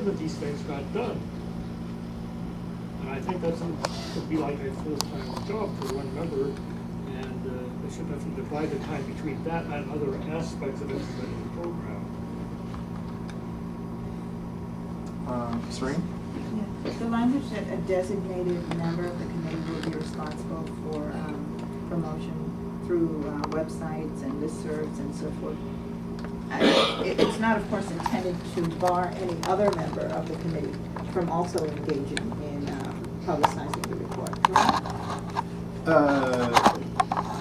that these things got done. And I think that could be like a full-time job for one member, and they should have to divide the time between that and other aspects of implementing the program. Cerene? Yeah. The language that a designated member of the committee will be responsible for promotion through websites and listservs and so forth. It's not, of course, intended to bar any other member of the committee from also engaging in publicizing the report, correct?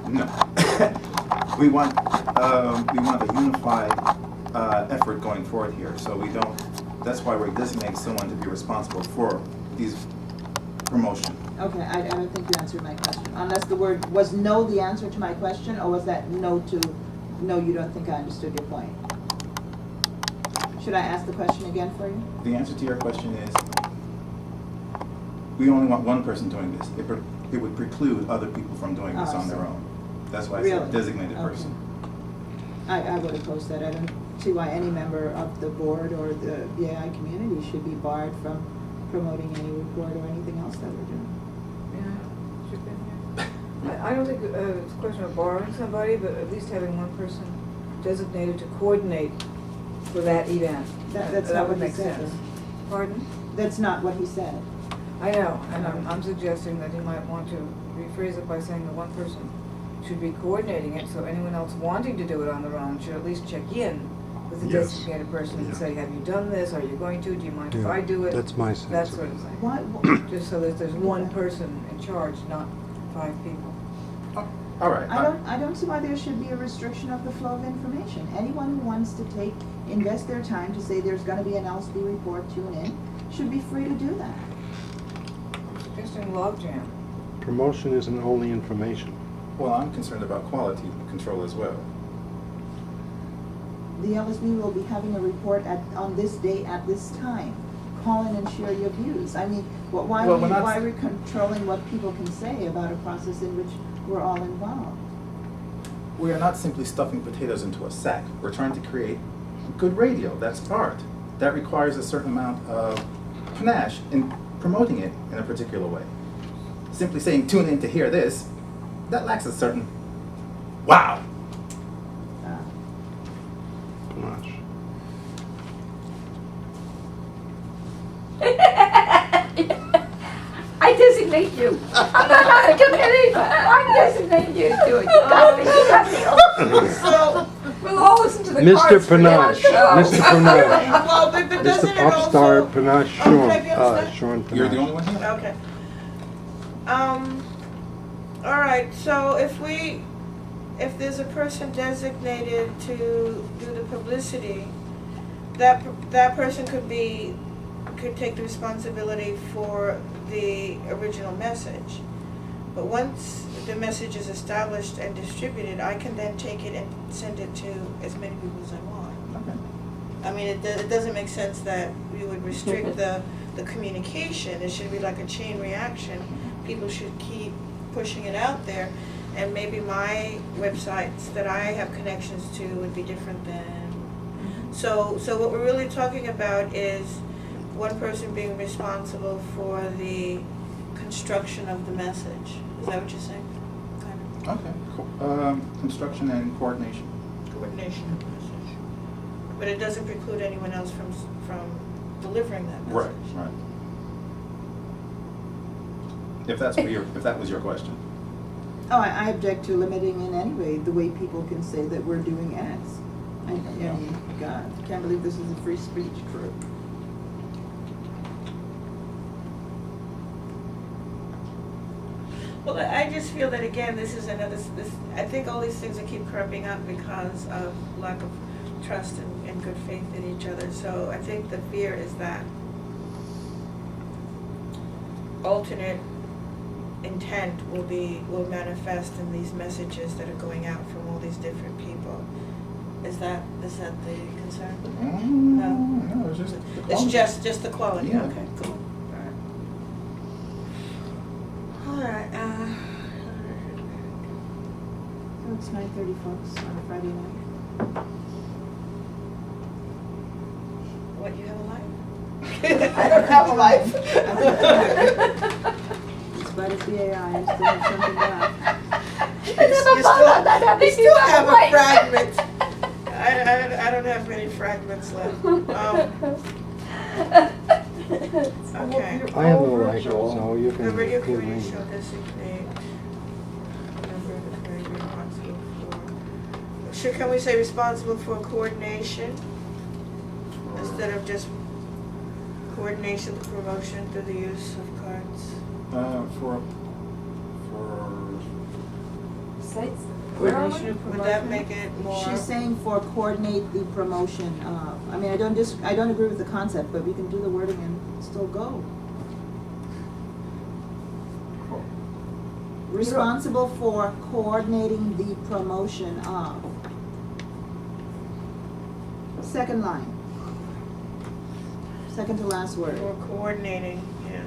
No. we want a unified effort going forward here, so we don't. That's why we're designating someone to be responsible for these promotion. Okay, I don't think you answered my question. Unless the word, was no the answer to my question, or was that no to, no, you don't think I understood your point? Should I ask the question again for you? The answer to your question is, we only want one person doing this. It would preclude other people from doing this on their own. That's why I said designated person. I would oppose that. I don't see why any member of the board or the BAI community should be barred from promoting any report or anything else that we're doing. I don't think it's a question of borrowing somebody, but at least having one person designated to coordinate for that event. That's that not would what he make said. sense. Pardon? That's not what he said. I know, and I'm suggesting that he might want to rephrase it by saying that one person should be coordinating it, so anyone else wanting to do it on their own should at least check in with the Yes. designated person and Yeah. say, have you done this? Are you going to? Do you mind if Yeah, I do it? that's my sense That of sort it. of thing. Why? Just so that there's one person in charge, not 5 people. All right. I don't see why there should be a restriction of the flow of information. Anyone who wants to invest their time to say there's going to be an LSB report, tune in, should be free to do that. Suggesting logjam. Promotion isn't only information. Well, I'm concerned about quality control as well. The LSB will be having a report on this day at this time. Call in and share your views. I mean, why are we controlling what people can say about a process in which we're all involved? We are not simply stuffing potatoes into a sack. We're trying to create good radio. That's art. That requires a certain amount of panache in promoting it in a particular way. Simply saying, tune in to hear this, that lacks a certain wow. Panache. I designate you. I'm not on the committee, but I designate you to do it. You got me. You got me. So, We'll all listen to the Mr. cards for Panache. that. Mr. Panache. well, but doesn't Mr. it Upstart also... Panache Oh, can I be Sean. upstart? Sean Panache. You're the only one here? Okay. All right, so if there's a person designated to do the publicity, that person could take the responsibility for the original message. But once the message is established and distributed, I can then take it and send it to as many people as I want. Okay. I mean, it doesn't make sense that we would restrict the communication. It should be like a chain reaction. People should keep pushing it out there, and maybe my websites that I have connections to would be different than. So what we're really talking about is one person being responsible for the construction of the message. Is that what you're saying? Kind of. Okay. Construction and coordination. Coordination of the message. But it doesn't preclude anyone else from delivering that message. Right. If that was your question. Oh, I object to limiting in any way the way people can say that we're doing X. I mean, God, I can't believe this is a free speech group. Well, I just feel that again, this is another. I think all these things that keep cropping up because of lack of trust and good faith in each other. So I think the fear is that alternate intent will manifest in these messages that are going out from all these different people. Is that the concern? No, it's just the quality. It's just the quality. Yeah. Okay, cool. All right. So it's 9:30, folks, on a Friday night. What, you have a life? I don't have a life. In spite of BAI, you still have something left. I never thought of that. You still have a Wait. fragment. I don't have many fragments left. Okay. I have no language, so you can The radio include committee me. shall designate a member of the committee responsible for, can we say responsible for coordination instead of just coordination, promotion through the use of cards? For Sites. Coordination of Would that promotion. make it more? She's saying for coordinate the promotion of, I mean, I don't agree with the concept, but we can do the wording and still go. Responsible for coordinating the promotion of. Second line. Second to last word. Or coordinating, yeah.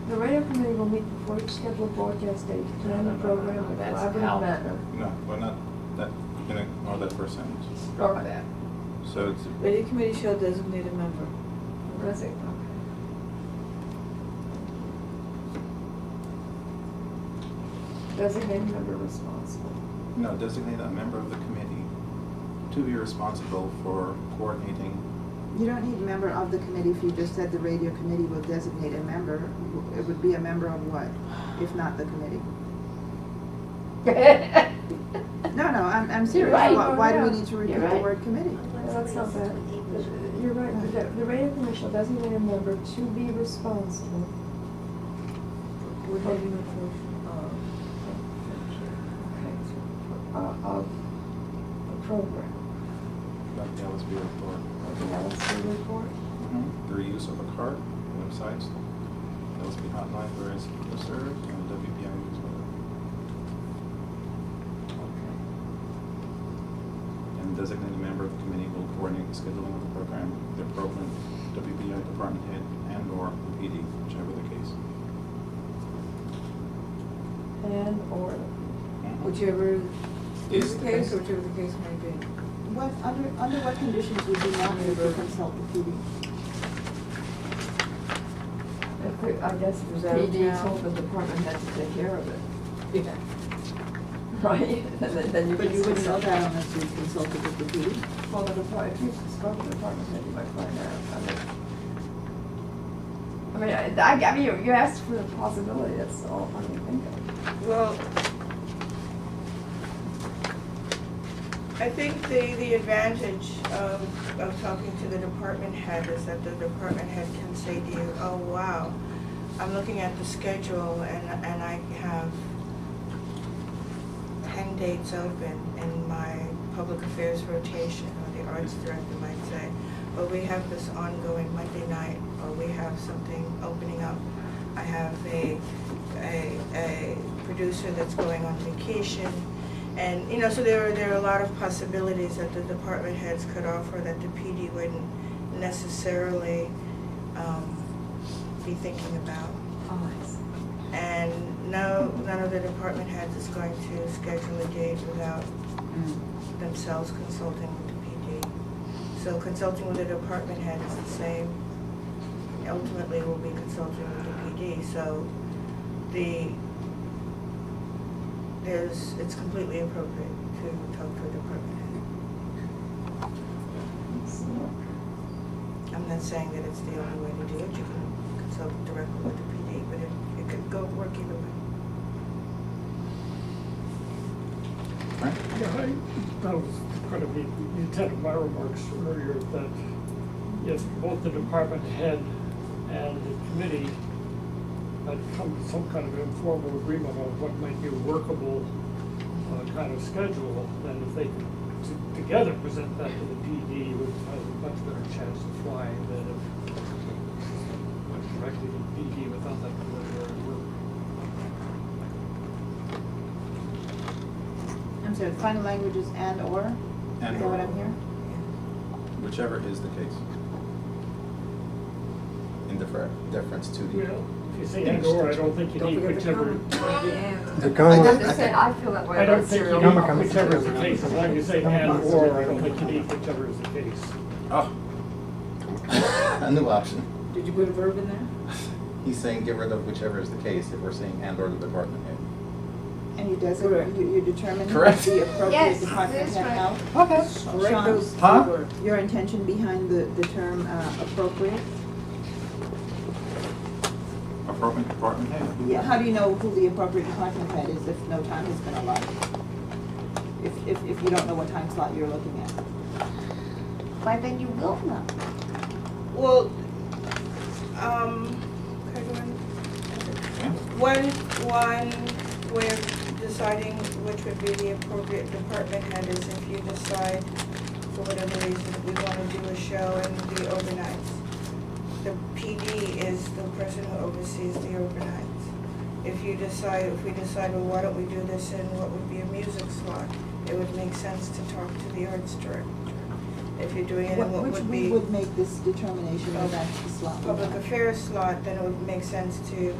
The radio committee will meet before each scheduled broadcast date, to plan the program in a That's collaborative how. manner. no, we're not that. Ignore that first sentence. Struck that. So it's Radio committee shall designate a member. Where is it? Okay. Designated member responsible. no, designate a member of the committee to be responsible for coordinating. You don't need member of the committee if you just said the radio committee will designate a member. It would be a member of what, if not the committee? No, I'm serious. right. Why do we need to repeat You're the right. word committee? That's not bad. You're right, the radio committee shall designate a member to be responsible. Coordinating the promotion Of the program. Like the LSB report. Okay, now let's see the report. The reuse of a card, websites, LSB hotline, various listservs, and WBAI newsletter. Okay. And designated member of the committee will coordinate the scheduling of the program, the program, WBI department head, and/or the PD, whichever the case. And or. Whichever Is is the the case, case. or whichever the case may be. What, under what conditions would you not need to consult the PD? I guess if Is the that PD now? told the department head to take care of it, Yeah. right? And then you But can you wouldn't know consult. that unless you consulted with the PD. Well, the department, if you spoke to the department head, you might find out. I mean, you asked for the possibility, that's all I can think of. Well, I think the advantage of talking to the department head is that the department head can say to you, oh, wow, I'm looking at the schedule and I have 10 dates open in my public affairs rotation, or the arts director might say, but we have this ongoing Monday night, or we have something opening up. I have a producer that's going on vacation. And, you know, so there are a lot of possibilities that the department heads could offer that the PD wouldn't necessarily be thinking about. Oh, I see. And none of the department heads is going to schedule a date without themselves consulting with the PD. So consulting with the department head is the same. Ultimately, we'll be consulting with the PD. So it's completely appropriate to talk to a department head. I'm not saying that it's the only way to do it. You can consult directly with the PD, but it could work either way. Right? Yeah, that was going to be the intent of my remarks earlier, that if both the department head and the committee had come to some kind of informal agreement on what might be a workable kind of schedule, then if they could together present that to the PD, would have a much better chance of flying than if went directly to the PD without that preliminary work. I'm sorry, the final language is and or? And Is that what or. I'm hearing? Whichever is the case. In deference to the Well, If you say and or, I don't think you Don't need forget the whichever. comma, the and. The I comma, have to say, I feel that way I don't about think you cereal. need whichever is the case, as long as you say and or, I don't think you need whichever is the case. Oh. A new option. Did you put a verb in there? He's saying get rid of whichever is the case if we're saying and or the department head. And you Correct. you determine Correct. the appropriate Yes, department that's head right. how? Okay. Correct Sean? those Huh? two words. Your intention behind the term appropriate? Appropriate department head. Yeah, how do you know who the appropriate department head is if no time has been allotted? If you don't know what time slot you're looking at? Why then you will know. Well, one way of deciding which would be the appropriate department head is if you decide, for whatever reason, we want to do a show in the overnights. The PD is the person who oversees the overnights. If we decide, well, why don't we do this in what would be a music slot, it would make sense to talk to the arts director. If you're doing it in what Which would we be would make this determination that that's the slot. we public want. affairs slot, then it would make sense to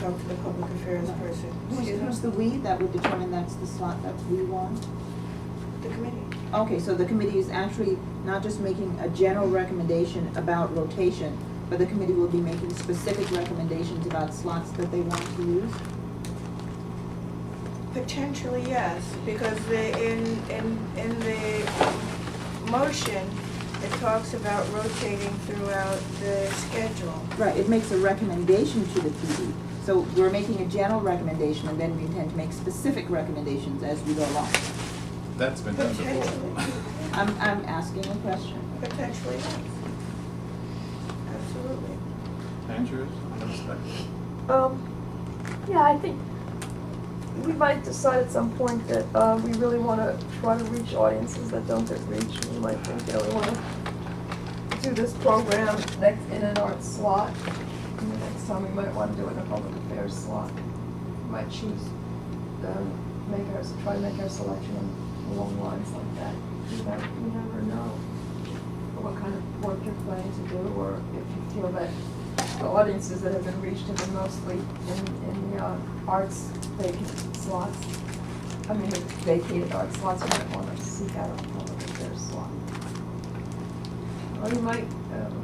talk to the public affairs person. Who's the we that would determine that's the slot that we want? The committee. Okay, so the committee is actually not just making a general recommendation about rotation, but the committee will be making specific recommendations about slots that they want to use? Potentially, yes, because in the motion, it talks about rotating throughout the schedule. Right, it makes a recommendation to the PD. So we're making a general recommendation, and then we intend to make specific recommendations as we go along. That's been done before. Potentially, I'm asking a question. potentially, yes. Absolutely. Andrews, unexpected. Yeah, I think we might decide at some point that we really want to try to reach audiences that don't get reached. We might think, we want to do this program next in an art slot. And the next time we might want to do it in a public affairs slot. We might choose, try to make our selection along lines like that. You never know what kind of work you're planning to do, or if you feel that the audiences that have been reached have been mostly in the arts vacant slots. I mean, vacated art slots, you might want to seek out a public affairs slot. Or you might,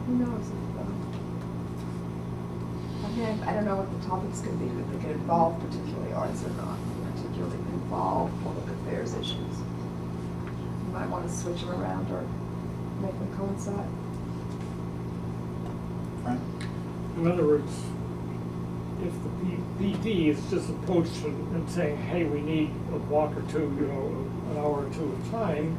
who knows? I don't know what the topics could be, but they could involve particularly arts or not, particularly involve public affairs issues. You might want to switch them around or make them coincide. Frank? In other words, if the PD is just approached and saying, hey, we need a block or two, an hour or two of time,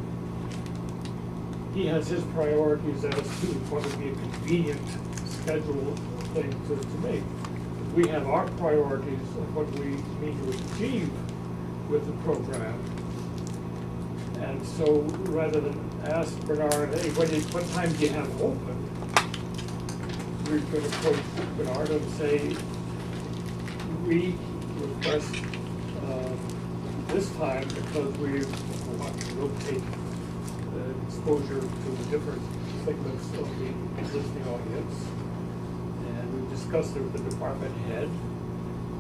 he has his priorities as to what would be a convenient schedule thing to make. We have our priorities of what we need to achieve with the program. And so rather than ask Bernard, hey, what time do you have open? We're going to approach Bernard and say, we request this time because we want to rotate the exposure to the different segments of the existing audience. And we discussed it with the department head,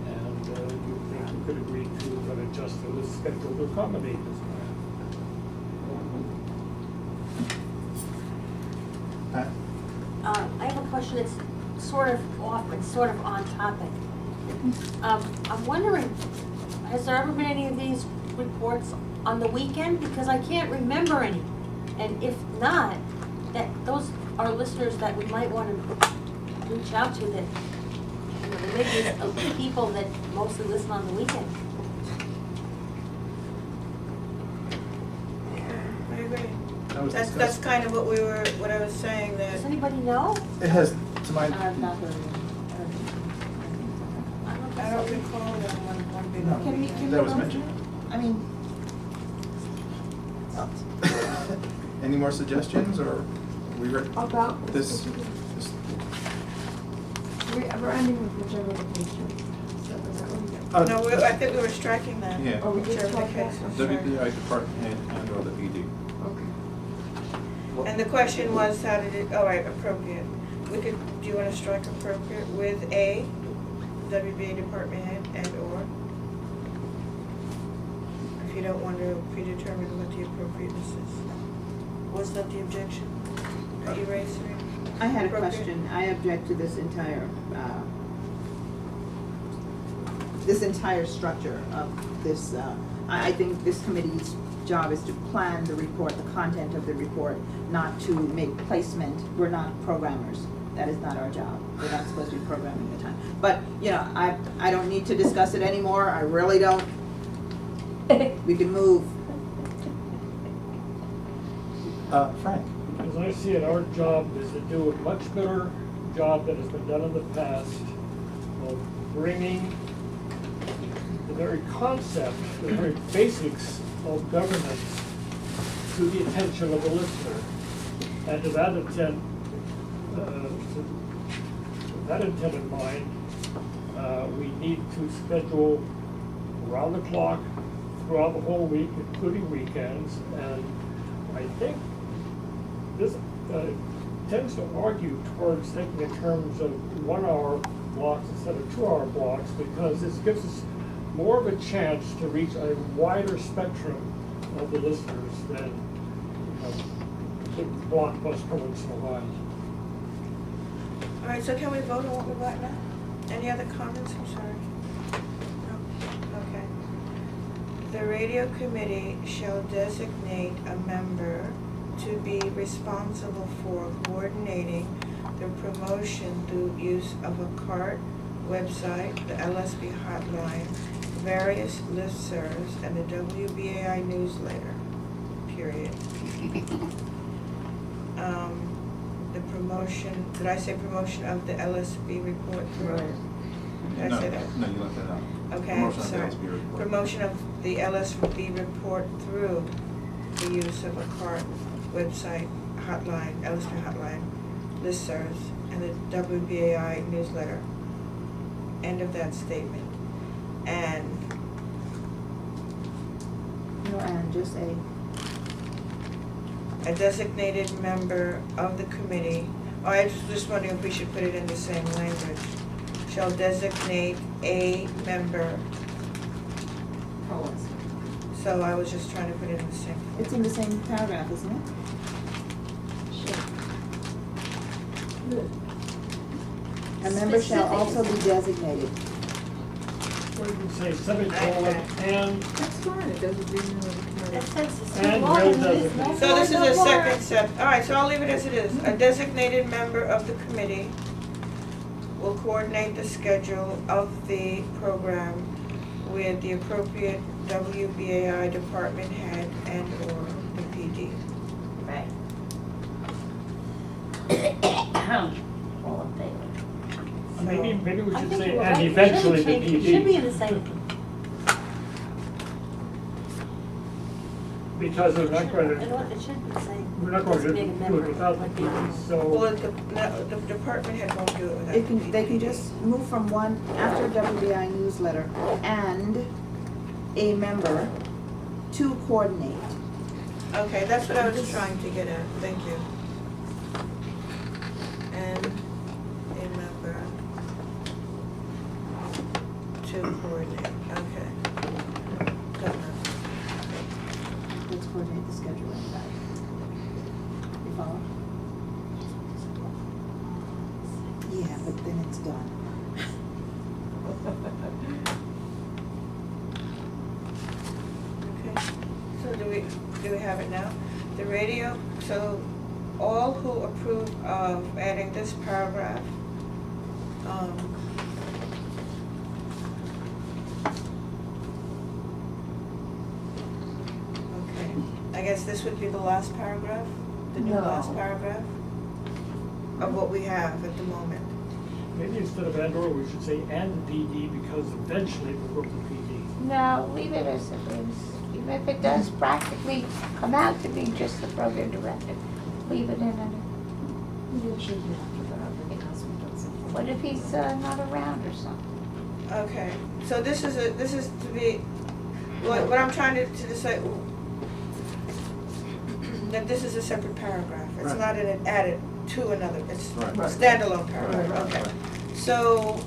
and you think we could agree to an adjust to the schedule to accommodate this plan. Pat? I have a question that's sort of off and sort of on topic. I'm wondering, has there ever been any of these reports on the weekend? Because I can't remember any. And if not, that those are listeners that we might want to reach out to that, there may be people that mostly listen on the weekend. I agree. That was That's discussed. kind of what I was saying, that Does anybody know? It has, to my, I've not heard of it. I don't recall one big No. one. Can we That was go mentioned. through? I mean, any more suggestions, or we ready? About This, particular- this, we're ending with whichever location. So is that what we get? No, I think we were striking that. yeah, Oh, we did Whichever strike that? case was struck. WBAI department head and or the PD. Okay. And the question was, how did it, oh, right, appropriate. we could, do you wanna strike appropriate with a WBA department head and/or? If you don't want to predetermine what the appropriateness is. Was that the objection that you raised, Serene? I had a Appropriate? question. I object to this entire structure of this. I think this committee's job is to plan the report, the content of the report, not to make placement. We're not programmers. That is not our job. We're not supposed to be programming the time. But, you know, I don't need to discuss it anymore. I really don't. We can move. Frank? As I see it, our job is to do a much better job than has been done in the past of bringing the very concept, the very basics of governance to the attention of the listener. And to that intent, with that intent in mind, we need to schedule around the clock throughout the whole week, including weekends, and I think this tends to argue towards thinking in terms of 1 hour blocks instead of 2 hour blocks, because this gives us more of a chance to reach a wider spectrum of the listeners than, the blockbuster once in a while. All right, so can we vote on what we got now? Any other comments? I'm sorry. No? Okay. The radio committee shall designate a member to be responsible for coordinating the promotion through use of a CART website, the LSB hotline, various listservs, and the WBAI newsletter, period. The promotion, did I say promotion of the LSB report through? Right. Did I say that? No, you left that out. Okay, Promotion of the sorry. LSB report. Promotion of the LSB report through the use of a CART website, hotline, LSB hotline, listservs, and the WBAI newsletter. End of that statement. And, No, and just a designated member of the committee, I was just wondering if we should put it in the same language, shall designate a member, so I was just trying to put it in the same. it's in the same paragraph, isn't it? A member shall also be designated. Or you can say semicolon and That's fine, it doesn't mean That says it's And too long, will and there's no So this is more, a no more. second step. All right, so I'll leave it as it is. A designated member of the committee will coordinate the schedule of the program with the appropriate WBAI department head and/or the PD. Right. All in favor. maybe we I should think say you're and right. eventually It the shouldn't change. It should be in PD. the same. Because we're not going It to, should be the same. we're not going to Designated do member it without the would be PD, Well, so. the department head won't do it without They the can, they can PD. just move from one, after WBI newsletter, and a member to coordinate. Okay, that's what I was trying to get at. Thank you. And a member to coordinate. Okay. Got it. Let's coordinate the scheduling. You follow? Yeah, but then it's done. Okay, so do we have it now? The radio, so all who approve of adding this paragraph, okay, I guess this would be the last paragraph, the new No. last paragraph of what we have at the moment. Maybe instead of and or, we should say and PD, because eventually we'll go to PD. No, leave it as it is. Even if it does practically come out to be just the program director, leave it in it. What if he's not around or something? Okay, so this is to be, what I'm trying to decide, that this is a separate paragraph. It's Right. not an added to another, it's Right. standalone paragraph, Right. okay. So,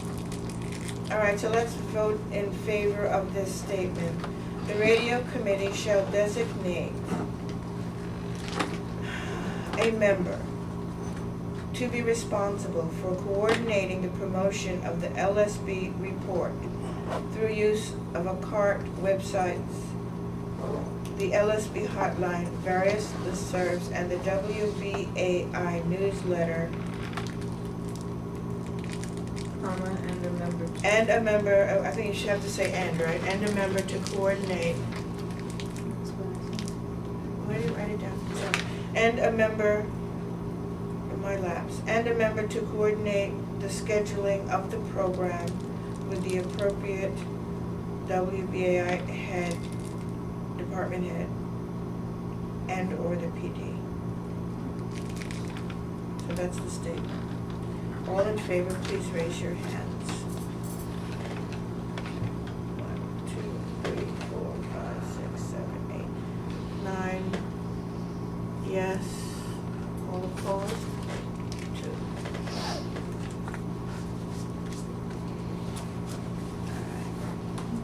all right, so let's vote in favor of this statement. The radio committee shall designate a member to be responsible for coordinating the promotion of the LSB report through use of a CART websites, the LSB hotline, various listservs, and the WBAI newsletter, Comma, and a member. and a member, I think you should have to say and, right? And a member to coordinate. Where do you write it down? Sorry. And a member, my lapse, and a member to coordinate the scheduling of the program with the appropriate WBAI head, department head, and or the PD. So that's the statement. All in favor, please raise your hands. 1, 2, 3, 4, 5, 6, 7, 8, 9. Yes. All opposed? 2.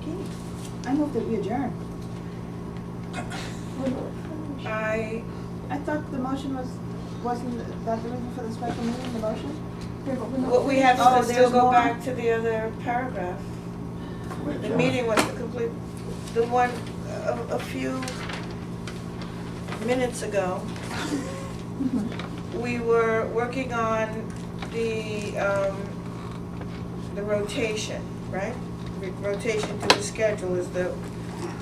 Okay, I move that we adjourn. I thought the motion wasn't that the reason for the special meeting, the motion? Well, we have Oh, to still there's go more? back to the other paragraph. The meeting was the complete, the one, a few minutes ago, we were working on the rotation, right? Rotation to the schedule is the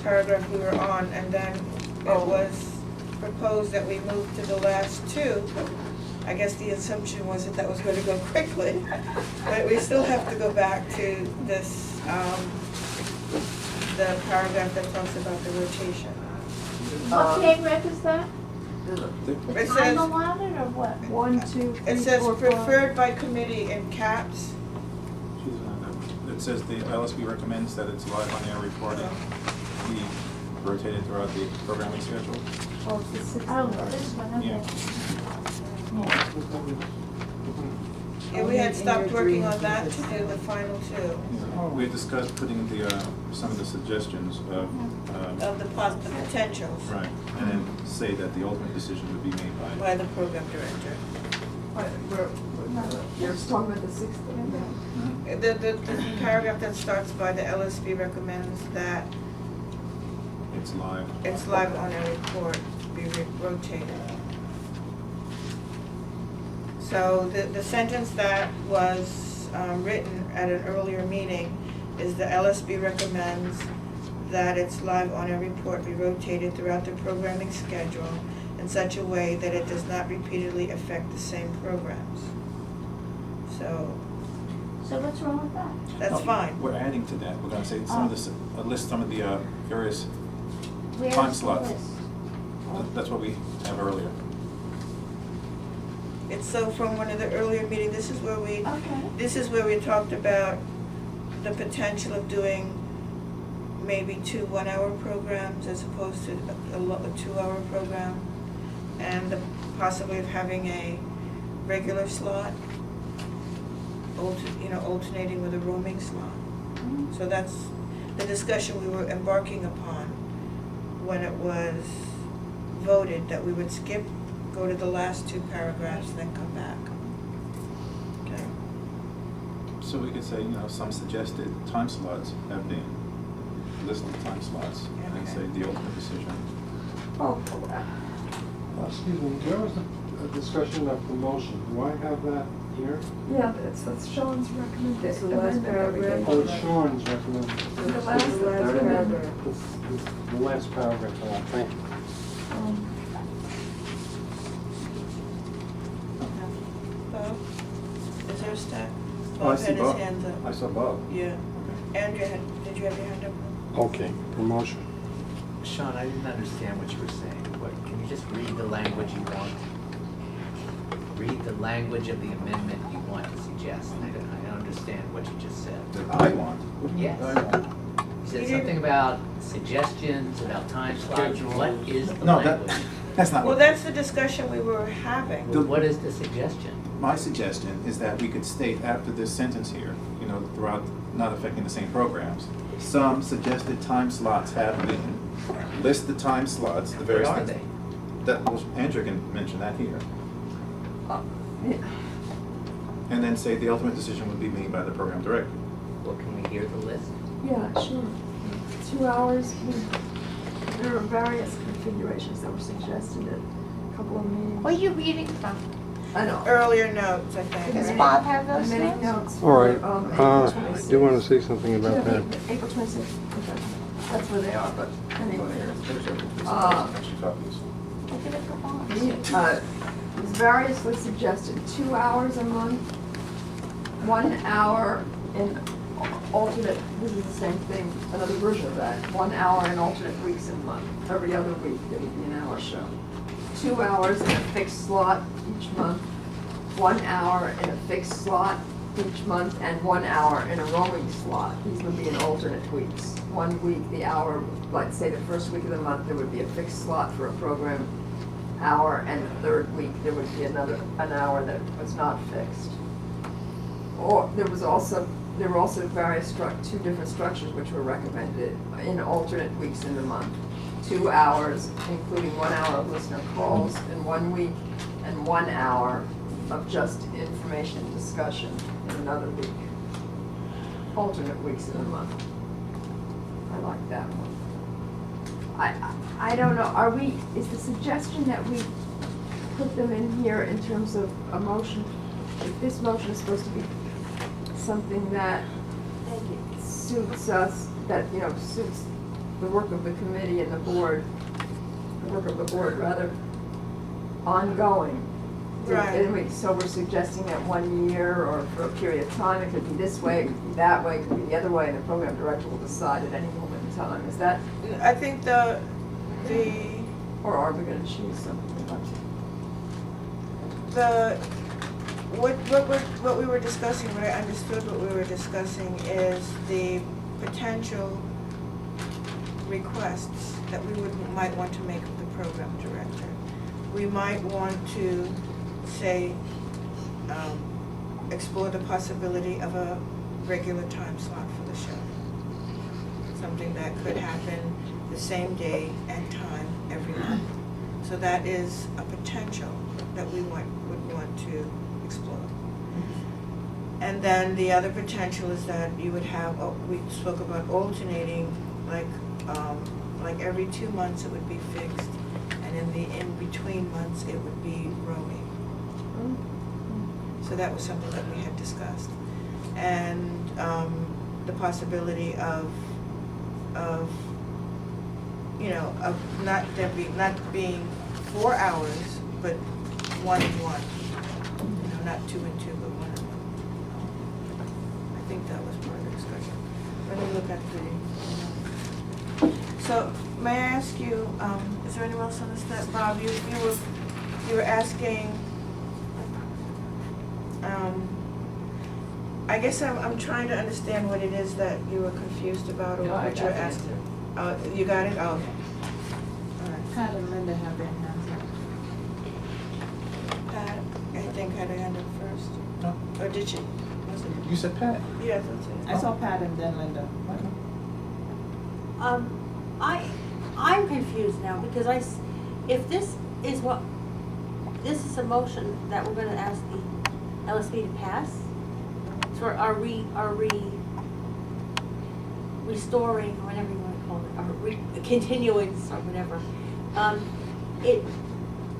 paragraph we were on, and then it was proposed that we move to the last two. I guess the assumption was that was going to go quickly, but we still have to go back to this, the paragraph that talks about the rotation. What pay rep is that? The- The It time says- allotted or what? 1, 2, 3, It says 4, 5. preferred by committee in caps. It says the LSB recommends that it's live on air reporting be rotated throughout the programming schedule. Oh, it's the 6th. Oh, this one, okay. Yeah, we had stopped working on that to do the final two We had discussed putting the, some of the suggestions of, of the potentials right, and then say that the ultimate decision would be made by the program director. You're just talking about the 6th one. The paragraph that starts by the LSB recommends that It's live. it's live on a report, be rotated. So the sentence that was written at an earlier meeting is the LSB recommends that it's live on a report be rotated throughout the programming schedule in such a way that it does not repeatedly affect the same programs. So So what's wrong with that? that's No, fine. We're adding to that, we're gonna say some of this, list some of the various Where's time the slots. list? That's what we have earlier. It's so from one of the earlier meetings, this is where we Okay. talked about the potential of doing maybe 2 one-hour programs as opposed to a 2-hour program, and the possibility of having a regular slot, alternating with a roaming slot. So that's the discussion we were embarking upon when it was voted that we would skip, go to the last 2 paragraphs, then come back. Okay. So we could say, some suggested time slots have been, list of time slots, and Okay. say the ultimate decision. Oh, Excuse me, there was a discussion of promotion. Do I have that here? yeah, that's Sean's recommendation. It's the last paragraph. Oh, it's Sean's recommendation. The last, the last third paragraph. amendment. The last paragraph, thank you. Bob, is there a stack? Oh, I Bob see had his Bob. hands up. I saw Bob. Yeah. Andrea, did you have your hand up? Okay, promotion. Sean, I didn't understand what you were saying. Can you just read the language you want? Read the language of the amendment you want to suggest. I don't understand what you just said. That I want. What do you mean Yes. that I want? You said something about suggestions, about time slots. What is the No, that, language? That's not Well, what. that's the discussion we were having. The- What is the suggestion? My suggestion is that we could state after this sentence here, throughout, not affecting the same programs, some suggested time slots have been, list the time slots, the What various are things. they? Well, Andrew can mention that here. Yeah. And then say the ultimate decision would be made by the program director. Well, can we hear the list? Yeah, sure. 2 hours, there are various configurations that were suggested at a couple of meetings. What are you reading from? I know. Earlier notes, I think. Does right? Bob have those Many notes? notes. All right, for, April I 26th. do want to say something about that. Yeah, April 26th, okay. That's where they are, but anyway. Extra copies. Look at it for Bob. It was variously suggested, 2 hours a month, 1 hour in alternate, this is the same thing, another version of that, 1 hour in alternate weeks in a month. Every other week, there would be an hour show. 2 hours in a fixed slot each month, 1 hour in a fixed slot each month, and 1 hour in a roaming slot. These would be in alternate weeks. 1 week, the hour, like say the first week of the month, there would be a fixed slot for a program hour, and the third week, there would be an hour that was not fixed. Or there were also two different structures which were recommended in alternate weeks in the month. 2 hours, including 1 hour of listener calls in 1 week, and 1 hour of just information discussion in another week. Alternate weeks in the month. I like that one. I don't know, is the suggestion that we put them in here in terms of a motion? If this motion is supposed to be something that suits us, that, suits the work of the committee and the board, ongoing. Right. So we're suggesting that 1 year or for a period of time, it could be this way, it could be that way, it could be the other way, and the program director will decide at any moment in time. Is that, I think the, or are we gonna choose something like what we were discussing, what I understood what we were discussing is the potential requests that we might want to make of the program director. We might want to say, explore the possibility of a regular time slot for the show. Something that could happen the same day and time every month. So that is a potential that we would want to explore. And then the other potential is that you would have, we spoke about alternating, like every 2 months it would be fixed, and in the in-between months it would be roaming. So that was something that we had discussed. And the possibility of not being 4 hours, but 1 and 1. Not 2 and 2, but 1 and 1. I think that was part of the discussion. Let me look at the. So may I ask you, is there anyone else on the staff? Bob, you were asking. I guess I'm trying to understand what it is that you were confused about, or No, I what you're got the asking. Oh, you got it? Oh, okay. All right. Pat and Linda have their hands up. Pat, I think had a hand up first. No, Or did she? Was it? you said Pat. Yeah, that's it. I saw Pat and then Linda. I'm confused now because if this is a motion that we're gonna ask the LSB to pass, so are we restoring, or whatever you wanna call it, or continuance or whatever,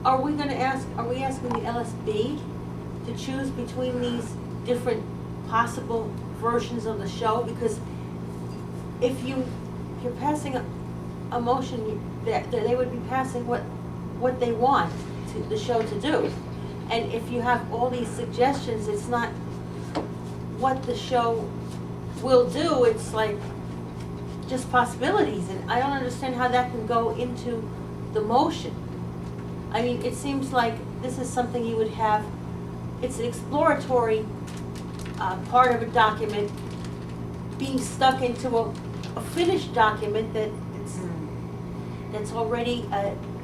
are we asking the LSB to choose between these different possible versions of the show? Because if you're passing a motion, that they would be passing what they want the show to do. And if you have all these suggestions, it's not what the show will do, it's like just possibilities, and I don't understand how that can go into the motion. I mean, it seems like this is something you would have, it's an exploratory part of a document being stuck into a finished document that's it's already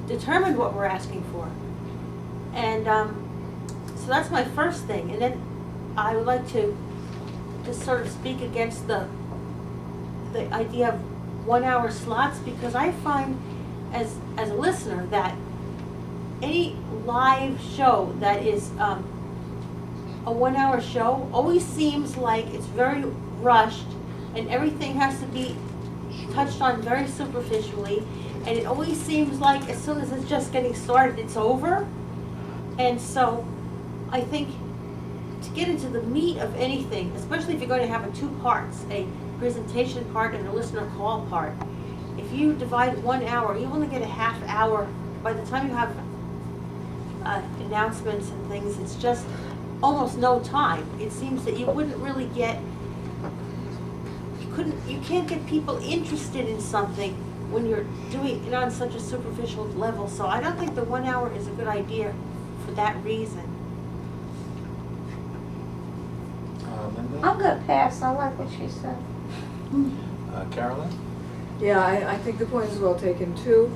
determined what we're asking for. And so that's my first thing. And then I would like to just sort of speak against the idea of 1 hour slots, because I find as a listener that any live show that is a 1 hour show always seems like it's very rushed and everything has to be touched on very superficially, and it always seems like as soon as it's just getting started, it's over. And so I think to get into the meat of anything, especially if you're going to have two parts, a presentation part and a listener call part, if you divide 1 hour, you only get a half hour. By the time you have announcements and things, it's just almost no time. It seems that you wouldn't really get, you can't get people interested in something when you're doing it on such a superficial level. So I don't think the 1 hour is a good idea for that reason. Linda? I'm gonna pass, I like what she said. Carolyn? Yeah, I think the point is well taken too.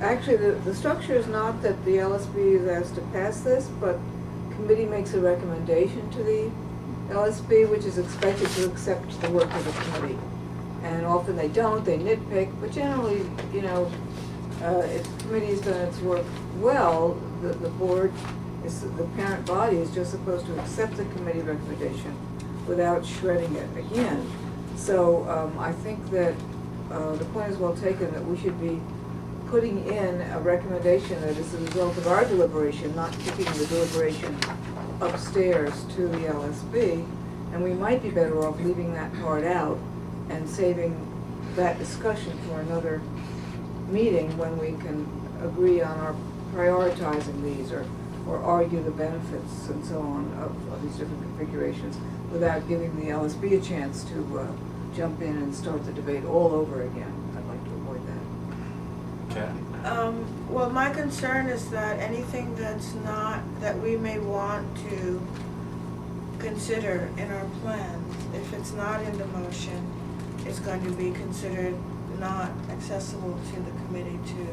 Actually, the structure is not that the LSB is asked to pass this, but committee makes a recommendation to the LSB, which is expected to accept the work of the committee. And often they don't, they nitpick, but generally, you know, if the committee's done its work well, the board, the parent body is just supposed to accept the committee recommendation without shredding it again. So I think that the point is well taken, that we should be putting in a recommendation that is the result of our deliberation, not kicking the deliberation upstairs to the LSB. And we might be better off leaving that part out and saving that discussion for another meeting when we can agree on our prioritizing these or argue the benefits and so on of these different configurations without giving the LSB a chance to jump in and start the debate all over again. I'd like to avoid that. Okay. Well, my concern is that anything that's not, that we may want to consider in our plans, if it's not in the motion, it's going to be considered not accessible to the committee to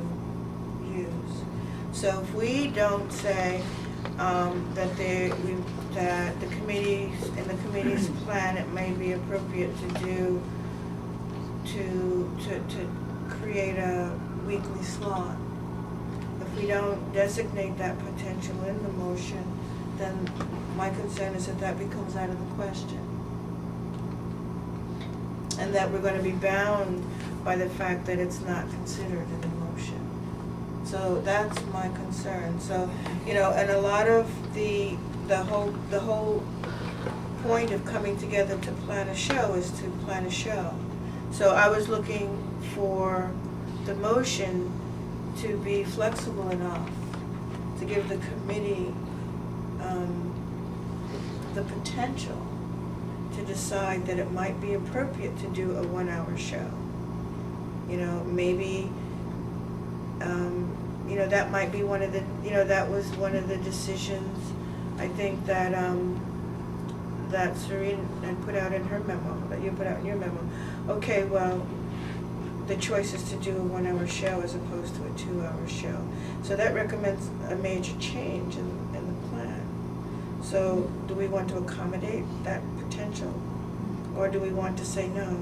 use. So if we don't say that the committees, in the committee's plan, it may be appropriate to create a weekly slot. If we don't designate that potential in the motion, then my concern is that becomes out of the question. And that we're going to be bound by the fact that it's not considered in the motion. So that's my concern. So, you know, and a lot of the whole point of coming together to plan a show is to plan a show. So I was looking for the motion to be flexible enough to give the committee the potential to decide that it might be appropriate to do a 1 hour show. You know, maybe, you know, that might be one of the, you know, that was one of the decisions, I think, that that Cerene had put out in her memo, that you put out in your memo. Okay, well, the choice is to do a 1 hour show as opposed to a 2 hour show. So that recommends a major change in the plan. So do we want to accommodate that potential? Or do we want to say, no,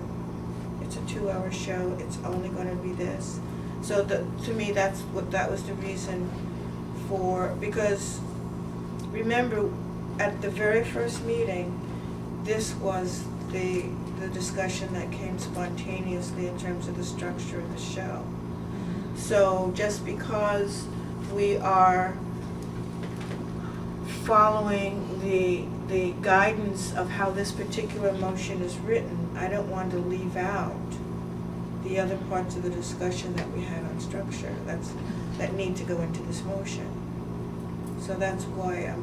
it's a 2 hour show, it's only going to be this? So to me, that was the reason for, because remember, at the very first meeting, this was the discussion that came spontaneously in terms of the structure of the show. So just because we are following the guidance of how this particular motion is written, I don't want to leave out the other parts of the discussion that we had on structure that need to go into this motion. So that's why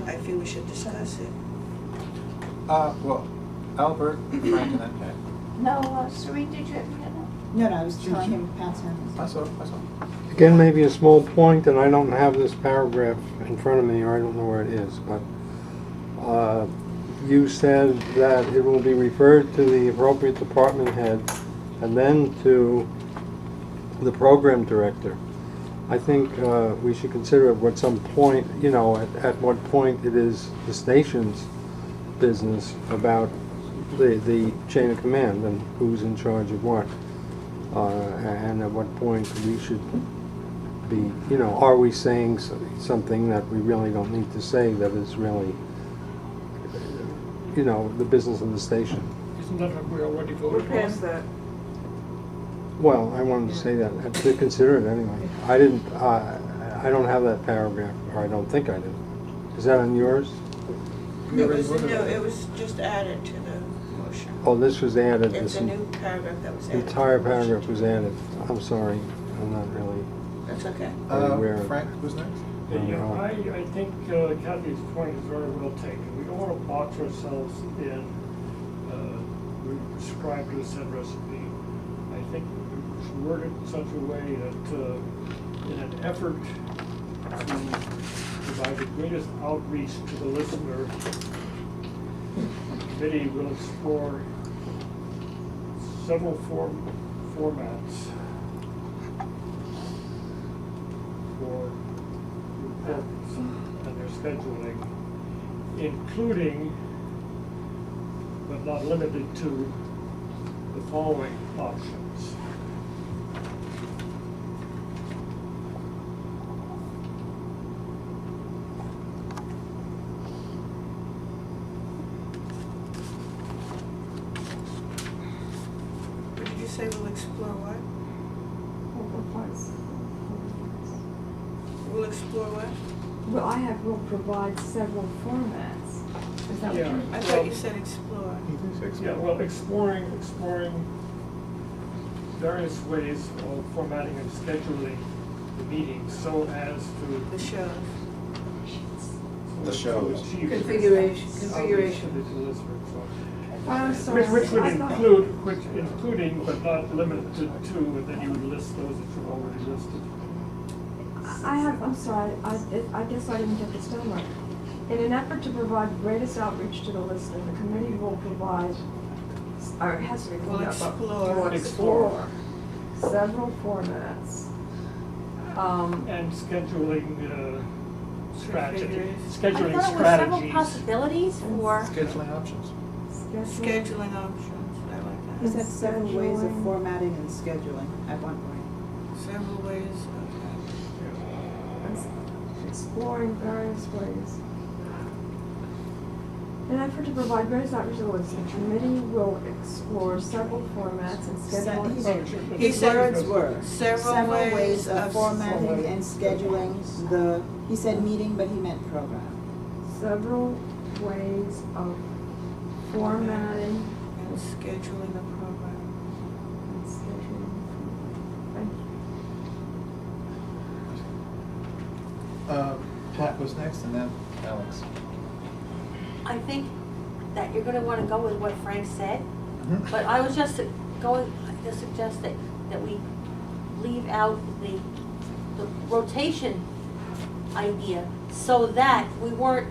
I feel we should discuss it. Well, Albert, Frank, and then Pat. No, Cerene, did you have your hand up? No, I was telling him Pat's hand. That's all. Again, maybe a small point, and I don't have this paragraph in front of me, or I don't know where it is, but you said that it will be referred to the appropriate department head and then to the program director. I think we should consider at some point, at what point it is the station's business about the chain of command and who's in charge of what. And at what point we should be, are we saying something that we really don't need to say that is really, the business of the station. Isn't that what we already We're voted past on? that. Well, I wanted to say that, to consider it anyway. I don't have that paragraph, or I don't think I do. Is that on yours? We already No, voted on it was just added to the motion. Oh, this was added. It's This a new paragraph that was added. to the entire motion. paragraph was added. I'm sorry, I'm not really. That's okay. Aware. Frank, who's next? I think Kathy's point is very well taken. We don't want to box ourselves in, we prescribe to a set recipe. I think we should word it in such a way that in an effort to provide the greatest outreach to the listener, the committee will explore several formats for reports and their scheduling, including, but not limited to, the following options. What did you say we'll explore what? We'll explore what? Well, I have will provide several formats. Is that what Yeah. you? I thought you said explore. Yeah, well, exploring various ways of formatting and scheduling the meetings so as to. The shows. The shows. achieve Configuration. outreach to the listener, so. I'm sorry. Which would I thought- including but not limited to, and then you would list those that you've already listed. I'm sorry, I guess I didn't get this done right. In an effort to provide greatest outreach to the listener, the committee will provide, or it has to be. Will explore. Will explore several formats. And scheduling strategy, Configuration. I scheduling thought it was several strategies. possibilities for, Scheduling options. Scheduling options, I like He that. said several ways of Scheduling. formatting and scheduling at one point. Several ways, okay. Exploring various ways. In an effort to provide greatest outreach to the listener, the committee will explore several formats and schedule. He His said words were several ways of formatting and scheduling the, he said meeting, but he meant program. Several ways of formatting and scheduling a program. and scheduling. Thank you. Pat was next, and then Alex. I think that you're gonna wanna go with what Frank said, Mhm. but I was just going to suggest that we leave out the rotation idea so that we weren't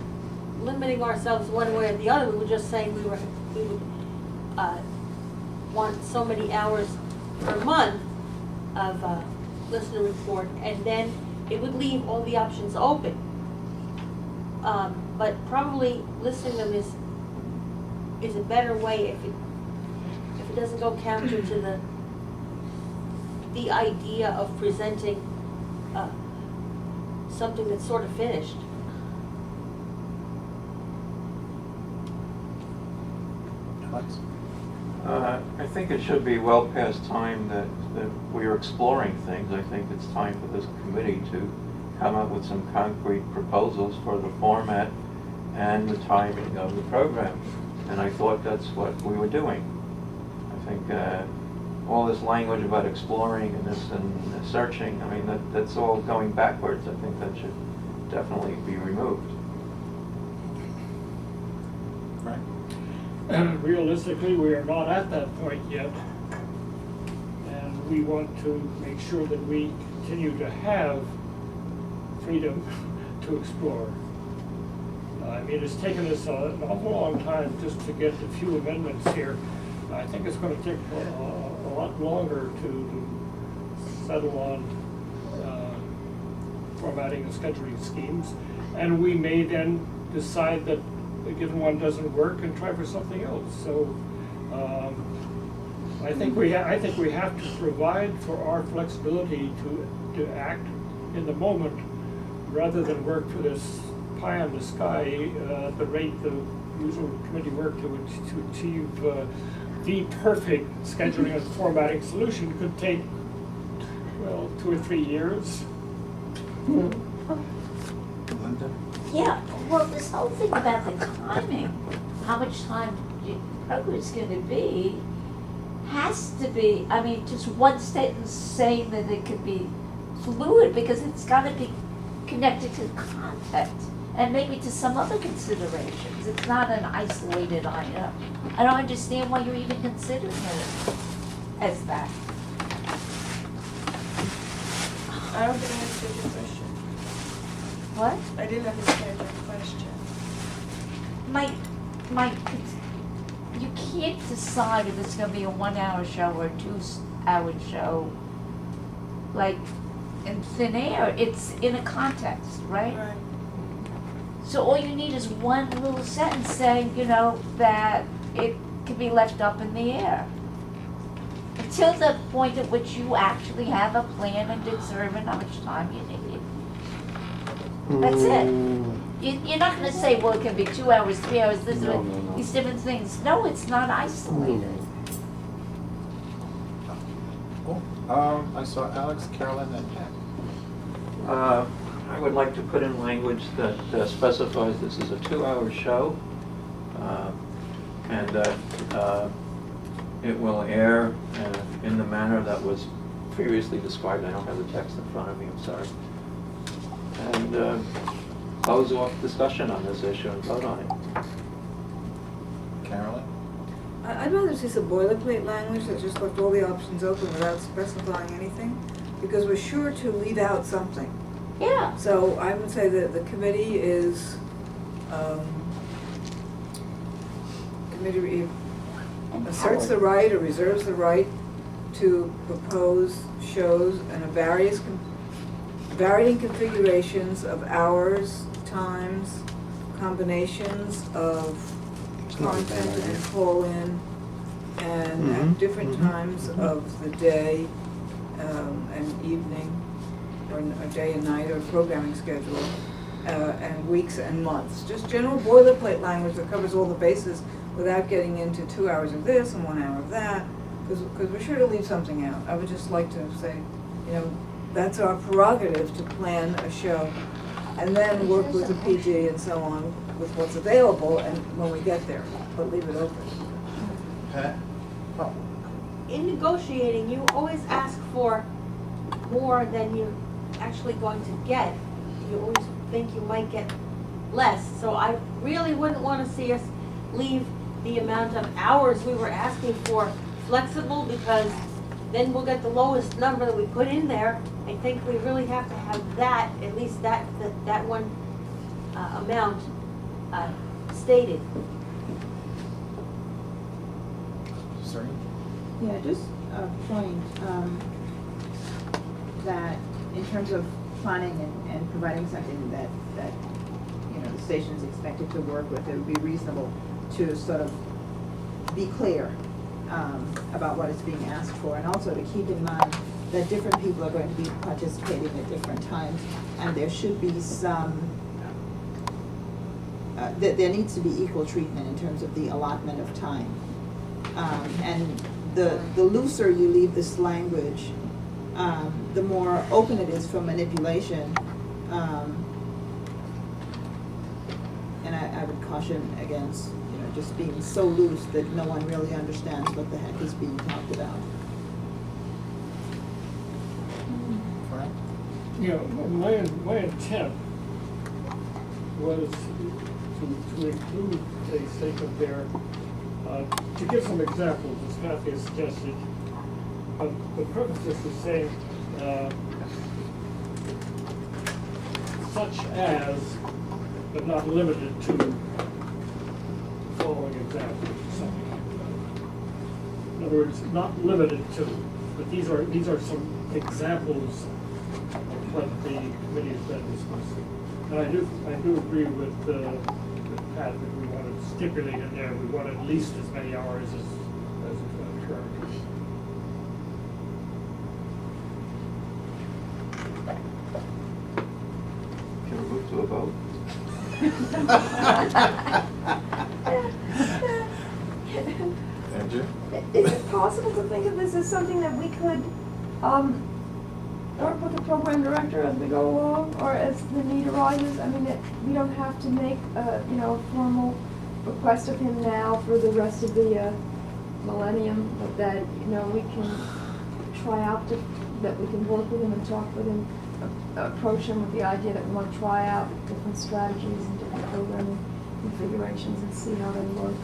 limiting ourselves one way or the other. We were just saying we would want so many hours per month of listener report, and then it would leave all the options open. But probably listing them is a better way if it doesn't go counter to the idea of presenting something that's sort of finished. Alex? I think it should be well past time that we are exploring things. I think it's time for this committee to come up with some concrete proposals for the format and the timing of the program. And I thought that's what we were doing. I think all this language about exploring and this and searching, I mean, that's all going backwards. I think that should definitely be removed. Frank? And realistically, we are not at that point yet. And we want to make sure that we continue to have freedom to explore. I mean, it's taken us an awful long time just to get a few amendments here. I think it's going to take a lot longer to settle on formatting and scheduling schemes. And we may then decide that a given one doesn't work and try for something else. So I think we have to provide for our flexibility to act in the moment rather than work for this pie in the sky at the rate the usual committee work to achieve the perfect scheduling and formatting solution could take, well, 2 or 3 years. Linda? Yeah, well, this whole thing about the timing, how much time the program's gonna be, has to be, I mean, just one sentence saying that it could be fluid, because it's gotta be connected to content, and maybe to some other considerations. It's not an isolated item. I don't understand why you're even considering it as that. I don't think I understood your question. What? I didn't understand your question. You can't decide if it's gonna be a 1-hour show or a 2-hour show, like, in thin air. It's in a context, right? Right. So all you need is one little sentence saying, that it can be left up in the air. Until the point at which you actually have a plan and determine how much time you need. That's it. You're not gonna say, well, it can be 2 hours, 3 hours, this, No, no, no. these different things. No, it's not isolated. Cool. I saw Alex, Carolyn, and Pat. I would like to put in language that specifies this is a 2-hour show, and that it will air in the manner that was previously described. I don't have the text in front of me, I'm sorry. And close off discussion on this issue and vote on it. Carolyn? I'd rather see some boilerplate language that just left all the options open without specifying anything, because we're sure to leave out something. Yeah. So I would say that the committee asserts the right or reserves the right to propose shows and varying configurations of hours, times, combinations of not a bad content idea. and call-in, and Mhm, at different mhm, times mhm. of the day and evening, or a day and night, or programming schedule, and weeks and months. Just general boilerplate language that covers all the bases without getting into 2 hours of this and 1 hour of that, because we're sure to leave something out. I would just like to say, that's our prerogative to plan a show, and then work with the PG and so on with what's available, and when we get there, but leave it open. Pat? Oh, In negotiating, you always ask for more than you're actually going to get. You always think you might get less. So I really wouldn't want to see us leave the amount of hours we were asking for flexible, because then we'll get the lowest number that we put in there. I think we really have to have that, at least that one amount stated. Cerene? Yeah, just a point, that in terms of planning and providing something that the station's expected to work with, it would be reasonable to sort of be clear about what is being asked for, and also to keep in mind that different people are going to be participating at different times, and there should be some, there needs to be equal treatment in terms of the allotment of time. And the looser you leave this language, the more open it is for manipulation. And I would caution against, just being so loose that no one really understands what the heck is being talked about. Frank? My intent was to include a statement there, to give some examples, as Kathy has suggested, of the purposes of saying, such as, but not limited to, the following examples, or something like that. In other words, not limited to. But these are some examples of what the committee has been discussing. And I do agree with Pat that we want to stipulate in there, we want at least as many hours as currently. Can we move to a vote? Andrew? Is it possible to think of this as something that we could, work with the program director as we go along, or as the need arises? I mean, we don't have to make a formal request of him now for the rest of the, millennium, but that, we can try out that we can work with him and talk with him, approach him with the idea that we want to try out different strategies and different programming configurations and see how they work.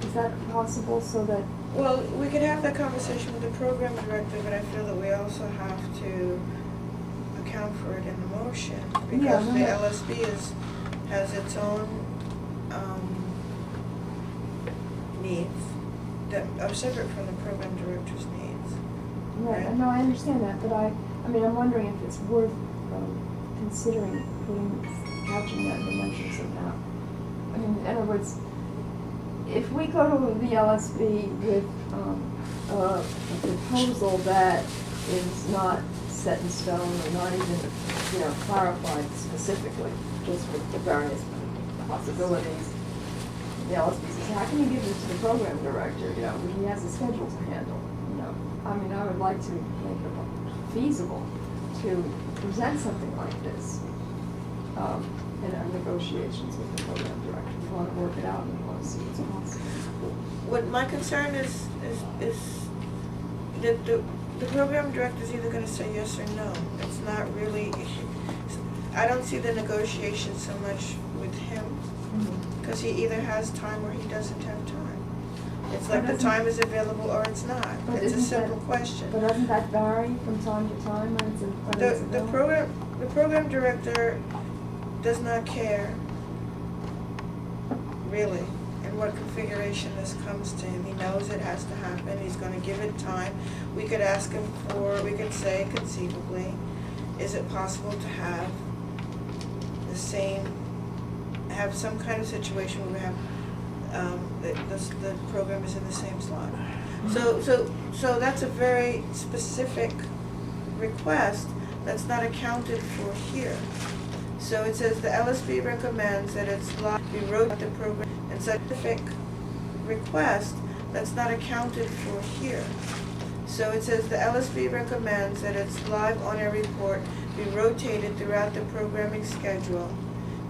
Is that possible, so that? Well, we could have that conversation with the program director, but I feel that we also have to account for it in the motion, because the LSB has its own needs that are separate from the program director's needs. Right, no, I understand that, but I'm wondering if it's worth considering couching that in dimensions somehow. I mean, in other words, if we go to the LSB with a proposal that is not set in stone or not even, clarified specifically, just with the various possibilities, the LSB says, how can you give this to the program director? He has a schedule to handle. I would like to make it feasible to present something like this in our negotiations with the program director. We want to work it out and we want to see what's possible. What my concern is that the program director is either gonna say yes or no. It's not really, I don't see the negotiation so much with him, because he either has time or he doesn't have time. It's like the time is available or it's not. But It's a isn't simple that- question. But doesn't that vary from time to time when it's The available? program director does not care, really, in what configuration this comes to him. He knows it has to happen, he's gonna give it time. We could ask him we could say conceivably, is it possible to have have some kind of situation where we have, the program is in the same slot. So that's a very specific request that's not accounted for here. So it says the LSB recommends that its slot be rotated the program in such a specific request that's not accounted for here. So it says the LSB recommends that its live on-air report be rotated throughout the programming schedule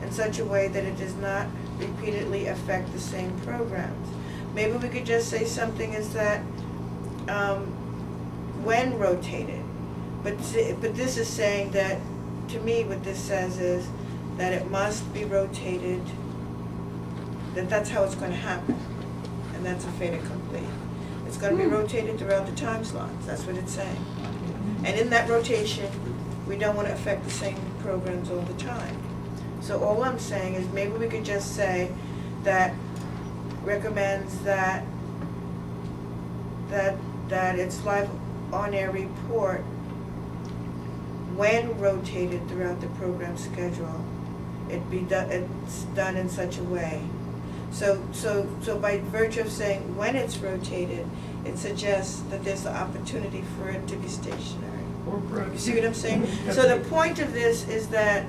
in such a way that it does not repeatedly affect the same programs. Maybe we could just say something is that when rotated, but this is saying that, to me, what this says is that it must be rotated, that's how it's going to happen, and that's a fait accompli. It's going to be rotated throughout the time slots, that's what it's saying. And in that rotation, we don't want to affect the same programs all the time. So all I'm saying is maybe we could just say that recommends that its live on-air report, when rotated throughout the program schedule, it's done in such a way. So by virtue of saying when it's rotated, it suggests that there's the opportunity for it to be stationary. You see what I'm saying? So the point of this is that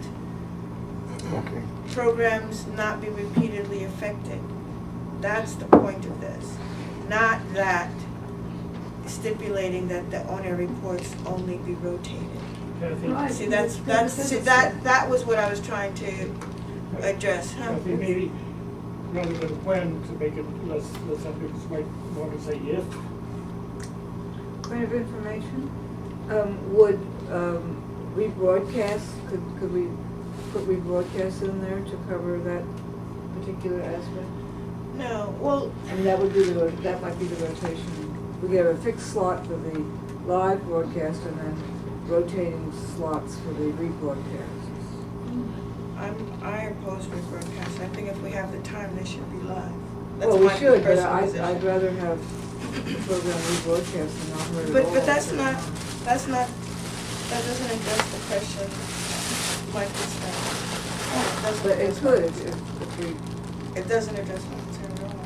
programs not be repeatedly affected. That's the point of this. Not that stipulating that the on-air reports only be rotated. Kathy, Right. See, that was what I was trying to address, huh? Kathy, maybe rather than when, to make it less ambiguous, might want to say if. Point of information, would rebroadcast, could we put rebroadcast in there to cover that particular aspect? No, well, I mean, that might be the rotation. We get a fixed slot for the live broadcast and then rotating slots for the rebroadcasts. I oppose rebroadcast. I think if we have the time, they should be live. That's Well, we my should, but personal position. I'd rather have program rebroadcast and not heard at all. But that's not, that doesn't address the question, my concern. But it could if we, It doesn't address my concern at all.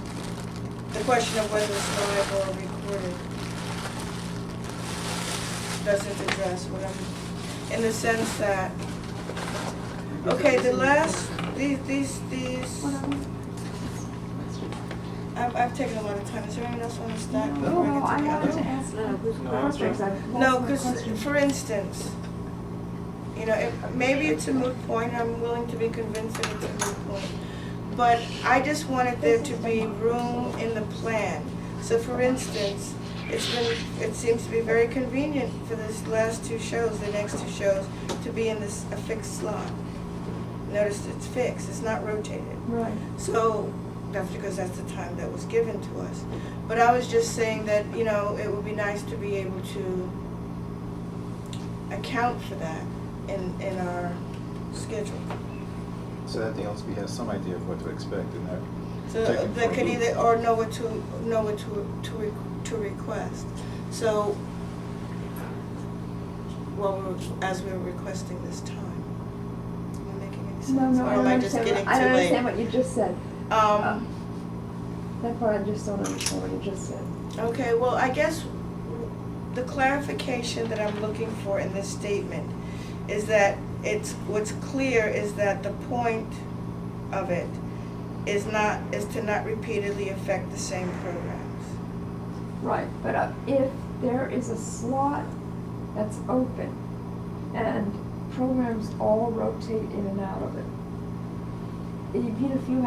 The question of whether it's live or recorded doesn't address what I'm, in the sense that, okay, the last, these, I've taken a lot of time. Is there anyone else want to start? No, before no, get to I the wanted others? to ask Patrick, I've No, lost my because, question. for instance, you know, maybe it's a moot point, I'm willing to be convinced that it's a moot point. But I just wanted there to be room in the plan. So for instance, it seems to be very convenient for this last two shows, the next two shows, to be in a fixed slot. Notice it's fixed, it's not rotated. Right. So, that's because that's the time that was given to us. But I was just saying that, you know, it would be nice to be able to account for that in our schedule. So that the LSP has some idea of what to expect in that. So Taken they for a could loop. either, or know what to request. So, well, as we're requesting this time. Am I making any sense? No, Or I am don't I just understand, getting too I don't late? understand what you just said. That part I just don't understand what you just said. Okay, well, I guess the clarification that I'm looking for in this statement is that what's clear is that the point of it is to not repeatedly affect the same programs. Right, but if there is a slot that's open and programs all rotate in and out of it, even if you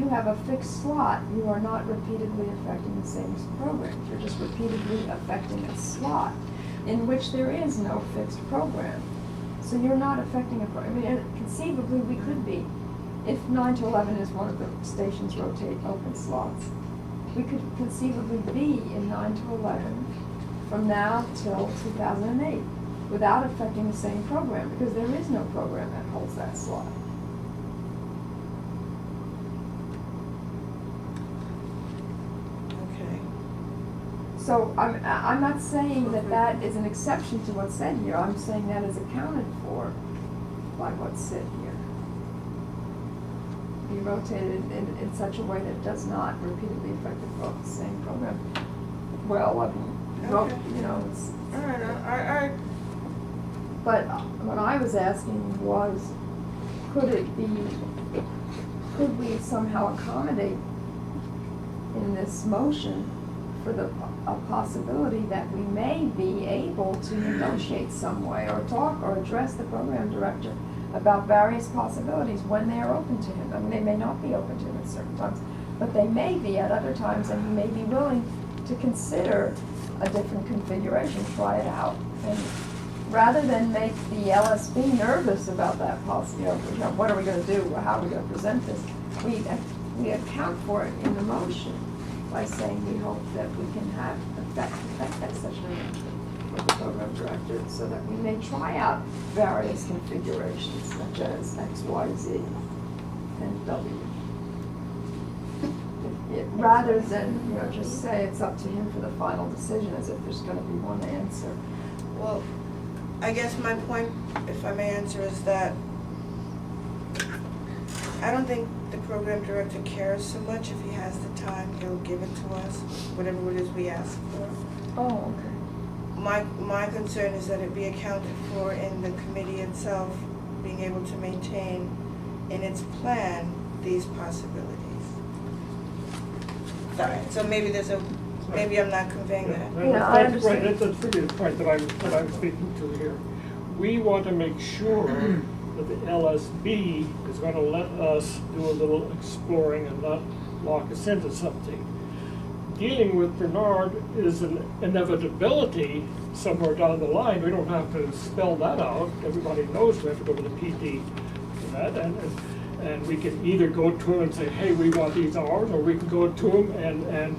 have a fixed slot, you are not repeatedly affecting the same program. You're just repeatedly affecting a slot in which there is no fixed program. So you're not affecting I mean, conceivably we could be, if 9 to 11 is one of the stations rotate open slots, we could conceivably be in 9 to 11 from now till 2008 without affecting the same program, because there is no program that holds that slot. Okay. So I'm not saying that is an exception to what's said here. I'm saying that is accounted for by what's said here. Be rotated in such a way that it does not repeatedly affect the same program. Well, I mean, Okay. you know, it's. All right. But what I was asking was, could we somehow accommodate in this motion for a possibility that we may be able to negotiate some way or talk or address the program director about various possibilities when they are open to him. I mean, they may not be open to him at certain times, but they may be at other times, and he may be willing to consider a different configuration, try it out. And rather than make the LSB nervous about that possibility, what are we going to do, how are we going to present this, we account for it in the motion by saying we hope that we can have effect such an arrangement with the program director so that we may try out various configurations such as X, Y, Z, and W. Rather than, just say it's up to him for the final decision as if there's going to be one answer. Well, I guess my point, if I may answer, is that I don't think the program director cares so much. If he has the time, he'll give it to us, whatever it is we ask for. Oh, okay. My concern is that it be accounted for in the committee itself, being able to maintain in its plan these possibilities. Sorry, so maybe maybe I'm not conveying that. Yeah, I understand. Right, that's really the point that I'm speaking to here. We want to make sure that the LSB is going to let us do a little exploring and not lock us into something. Dealing with Bernard is an inevitability somewhere down the line. We don't have to spell that out. Everybody knows we have to go to the PD for that. And we can either go to him and say, hey, we want these hours, or we can go to him and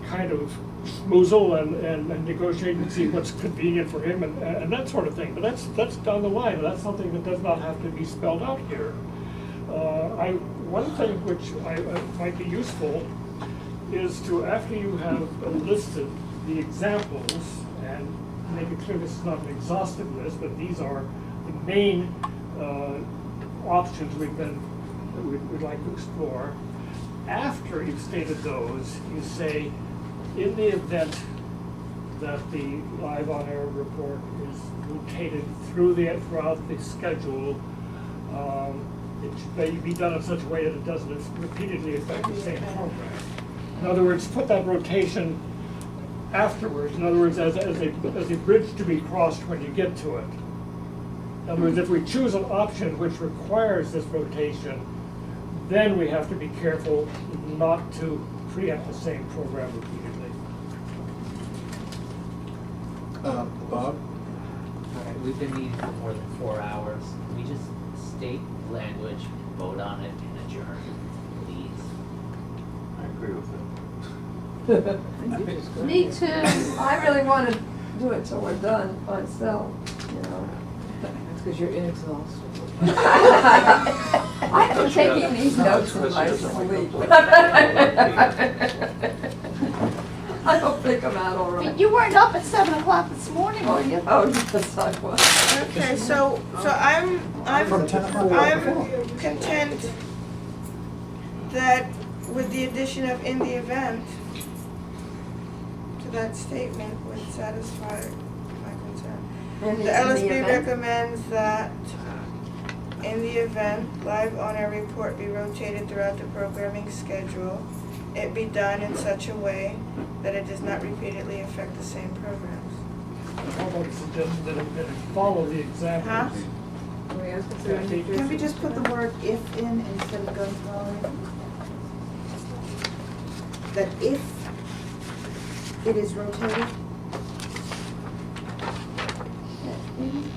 kind of schmoozle and negotiate and see what's convenient for him and that sort of thing. But that's down the line. That's something that does not have to be spelled out here. One thing which might be useful is to, after you have listed the examples, and make it clear this is not an exhaustive list, but these are the main options we'd like to explore. After you've stated those, you say, in the event that the live on-air report is rotated throughout the schedule, it should be done in such a way that it doesn't repeatedly affect the same program. In other words, put that rotation afterwards. In other words, as a bridge to be crossed when you get to it. In other words, if we choose an option which requires this rotation, then we have to be careful not to preempt the same program repeatedly. Bob? All right, we've been meeting for more than 4 hours. Can we just state language, vote on it, and adjourn, please? I agree with that. Me too. I really want to do it till we're done myself, you know. That's because you're inexhaustible. I've been taking these notes in my sleep. I don't think I'm out all right. You weren't up at 7 o'clock this morning, were you? Oh, yes, I was. Okay, so I'm From 10 o'clock. I'm content that with the addition of "in the event" to that statement would satisfy my concern. And The in LSB event- recommends that in the event live on-air report be rotated throughout the programming schedule, it be done in such a way that it does not repeatedly affect the same programs. How about suggesting that it follow the examples? Can we ask if there are any Can we just put the jurisdictions? word "if" in instead of going through all of it? That if it is rotated,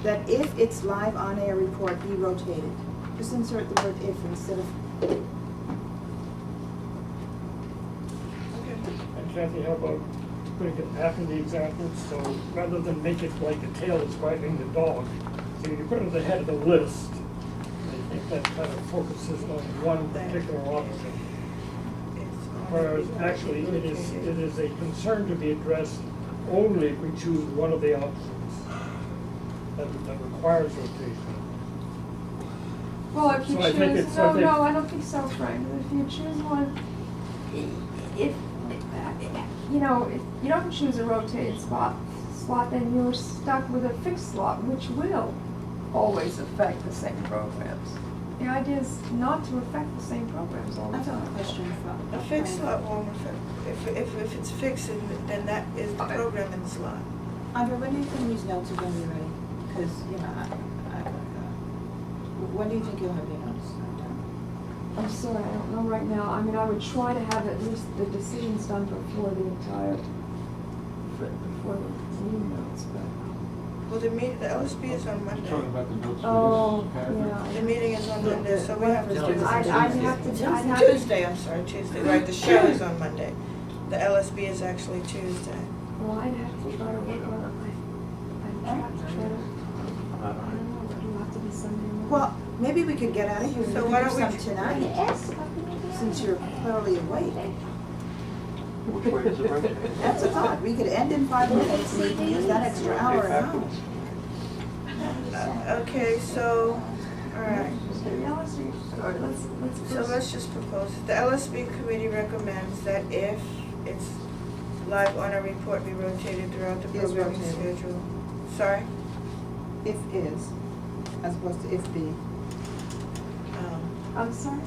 that if its live on-air report be rotated, just insert the word "if" instead of, And Kathy, how about putting it after the examples, so rather than make it like a tail that's wagging the dog, so you put it at the head of the list. I think that kind of focuses on one particular option. Whereas actually it is a concern to be addressed only if we choose one of the options that requires rotation. Well, if you So I think choose, it's- I think- no, I don't think so, Frank. If you choose one, if, you know, if you don't choose a rotated slot, then you're stuck with a fixed slot, which will always affect the same programs. The idea is not to affect the same programs all the I've got a time. question from. A fixed slot won't affect, if it's fixed, then that is the program in the slot. Andre, when do you think these notes are going to be ready? Because, you know, when do you think you'll have your notes done? I'm sorry, I don't know right now. I mean, I would try to have at least the decisions done before the entire, before the meeting notes, but. Well, the LSB is on Monday. Talking about the notes Oh, for this, Kathy? yeah. The meeting is on Monday, so we have to do this. I'd have to. Tuesday, I'm sorry, Tuesday, right, the show is on Monday. The LSB is actually Tuesday. Well, I'd have to try to work on it. I'd have to try to, I don't know, it'll have to be Sunday morning. Well, maybe we could get out of here and So do why don't we- some tonight, Yes. since you're thoroughly awake. Which way is it rotated? That's a thought. We could end in 5 minutes and we can use that extra hour at home. Okay, so, all right. So, yeah, let's So let's just propose, the LSB committee recommends that if its live on-air report be rotated throughout the Is programming rotated. schedule. Sorry? If is, as opposed to if be. I'm sorry,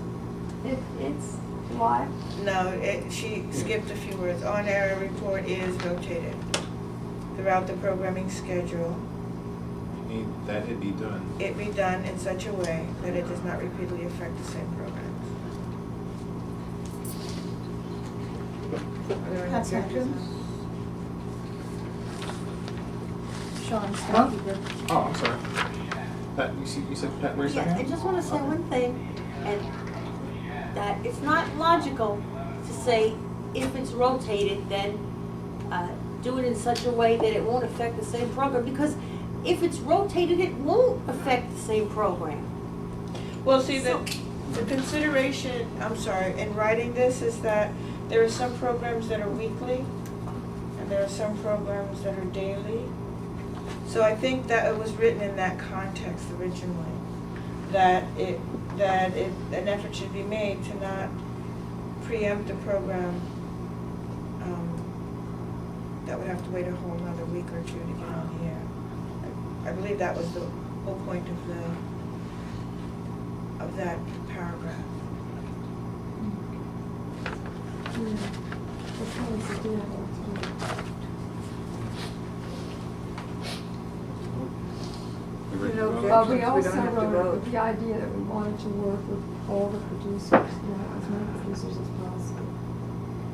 if it's live, No, she skipped a few words. On-air report is rotated throughout the programming schedule. Need that it be done. It be done in such a way that it does not repeatedly affect the same programs. Are there any That's objections? Sean, Huh? thank you. Oh, I'm sorry. Pat, you said Pat raised her Yeah, I hand? just want to say one thing, and that it's not logical to say if it's rotated, then do it in such a way that it won't affect the same program, because if it's rotated, it won't affect the same program. Well, see, the consideration, I'm sorry, in writing this is that there are some programs that are weekly, and there are some programs that are daily. So I think that it was written in that context originally, that an effort should be made to not preempt a program that would have to wait a whole another week or two to get on the air. I believe that was the whole point of that paragraph. You know, We objections, also we don't have to wrote vote. with the idea that we wanted to work with all the producers, as many producers as possible.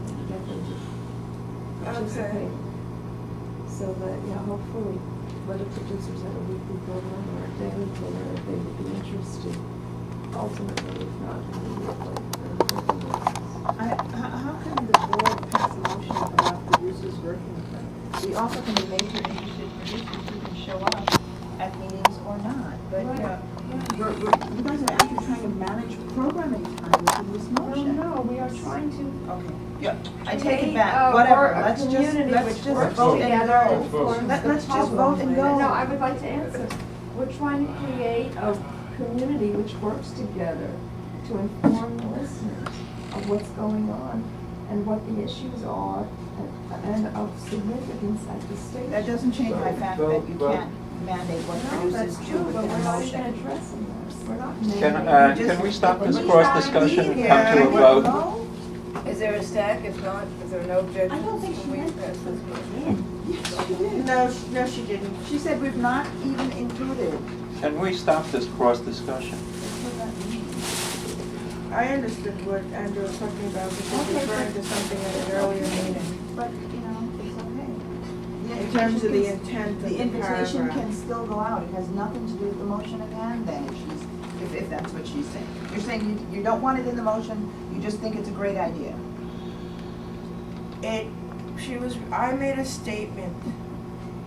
To get them to participate. So that, hopefully, whether producers have a weekly program or a daily program, if they would be interested, ultimately, if not immediately. How can the board pass a motion about producers working with them? We offer them the major interested producers who can show up at meetings or not, but, you guys are actually trying to manage programming time within this motion. No, we are trying to Okay, yeah, I take it create back, a whatever, work- a let's community just which works vote together and and go. forms Let's the just puzzle. vote and go. No, I would like to answer. We're trying to create a community which works together to inform the listeners of what's going on and what the issues are and of significance at the station. That doesn't change my fact that you can't mandate what No, producers that's do true, but within we're a not even motion. addressing this. We're not Can we stop this cross-discussion and come to a vote? Is there a stack? If not, is there no objections? I don't think she Can we meant pass this motion? in. Yes, she did. No, she didn't. She said we've not even included. Can we stop this cross-discussion? I understood what Andrew was talking about, because he was referring to something at an earlier meeting. But, it's okay. In terms of the intent of the The invitation paragraph. can still go out, it has nothing to do with the motion at hand then, if that's what she's saying. You're saying you don't want it in the motion, you just think it's a great idea. I made a statement.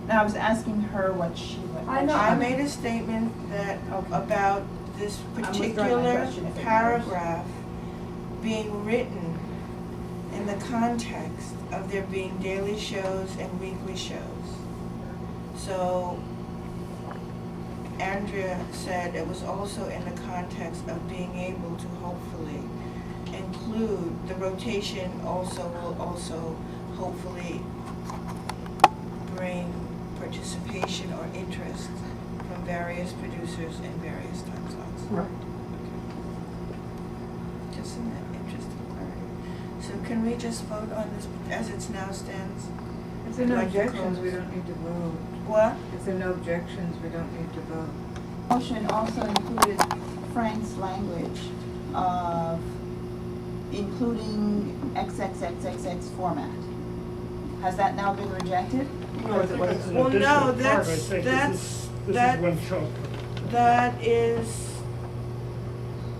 Now, I was asking her what she would. I know. I made a statement that, about this I'm withdrawing my particular question if it matters. paragraph being written in the context of there being daily shows and weekly shows. So Andrea said it was also in the context of being able to hopefully include the rotation will also hopefully bring participation or interest from various producers in various time slots. Right. Just in that interest of clarity. So can we just vote on this as it now stands? If there are no Like to objections, close. we don't need to vote. What? If there are no objections, we don't need to vote. Motion also included Frank's language of including XXXXX format. Has that now been rejected? No, I think it's an Well, no, additional part, I that's- think that's- this that- is one chunk. That is,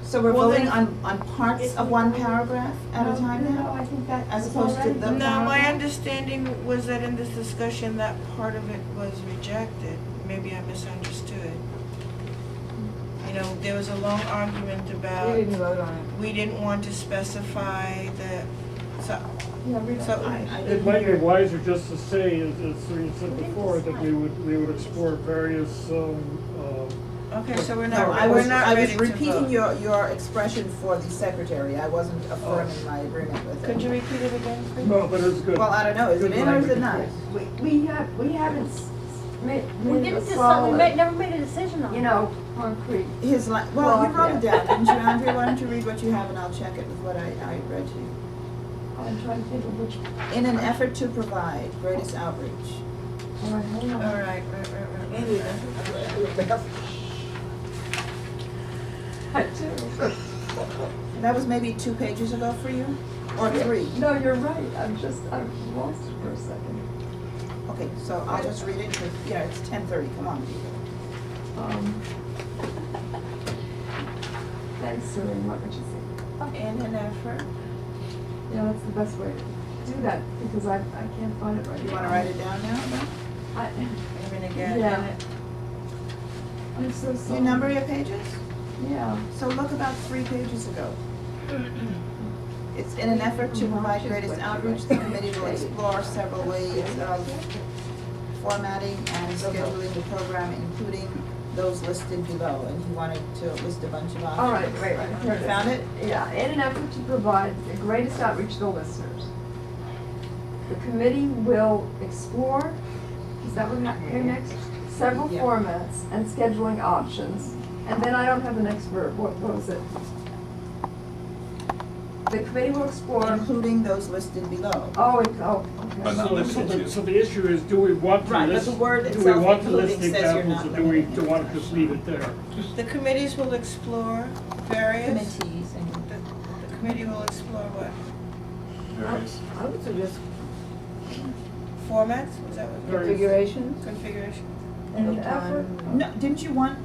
So we're Well, voting then- on parts of one paragraph at a time No, now? I think that As is opposed to already- the- no, my paragraph? understanding was that in this discussion, that part of it was rejected. Maybe I misunderstood. You know, there was a long argument about, We didn't vote on it. we didn't want to specify the, so, Yeah, we don't. so I It didn't might be hear. wiser just to say, as Cerene said before, that we would explore various, okay, so we're No, not, I we're was not ready to vote. repeating your expression for the secretary. I wasn't affirming my agreement with it. Could you repeat it again, please? no, but it's good. Well, I don't know, is it Good in or is it language. not? We haven't made We a didn't decide, solid, never made a decision on it. concrete. His well, Well, you wrote it yeah. down, didn't you, Andrea? Why don't you read what you have and I'll check it with what I read to you. I'm trying to think of which, In an effort to provide greatest outreach. all right, hold on. All right. I do. That was maybe 2 pages ago for you? Or 3? No, you're right, I've lost it for a second. Okay, so I'll just read it, because, it's 10:30, come on. Thanks, Serene, what would you say? In an effort. Yeah, that's the best way to do that, because I can't find it right now. You wanna write it down now? Even again. Yeah. I'm so Do sorry. you number your pages? Yeah. So look about 3 pages ago. It's in an effort to provide greatest outreach, the committee will explore several ways of formatting and scheduling the program, including those listed below, and he wanted to list a bunch of options. All right, wait, here it is. Found it? Yeah, in an effort to provide the greatest outreach to the listeners, the committee will explore, is that what came next? Several Yeah. formats and scheduling options, and then I don't have the next verb, what was it? The committee will explore, Including those listed below. oh, But okay. not So the issue is, do we want to Right, but list, the word do we itself, want to list including, says you're examples, not or do we limiting. want to just leave it there? The committees will explore various, Committees and. the committee will explore what? I would suggest Formats, is that what? configurations. Configuration. In an of effort, time. No, didn't you want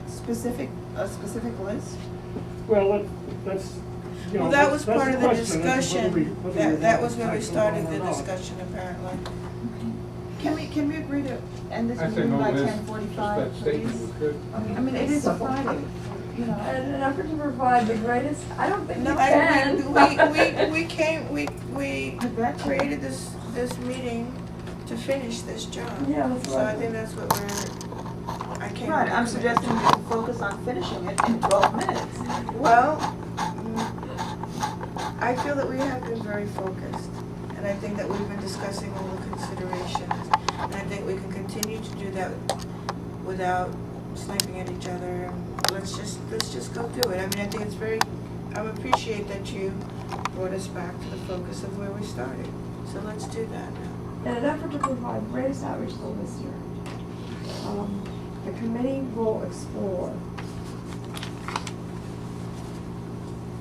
a specific list? Well, that's, you know, Well, that was that's part the of the question, is whether discussion, whether that want was to where we tackle started one or the not. discussion apparently. Can we agree to end this meeting by 10:45, please? I mean, it is a Friday, you know. in an effort to provide the greatest, I don't think No, we can. we I bet you. created this meeting to finish this job. Yeah, that's So I right. think that's what I came. Right, up I'm with. suggesting we focus on finishing it in 12 minutes. Well, I feel that we have been very focused, and I think that we've been discussing all the considerations, and I think we can continue to do that without sniping at each other. Let's just go do it. I mean, I think it's I appreciate that you brought us back to the focus of where we started. So let's do that now. In an effort to provide greatest outreach to the listener, the committee will explore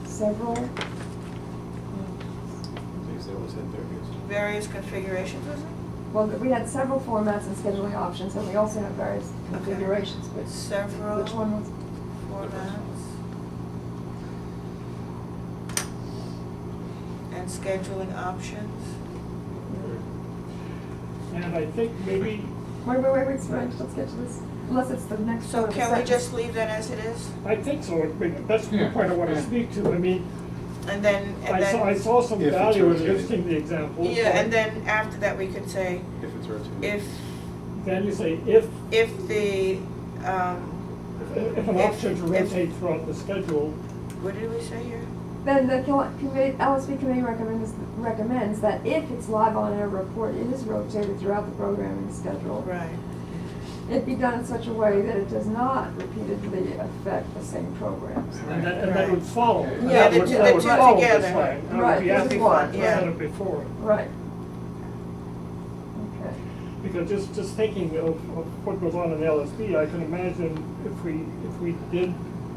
several, Various configurations, was it? well, we had several formats and scheduling options, and we also have various configurations, but Several which one was? formats and scheduling options. And I think maybe, Wait, Rich, let's get to this, unless it's the next So part of the can we sentence. just leave that as it is? I think so, that's the point I want to speak to. I mean, And then, I saw some If it's value in rotated. listing the examples. yeah, but and then after that, we could say, If it's rotated. if Then you say if the, an option to if- rotate throughout the schedule, what did we say here? Then the LSB committee recommends that if it's live on air report, it is rotated throughout the programming schedule. Right. It be done in such a way that it does not repeatedly affect the same programs. and that would follow. Yeah, That the would- two- that the would two follow this together. line. I would Right, be this happy is to one, have yeah. done it before. Right. Okay. Because just thinking of what goes on in the LSB, I can imagine if we did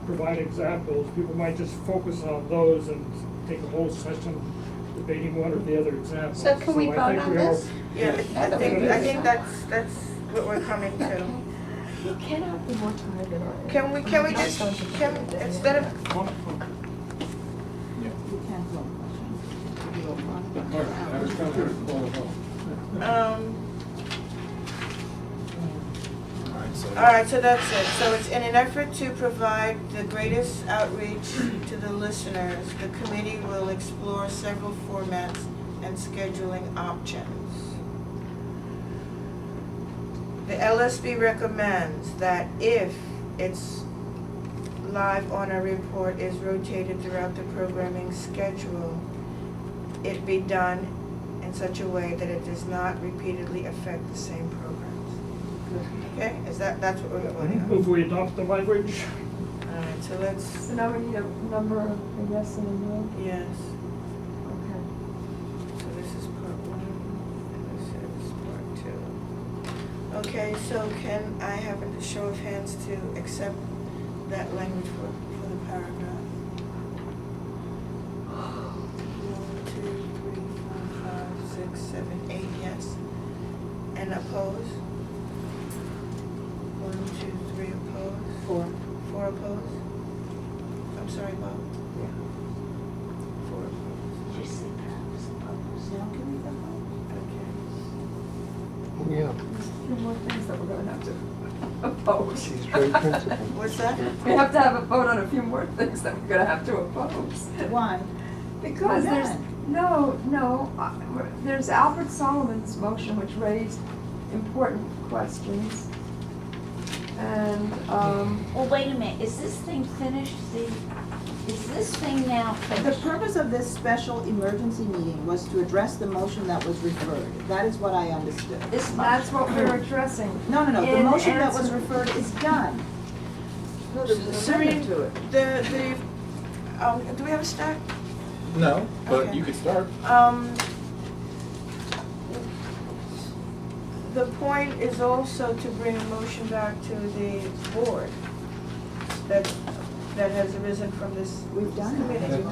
provide examples, people might just focus on those and take a whole session debating one or the other example. So can we I vote think on we all- this? Yeah, I think that's what we're coming to. You cannot be more tired than I am. Can we just, instead of, You can't vote. all right, so that's it. So it's in an effort to provide the greatest outreach to the listeners, the committee will explore several formats and scheduling options. The LSB recommends that if its live on a report is rotated throughout the programming schedule, it be done in such a way that it does not repeatedly affect the same programs. Okay, that's what we're voting on. If we adopt the language, Alright, so let's, So now we need a number, a yes and a no. yes, Okay. so this is part one, and this is part two. Okay, so can I have a show of hands to accept that language for the paragraph? 1, 2, 3, 4, 5, 6, 7, 8, yes. And oppose? 1, 2, 3 oppose? 4 oppose? I'm sorry, Bob? 4 oppose. Just say that was opposed. Now can we vote? Okay. Yeah, A few more things that we're gonna have to oppose. he's very principled. What's that? We have to have a vote on a few more things that we're gonna have to oppose. Why? Because there's, there's Albert Solomon's motion which raised important questions. And, Well, wait a minute, is this thing finished? Is this thing now The finished? purpose of this special emergency meeting was to address the motion that was referred. That is what I understood. that's what we're addressing. No, the In motion that was answer- referred is done. No, there's an amendment to it. Do we have a start? No, but Okay. you could start. The point is also to bring a motion back to the board that has arisen from this We've done committee. it.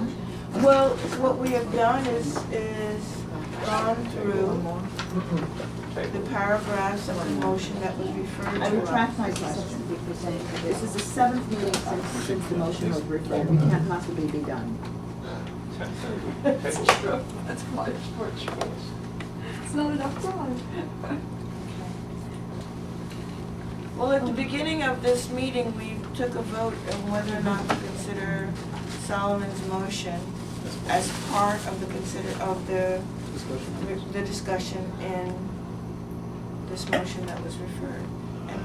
Well, what we have done is gone through the paragraphs of the motion that was referred to. I retract my question. This is the 7th meeting since the motion was referred. We can't possibly be done. That's true, that's my short choice. It's not enough time. Well, at the beginning of this meeting, we took a vote on whether or not to consider Solomon's motion as part of the discussion in this motion that was referred. And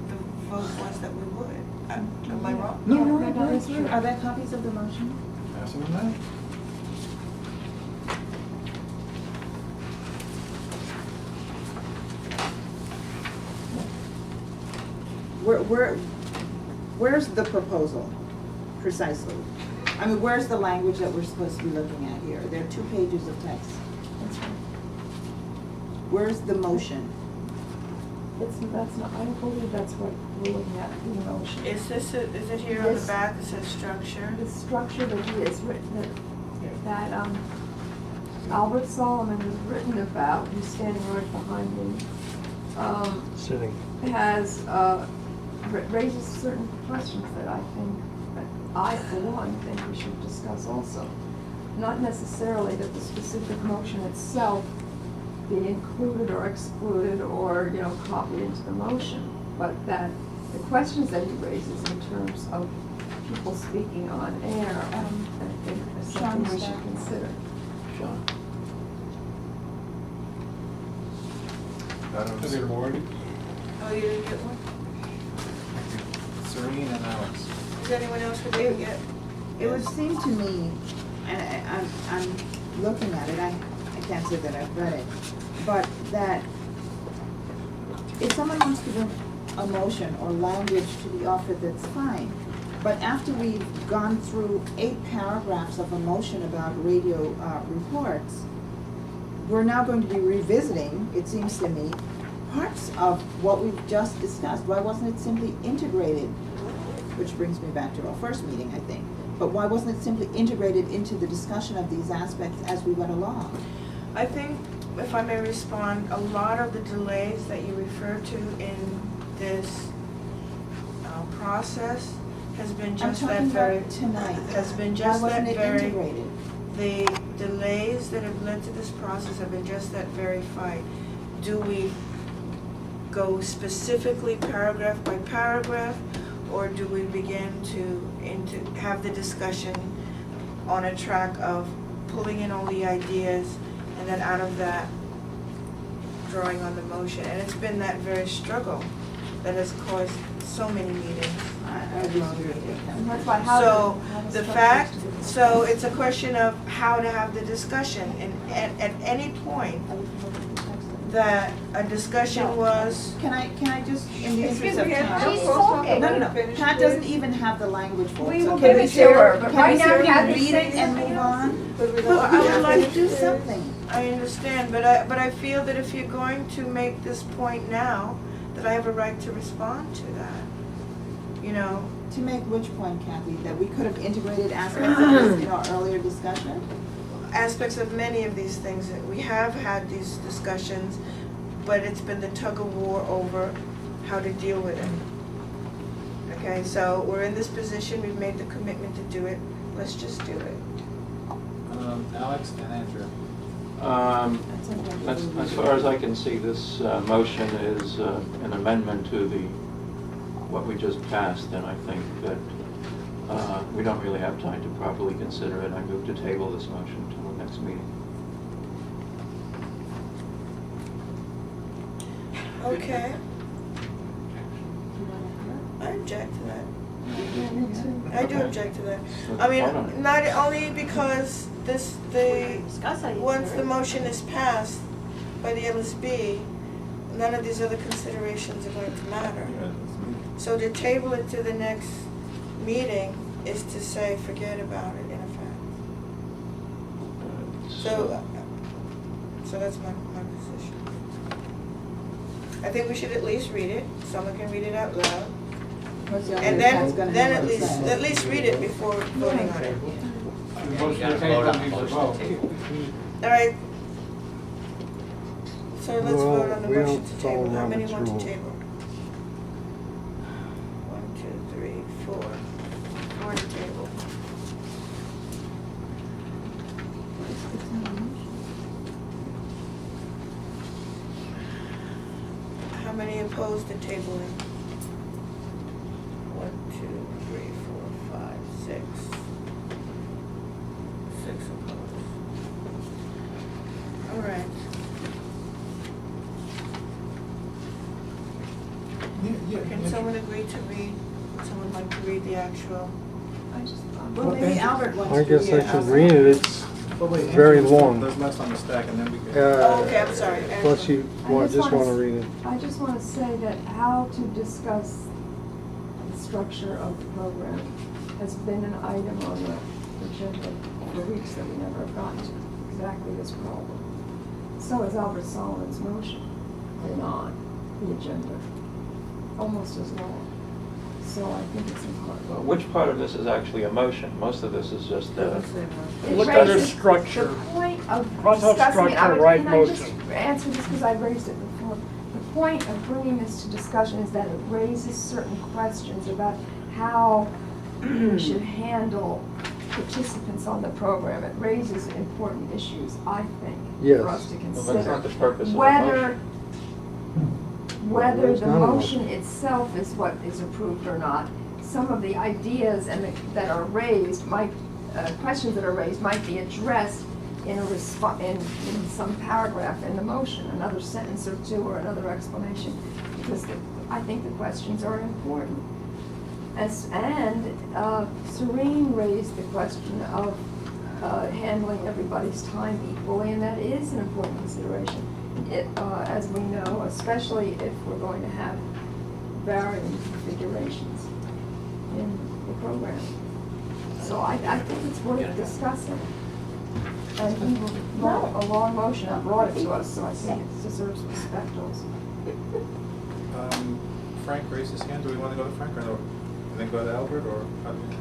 the vote was that we would. Am I wrong? No, that's true. Are there copies of the motion? Absolutely not. Where's the proposal precisely? I mean, where's the language that we're supposed to be looking at here? There are 2 pages of text. That's right. Where's the motion? That's not, I don't believe that's what we're looking at, the motion. Is it here on the Yes. back? It says structure. The structure that he has written, that Albert Solomon has written about, who's standing right behind me, Sitting. has, raises certain questions that I think, that I, for one, think we should discuss also. Not necessarily that the specific motion itself be included or excluded or, copied into the motion, but that the questions that he raises in terms of people speaking on air, I think is something we should consider. Sean? Good morning. Oh, you didn't get one? Cerene and Alex. Is anyone else who didn't get? It would seem to me, and I'm looking at it, I can't say that I've read it, but that if someone wants to bring a motion or language to be offered, that's fine. But after we've gone through 8 paragraphs of a motion about radio reports, we're now going to be revisiting, it seems to me, parts of what we've just discussed. Why wasn't it simply integrated? Which brings me back to our first meeting, I think. But why wasn't it simply integrated into the discussion of these aspects as we went along? I think, if I may respond, a lot of the delays that you refer to in this process has been just that I'm very. talking about tonight. Has been just Why that wasn't it very. integrated? The delays that have led to this process have been just that very fight. Do we go specifically paragraph by paragraph, or do we begin to have the discussion on a track of pulling in all the ideas and then out of that drawing on the motion? And it's been that very struggle that has caused so many meetings. I disagree with you. And that's why how So to the structure fact, it to be- so it's a question of how to have the discussion, and at any point that a discussion was, Can I just, in the interest of Excuse me, time? She's talking. No, Finish, Pat please. doesn't even have the language for it. We So will can give we it to serve- her, but can right we now serve Kathy's read it saying and something move else. on? well, I would like to do to. something. I understand, but I feel that if you're going to make this point now, that I have a right to respond to that. To make which point, Kathy, that we could have integrated aspects of this in our earlier discussion? Aspects of many of these things, that we have had these discussions, but it's been the tug of war over how to deal with it. Okay, so we're in this position, we've made the commitment to do it, let's just do it. Alex and Andrew. As far as I can see, this motion is an amendment to what we just passed, and I think that we don't really have time to properly consider it. I move to table this motion until the next meeting. Okay, I object to that. Yeah, me too. I do object to that. Let's I mean, vote on it. not only because Discuss how you once do the it. motion is passed by the LSB, none of these other considerations are going to matter. So to table it to the next meeting is to say, forget about it, in effect. So that's my position. I think we should at least read it, someone can read it out loud. And then at least read it before voting on it. You gotta vote on the motion to table. All right. So let's Well, vote on the we motion don't to follow table. How many Robert's want to rule. table? 1, 2, 3, 4. 4 to table. How many opposed to tabling? 1, 2, 3, 4, 5, 6. 6 opposed. All right. Can someone agree to read, someone like to read the actual? I just, Well, maybe Albert wants to. I guess I Yeah, should read it, it's But wait, very Andrew, long. There's less on the stack, and then we can. Oh, okay, I'm sorry. Unless you just want to read it. I just want to say that how to discuss the structure of the program has been an item on the agenda for weeks that we never have gotten to exactly this problem. So is Albert Solomon's motion been on the agenda, almost as long. So I think it's important. Well, which part of this is actually a motion? Most of this is just, It Look under raises structure. The point of Cross out discussing it, structure, right can I just motion. answer this because I've raised it before? The point of bringing this to discussion is that it raises certain questions about how we should handle participants on the program. It raises important issues, I think, Yes. for us to well, consider. that's not the purpose of the Whether motion. whether It's the not a motion motion. itself is what is approved or not, some of the ideas that are raised might, questions that are raised might be addressed in a in some paragraph in the motion, another sentence or two or another explanation, because I think the questions are important. And Cerene raised the question of handling everybody's time equally, and that is an important consideration. As we know, especially if we're going to have varying configurations in the program. So I think it's worth discussing. And he wrote a long motion and brought it to us, so I think it deserves respect also. Frank raised his hand. Do we want to go to Frank or no? And then go to Albert, or how do we?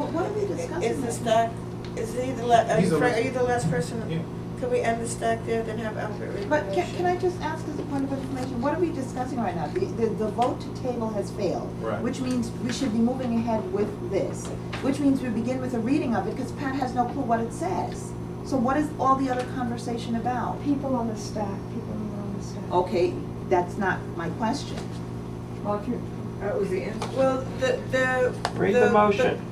What are we discussing? Is the stack, is he the last, He's the Frank, last- are you the last person? Yeah. Can we end the stack there, then have Albert read the But motion? can I just ask as a point of information, what are we discussing right now? The vote to table has failed. Right. Which means we should be moving ahead with this, which means we begin with a reading of it, because Pat has no clue what it says. So what is all the other conversation about? People on the staff, people who are on the staff. Okay, that's not my question. Well, if you, That was the answer. Well, Read the motion.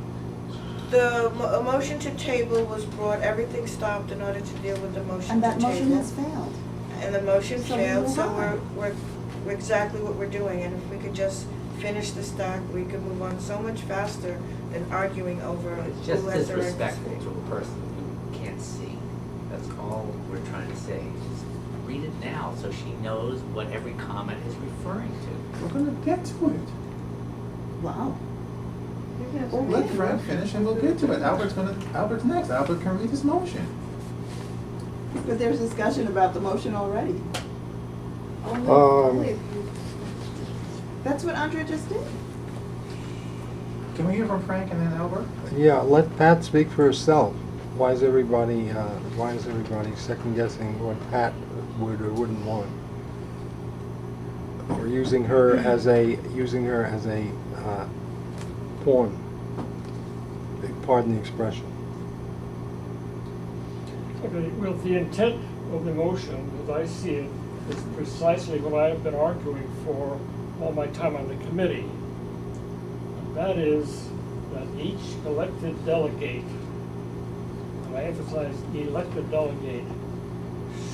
A motion to table was brought, everything stopped in order to deal with the motion And to that table. motion has failed. And the motion So we failed, move so on. we're exactly what we're doing, and if we could just finish the stack, we could move on so much faster than arguing over It's just who has the right to disrespectful speak. to a person who can't see. That's all we're trying to say. Just read it now so she knows what every comment is referring to. We're gonna get to it. Wow. Well, let Frank finish and we'll get to it. Albert's next. Albert can read his motion. But there's discussion about the motion already. Um, That's what Andrea just did. Can we hear from Frank and then Albert? Yeah, let Pat speak for herself. Why is everybody second guessing what Pat would or wouldn't want? Or using her as a pawn. Pardon the expression. Okay, well, the intent of the motion, as I see it, is precisely what I have been arguing for all my time on the committee. that is that each elected delegate, and I emphasize elected delegate,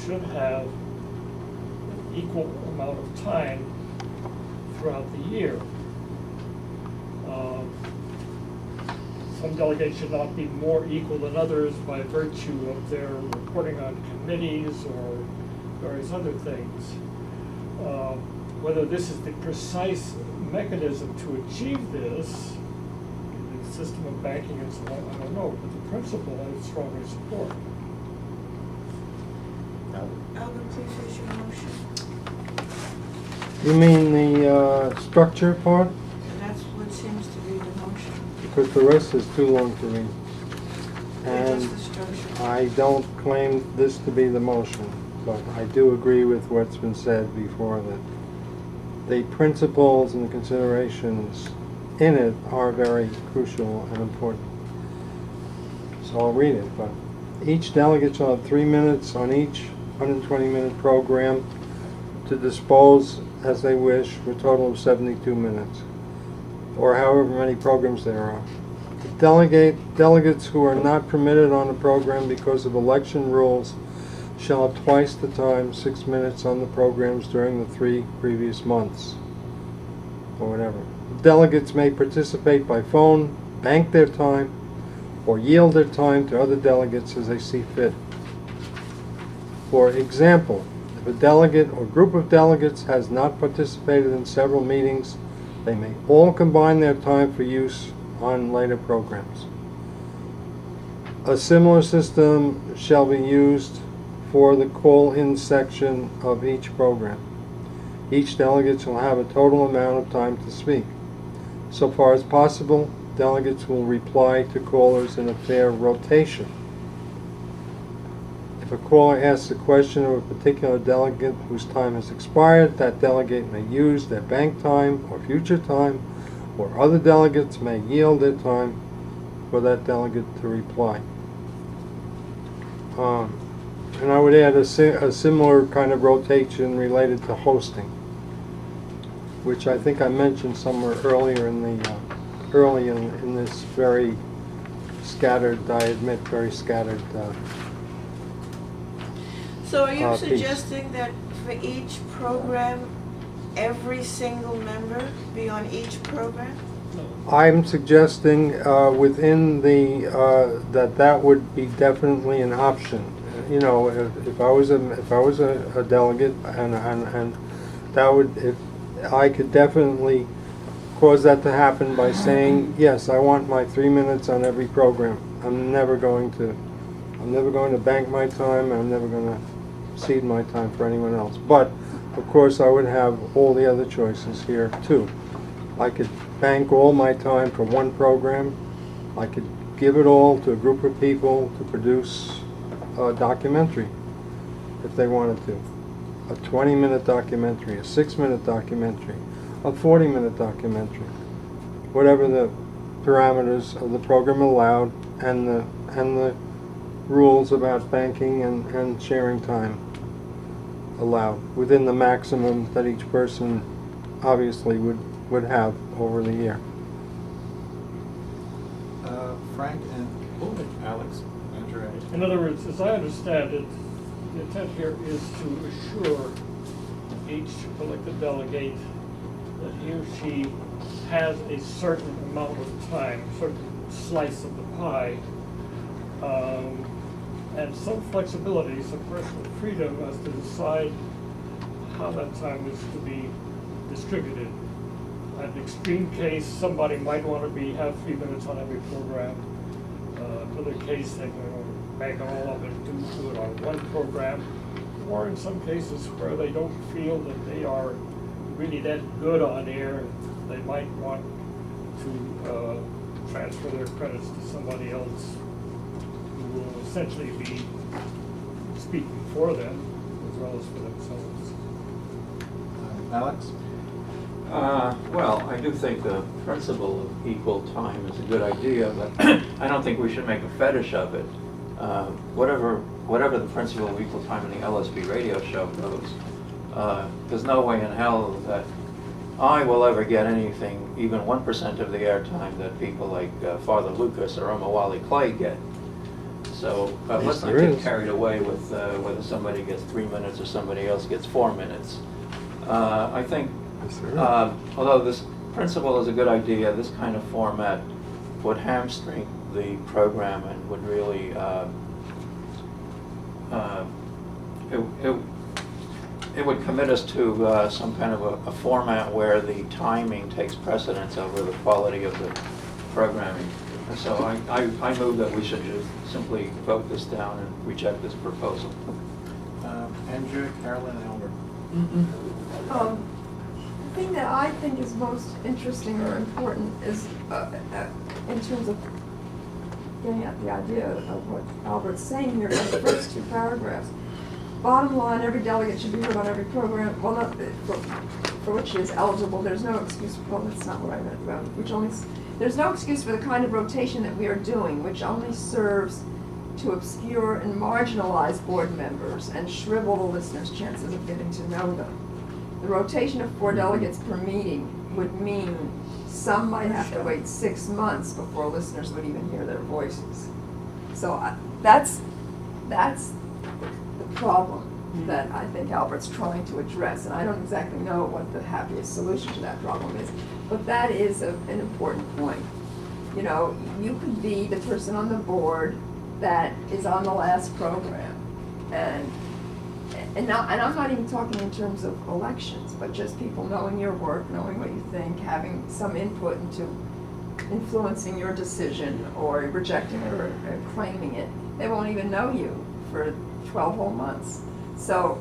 should have an equal amount of time throughout the year. Some delegates should not be more equal than others by virtue of their reporting on committees or various other things. Whether this is the precise mechanism to achieve this, the system of banking and so on, I don't know, but the principle I strongly support. Albert, please use your motion. You mean the structure part? That's what seems to be the motion. Because the rest is too long to read. Just And the structure. I don't claim this to be the motion, but I do agree with what's been said before, that the principles and the considerations in it are very crucial and important. So I'll read it, but each delegate shall have 3 minutes on each 120-minute program to dispose as they wish for a total of 72 minutes, or however many programs there are. Delegates who are not permitted on the program because of election rules shall have twice the time, 6 minutes, on the programs during the 3 previous months, or whatever. Delegates may participate by phone, bank their time, or yield their time to other delegates as they see fit. For example, if a delegate or group of delegates has not participated in several meetings, they may all combine their time for use on later programs. A similar system shall be used for the call-in section of each program. Each delegate shall have a total amount of time to speak. So far as possible, delegates will reply to callers in a fair rotation. If a caller asks a question of a particular delegate whose time has expired, that delegate may use their bank time or future time, or other delegates may yield their time for that delegate to reply. And I would add a similar kind of rotation related to hosting, which I think I mentioned somewhere earlier in the in this very scattered, I admit, very scattered. So are you piece. suggesting that for each program, every single member be on each program? I'm suggesting within the that would be definitely an option. You know, if I was a delegate, and that would, if I could definitely cause that to happen by saying, yes, I want my 3 minutes on every program. I'm never going to bank my time. I'm never going to cede my time for anyone else. But of course, I would have all the other choices here too. I could bank all my time for one program. I could give it all to a group of people to produce a documentary if they wanted to. A 20-minute documentary, a 6-minute documentary, a 40-minute documentary. Whatever the parameters of the program allowed, and the rules about banking and sharing time allowed, within the maximum that each person obviously would have over the year. Frank and Alex, Andrea. In other words, as I understand it, the intent here is to assure each elected delegate that he or she has a certain amount of time, certain slice of the pie, and some flexibility, some personal freedom as to decide how that time is to be distributed. In an extreme case, somebody might want to have 3 minutes on every program. Another case, they might bank it all up and do it on one program. Or in some cases where they don't feel that they are really that good on air, they might want to transfer their credits to somebody else who will essentially be speaking for them as well as for themselves. Alex? Well, I do think the principle of equal time is a good idea, but I don't think we should make a fetish of it. Whatever the principle of equal time in the LSB radio show goes, there's no way in hell that I will ever get anything, even 1% of the airtime that people like Father Lucas or Omawali Clay get. So let's not there get is. carried away with whether somebody gets 3 minutes or somebody else gets 4 minutes. I think, Yes, there is. although this principle is a good idea, this kind of format would hamstring the program and would really, it would commit us to some kind of a format where the timing takes precedence over the quality of the programming. And so I move that we should just simply vote this down and reject this proposal. Andrea, Carolyn, and Albert. The thing that I think is most interesting or important is, in terms of getting at the idea of what Albert's saying here, in the first two paragraphs. Bottom line, every delegate should be heard on every program, well, not, for which he is eligible. There's no excuse, well, that's not what I meant, which only, there's no excuse for the kind of rotation that we are doing, which only serves to obscure and marginalize board members and shrivel the listeners' chances of getting to know them. The rotation of 4 delegates per meeting would mean some might have to wait 6 months before listeners would even hear their voices. So that's the problem that I think Albert's trying to address, and I don't exactly know what the happiest solution to that problem is, but that is an important point. You know, you could be the person on the board that is on the last program, and I'm not even talking in terms of elections, but just people knowing your work, knowing what you think, having some input into influencing your decision or rejecting it or claiming it. They won't even know you for 12 whole months. So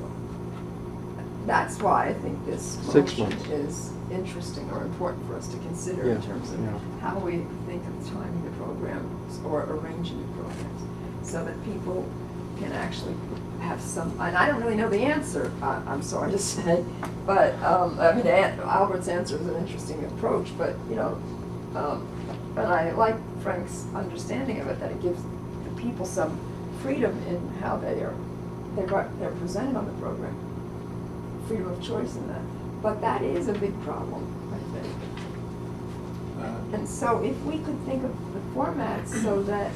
that's why I think this 6 motion months. is interesting or important for us to consider in Yeah, terms of yeah. how we think of timing the programs or arranging the programs, so that people can actually have some, and I don't really know the answer, I'm sorry to say, but, I mean, Albert's answer is an interesting approach, but, you know, but I like Frank's understanding of it, that it gives the people some freedom in how they're presented on the program, freedom of choice in that. But that is a big problem, I think. And so if we could think of the formats so that,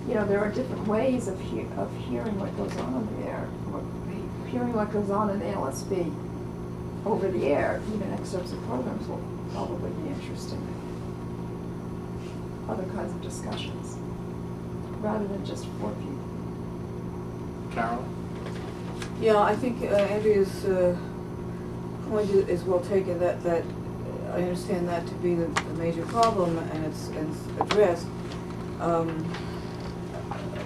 you know, there are different ways of hearing what goes on the air, hearing what goes on in the LSB over the air, even excerpts of programs will probably be interesting. Other kinds of discussions, rather than just 4 people. Carol? Yeah, I think Andrea's point is well taken, that I understand that to be the major problem, and it's addressed.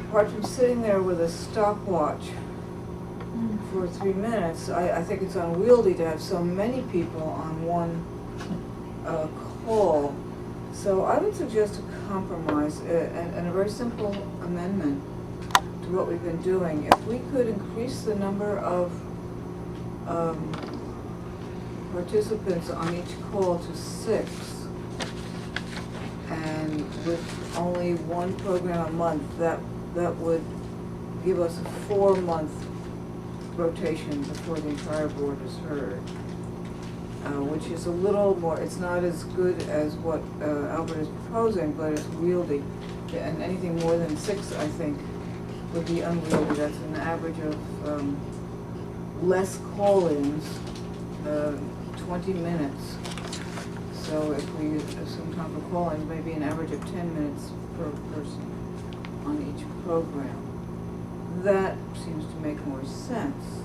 Apart from sitting there with a stopwatch for 3 minutes, I think it's unwieldy to have so many people on one call. So I would suggest a compromise and a very simple amendment to what we've been doing. If we could increase the number of participants on each call to 6, and with only 1 program a month, that would give us a 4-month rotation before the entire board is heard, which is a little more, it's not as good as what Albert is proposing, but it's wieldy. And anything more than 6, I think, would be unwieldy. That's an average of less call-ins, 20 minutes. So if we assume time for call-ins, maybe an average of 10 minutes per person on each program. That seems to make more sense.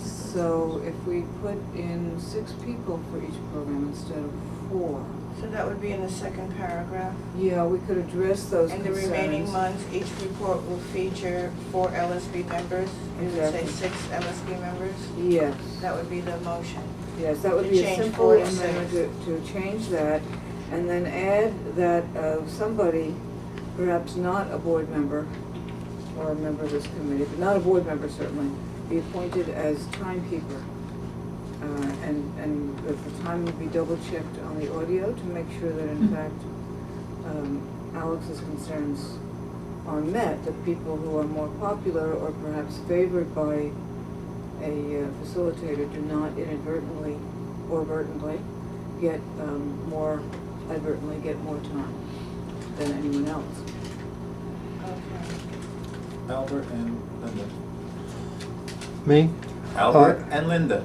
So if we put in 6 people for each program instead of 4. So that would be in the second paragraph. Yeah, we could address those In concerns. the remaining months, each report will feature 4 LSB members. You would say Exactly. 6 LSB members. Yes, That would be the motion. yes, that would To be a change simple 4 to amendment 6. to change that, and then add that somebody, perhaps not a board member or a member of this committee, but not a board member certainly, be appointed as timekeeper. And that the time would be double-checked on the audio to make sure that in fact Alex's concerns are met, that people who are more popular or perhaps favored by a facilitator do not inadvertently or vertently get more, advertently get more time than anyone else. Albert and Linda. Me? Albert and Linda.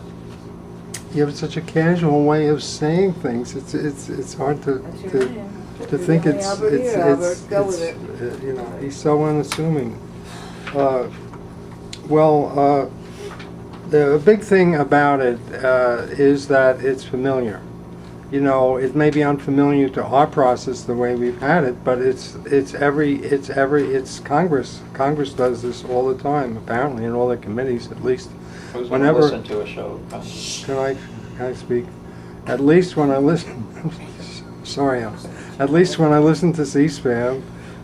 You have such a casual way of saying things. It's hard to That's your to, name. to You're think the only it's Albert it's here, Albert. Go with it's you know, he's so unassuming. Well, the big thing about it is that it's familiar. You know, it may be unfamiliar to our process the way we've had it, but it's Congress. Congress does this all the time, apparently, in all their committees, at least. Who's gonna Whenever- listen to a show? Can I speak? At least when I listen, sorry, Al. At least when I listen to C-SPAN,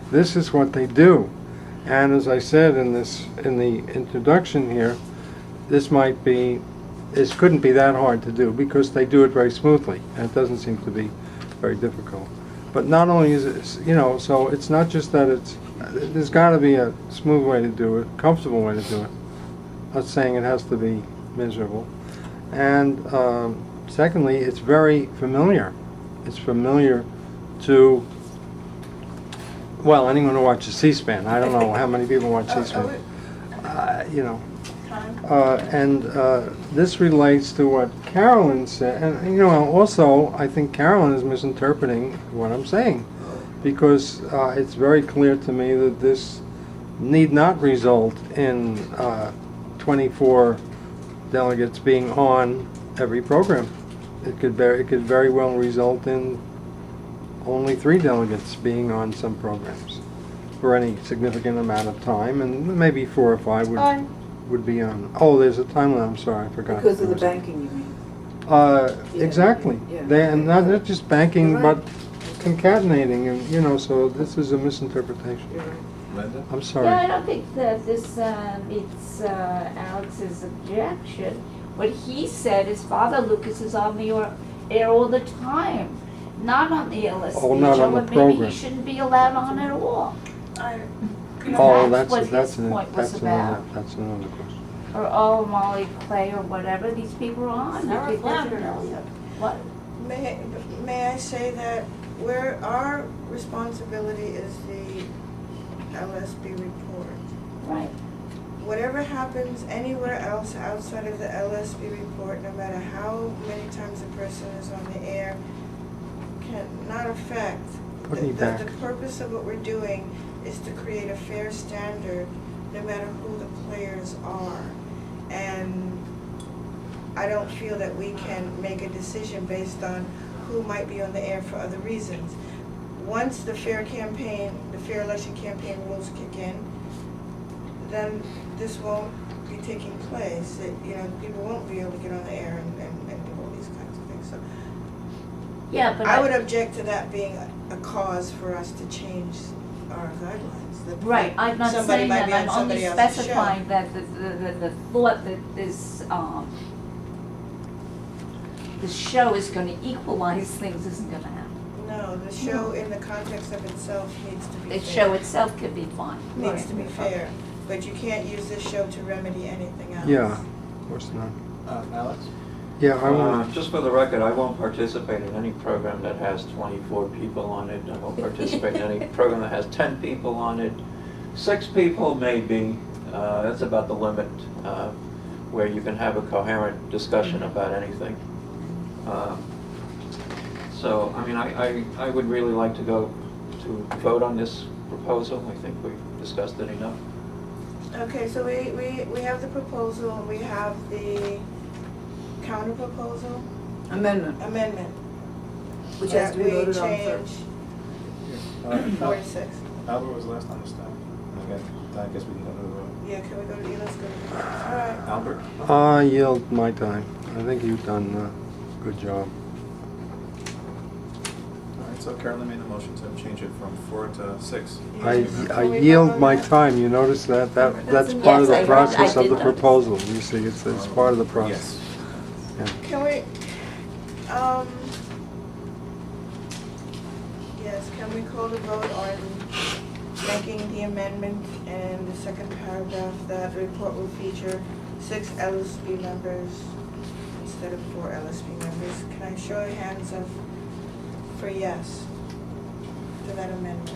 this is what they do. And as I said in the introduction here, this couldn't be that hard to do because they do it very smoothly, and it doesn't seem to be very difficult. But not only is it, you know, so it's not just that there's got to be a smooth way to do it, comfortable way to do it. Not saying it has to be miserable. And secondly, it's very familiar. It's familiar to, well, anyone who watches C-SPAN. I don't know how many people watch C-SPAN. You know. And this relates to what Carolyn said, and you know, also I think Carolyn is misinterpreting what I'm saying, because it's very clear to me that this need not result in 24 delegates being on every program. It could very well result in only 3 delegates being on some programs for any significant amount of time, and maybe 4 or 5 would be on. Oh, there's a time limit. I'm sorry, I forgot. Because of the There was- banking, you mean? Yeah, Exactly. yeah. And not just banking, You're but right. concatenating, and you know. So this is a misinterpretation. You're right. Linda? I'm sorry. Yeah, I don't think that this meets Alex's objection. What he said is Father Lucas is on the air all the time, not on the LSD Oh, not show, on the and maybe program. he shouldn't be allowed on at all. Oh, That's what that's his point was another about. that's another question. Or oh, Molly Clay or whatever, these people are on. Sarah It doesn't- Flounder. What? May I say that where our responsibility is the LSB report. Right. Whatever happens anywhere else outside of the LSB report, no matter how many times a person is on the air, cannot affect. Put me back. The purpose of what we're doing is to create a fair standard, no matter who the players are. And I don't feel that we can make a decision based on who might be on the air for other reasons. Once the fair election campaign rules kick in, then this won't be taking place. People won't be able to get on the air and do all these kinds of things. So Yeah, but I would object to that being a cause for us to change our guidelines. That Right, I'm not somebody saying might be that, on I'm only somebody else's show. specifying that the thought that this show is gonna equalize things isn't gonna happen. No, the show in the context of itself needs to be The fair. show itself could be fine. Needs to be fair, but you can't use this show to remedy anything else. Yeah, of course not. Alex? Yeah, I want. Just for the record, I won't participate in any program that has 24 people on it. I won't participate in any program that has 10 people on it. 6 people maybe, that's about the limit where you can have a coherent discussion about anything. So, I mean, I would really like to go to vote on this proposal. I think we've discussed it enough. Okay, so we have the proposal, and we have the counter proposal, Amendment, amendment. which has to be voted on That first. we change 46. Albert was last on this time. I guess we can go to the vote. Yeah, can we go to, let's go to, all right. Albert? I yield my time. I think you've done a good job. All right, so Carolyn made a motion to change it from 4 to 6. I Can we yield vote on my that? time. You notice that that's Yes, part of I the heard- process I of the did notice. proposal. You see, it's part of the process. Yes. Can we, yes, can we call the vote on making the amendment and the second paragraph that the report will feature 6 LSB members instead of 4 LSP members. Can I show of hands of, for yes to that amendment?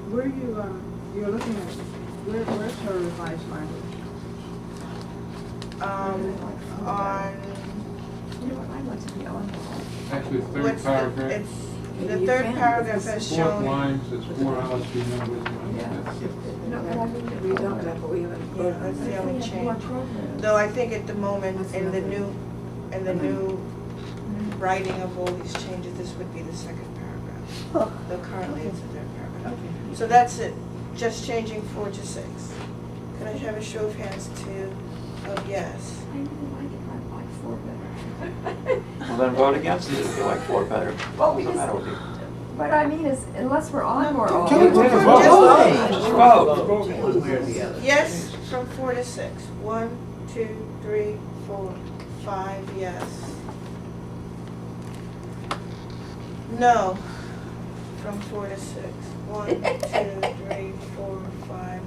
Where you're looking at, where's her revised language? On, You know what, I'd like to be on this. Actually, the third what's the, paragraph, it's, You the third can, paragraph because is fourth showing. line says 4 LSP members. No, but I mean, We don't have, but we haven't Yeah, voted on that's that. the only More change. programs. Though I think at the moment, That's in the another- new writing of all these changes, this would be the second paragraph. Though currently it's the third paragraph. So that's it, just changing 4 to 6. Can I have a show of hands of yes? I really like it, I like 4 better. Well, then vote against it if you like 4 better. Well, Doesn't matter because, with you. what I mean is, unless we're on, we're on. Can we take a Just vote? vote. Just vote. One way or the other. Yes, from 4 to 6. 1, 2, 3, 4, 5, yes. No, from 4 to 6. 1, 2, 3, 4, 5,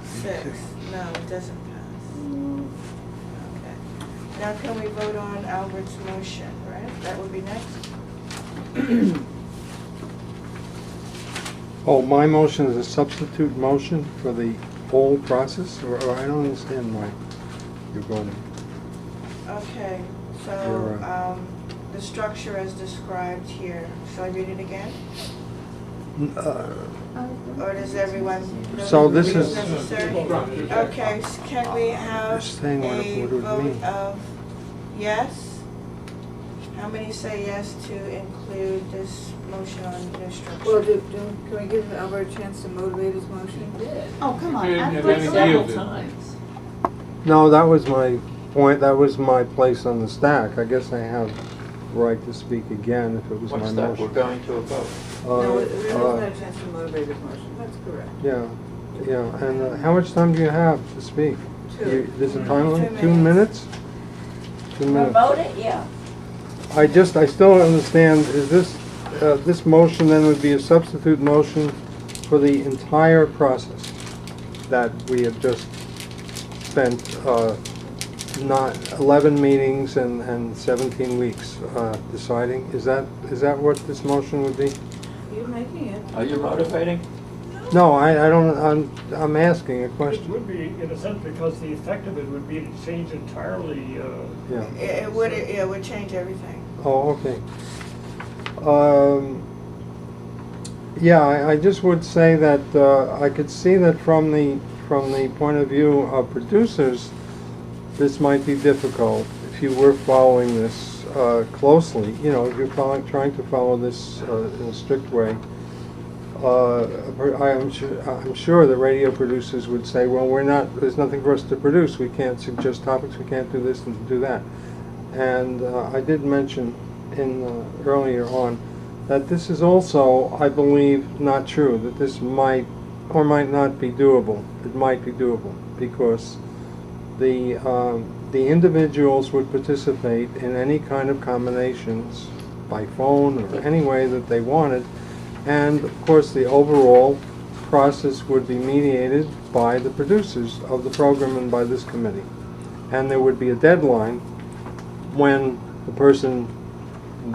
6. No, it doesn't pass. Okay. Now can we vote on Albert's motion, right? That would be next? Oh, my motion is a substitute motion for the whole process, or I don't understand why you're voting. Okay, You're so, right. the structure as described here, shall I read it again? Or does everyone? So this read it is- necessary? Okay, can we have Just saying what it a would vote mean. of yes? How many say yes to include this motion on new structure? Well, can we give Albert a chance to motivate his motion? Oh, come on. And I've then it got Several yielded. times. No, that was my point, that was my place on the stack. I guess I have right to speak again if it was my What's that? We're motion. going to a vote. No, we haven't had Uh, a chance to motivate his motion, that's correct. Yeah, and how much time do you have to speak? Two. There's a time limit, 2 2 minutes? 2 minutes. Promote it, yeah. I still don't understand, is this motion then would be a substitute motion for the entire process that we have just spent, not 11 meetings and 17 weeks deciding? Is that what this motion would be? You're making it. Are you motivating? No, I don't, I'm asking a It question. would be, in a sense, because the effect of it would be to change entirely, Yeah. It would change everything. Oh, okay. Yeah, I just would say that I could see that from the point of view of producers, this might be difficult if you were following this closely. You know, if you're trying to follow this in a strict way. I'm sure the radio producers would say, well, there's nothing for us to produce. We can't suggest topics, we can't do this and do that. And I did mention earlier on that this is also, I believe, not true, that this might or might not be doable. It might be doable because the individuals would participate in any kind of combinations by phone or any way that they wanted. And of course the overall process would be mediated by the producers of the program and by this committee. And there would be a deadline when the person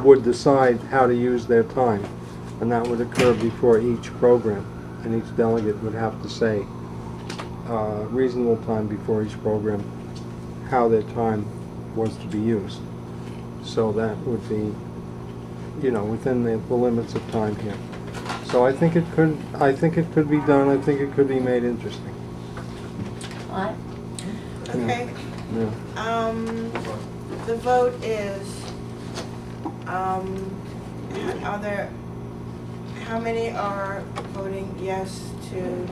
would decide how to use their time. And that would occur before each program. And each delegate would have to say reasonable time before each program how their time was to be used. So that would be, you know, within the limits of time here. So I think it could be done. I think it could be made interesting. What? Okay, Yeah. the vote is, how many are voting yes to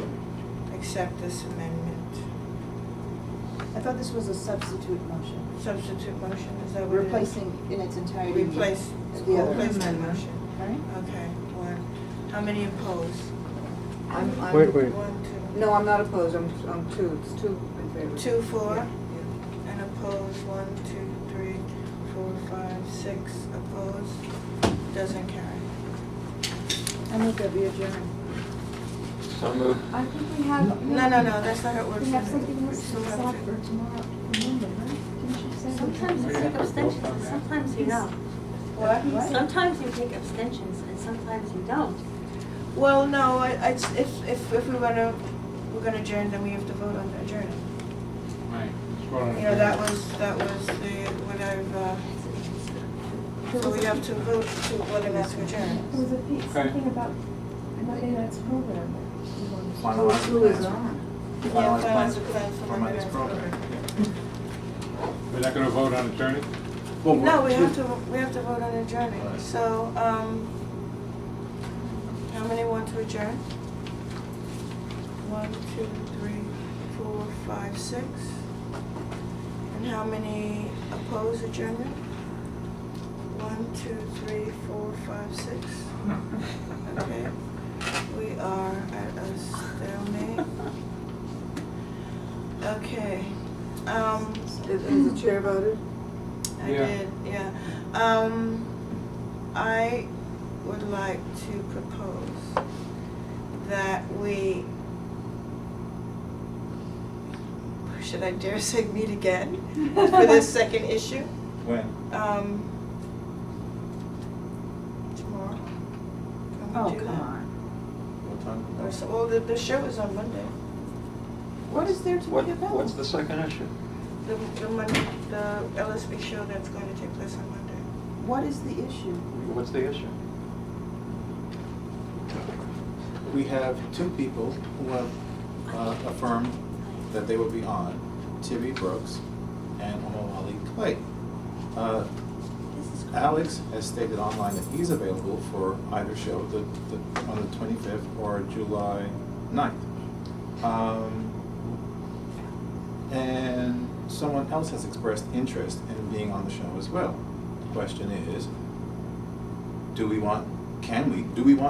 accept this amendment? I thought this was a substitute motion, Substitute motion, is that what it is? replacing in its entirety. Replace, the other replace the amendment. motion. Right? Okay, 1. How many oppose? I'm, Wait. 1, 2. No, I'm not opposed, I'm 2, it's 2 in favor. 2 for, Yeah. and oppose, 1, 2, 3, 4, 5, 6, oppose, doesn't carry. I move that we adjourn. So moved. I think we have. No, that's not how it works. We have We something else still to have set to- for tomorrow, for Monday, right? Didn't you say? sometimes you take abstentions and sometimes you don't. What? Sometimes you take abstentions and sometimes you don't. Well, no, if we're gonna adjourn, then we have to vote on adjourning. Right. Just vote on You know, that it. was what I've, so we have to vote to whether or not to adjourn. There was a piece, Okay. something about Monday night's program that you wanted to. Finalize the Who is plans. on? Yeah, Finalize finalize plans the plan for for Monday's Monday's program. We're not gonna vote on attorney? Well, No, we have to vote on adjourning, Right. so, how many want to adjourn? 1, 2, 3, 4, 5, 6. And how many oppose adjournment? 1, 2, 3, 4, 5, 6. Okay, we are at a stalemate. Okay, Is the chair voted? I Yeah. did, yeah. I would like to propose that we, should I dare say meet again for this second issue? When? Tomorrow. Oh, Can we do come that? on. What time? Or so, well, the show is on Monday. What is there to What, be about? what's the second issue? The LSB show that's going to take place on Monday. What is the issue? What's the issue? We have two people who have affirmed that they will be on, Tibby Brooks and Omawali Clay. Alex has stated online that he's available for either show, on the 25th or July 9th. And someone else has expressed interest in being on the show as well. The question is, do we want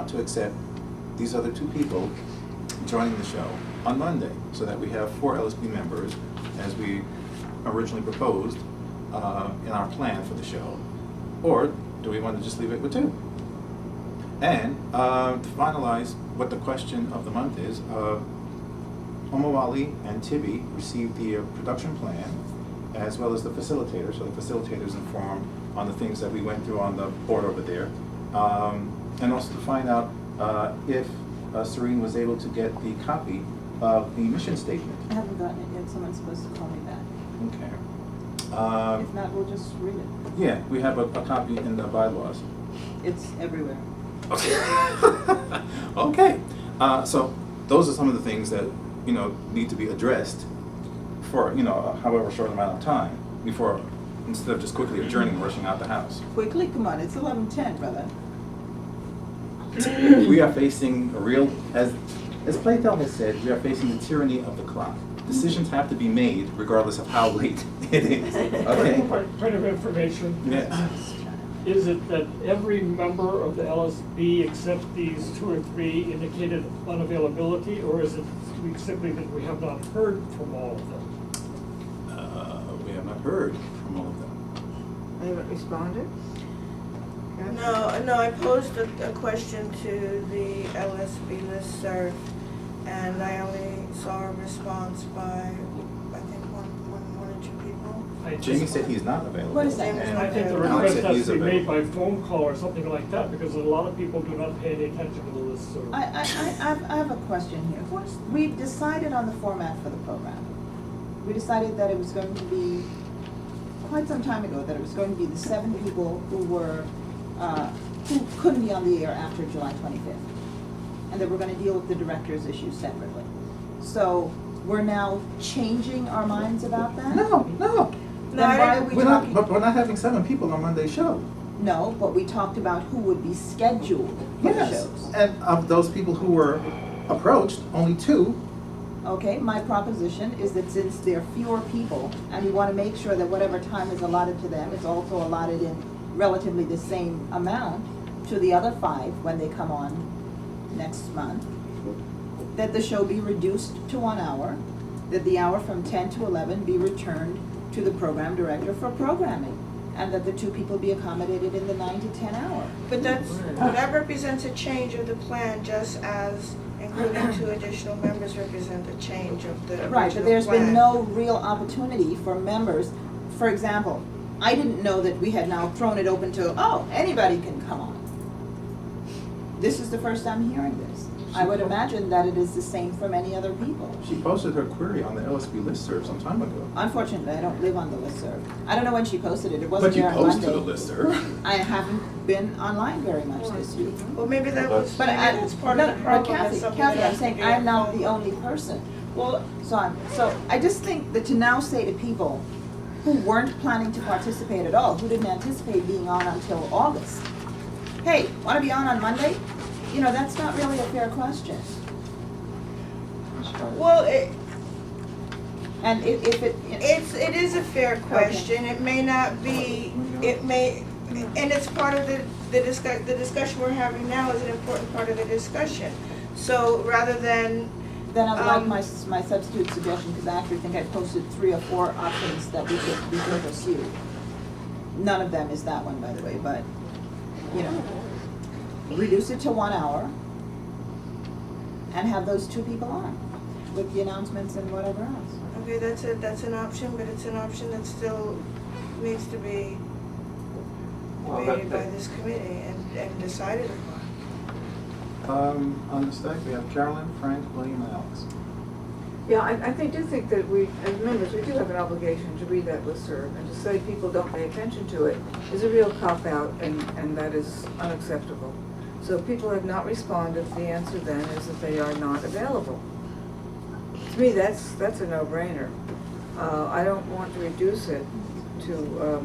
to accept these other two people joining the show on Monday, so that we have 4 LSB members, as we originally proposed in our plan for the show, or do we want to just leave it with 2? And to finalize what the question of the month is, Omawali and Tibby received the production plan as well as the facilitator, so the facilitator's informed on the things that we went through on the board over there, and also to find out if Cerene was able to get the copy of the mission statement. I haven't gotten it yet, someone's supposed to call me back. Okay. If not, we'll just read it. Yeah, we have a copy in the bylaws. It's everywhere. Okay, so those are some of the things that, need to be addressed for, however short amount of time before, instead of just quickly adjourning and rushing out the house. Quickly, come on, it's 11:10, brother. We are facing a real, as Plato has said, we are facing the tyranny of the clock. Decisions have to be made regardless of how late it is, okay? Point of information. Yes. Is it that every member of the LSB except these 2 or 3 indicated unavailability, or is it simply that we have not heard from all of them? We have not heard from all of them. They haven't responded? No, I posed a question to the LSB listserv, and I only saw a response by, I think, one or 2 people. Jamie said he's not available. What is that? and I think the Alex request said has he's to be made available. by phone call or something like that, because a lot of people do not pay any attention to the listserv. I have a question here. We decided on the format for the program. We decided that it was going to be, quite some time ago, that it was going to be the 7 people who couldn't be on the air after July 25th. And that we're going to deal with the director's issues separately. So we're now changing our minds about that? No. No, Then I why are didn't- we talking? But we're not having 7 people on Monday's show. No, but we talked about who would be scheduled for the Yes, shows. and of those people who were approached, only 2. Okay, my proposition is that since there are fewer people, and we want to make sure that whatever time is allotted to them is also allotted in relatively the same amount to the other 5 when they come on next month, that the show be reduced to 1 hour, that the hour from 10 to 11 be returned to the program director for programming, and that the 2 people be accommodated in the 9 to 10 hour. But that represents a change of the plan, just as including 2 additional members represent a change of the original plan. Right, but there's been no real opportunity for members for example, I didn't know that we had now thrown it open to, oh, anybody can come on. This is the first I'm hearing this. I would imagine that it is the same for many other people. She posted her query on the LSB listserv some time ago. Unfortunately, I don't live on the listserv. I don't know when she posted it. It wasn't But you there on posted Monday. the listserv. I haven't been online very much this week. Well, maybe that was, But maybe I, that's part no, of the but problem. Kathy, That's something Kathy, that I'm has to saying be I'm not involved. the only person. Well, so I just think that to now say to people who weren't planning to participate at all, who didn't anticipate being on until August, hey, wanna be on Monday? You know, that's not really a fair question. Well, And if it, it is a fair question. It may not be, it may, and it's part of the discussion we're having now is an important part of the discussion. So rather than, then I would like my substitute suggestion, because I actually think I posted 3 or 4 options that we could pursue. None of them is that one, by the way, but, you know, reduce it to 1 hour and have those 2 people on with the announcements and whatever else. okay, that's an option, but it's an option that still needs to be Well, made by that- this committee and decided upon. On the stack, we have Carolyn, Frank, William, and Alex. Yeah, I do think that we, as members, we do have an obligation to read that listserv, and to say people don't pay attention to it is a real cop-out, and that is unacceptable. So if people have not responded, the answer then is that they are not available. To me, that's a no-brainer. I don't want to reduce it to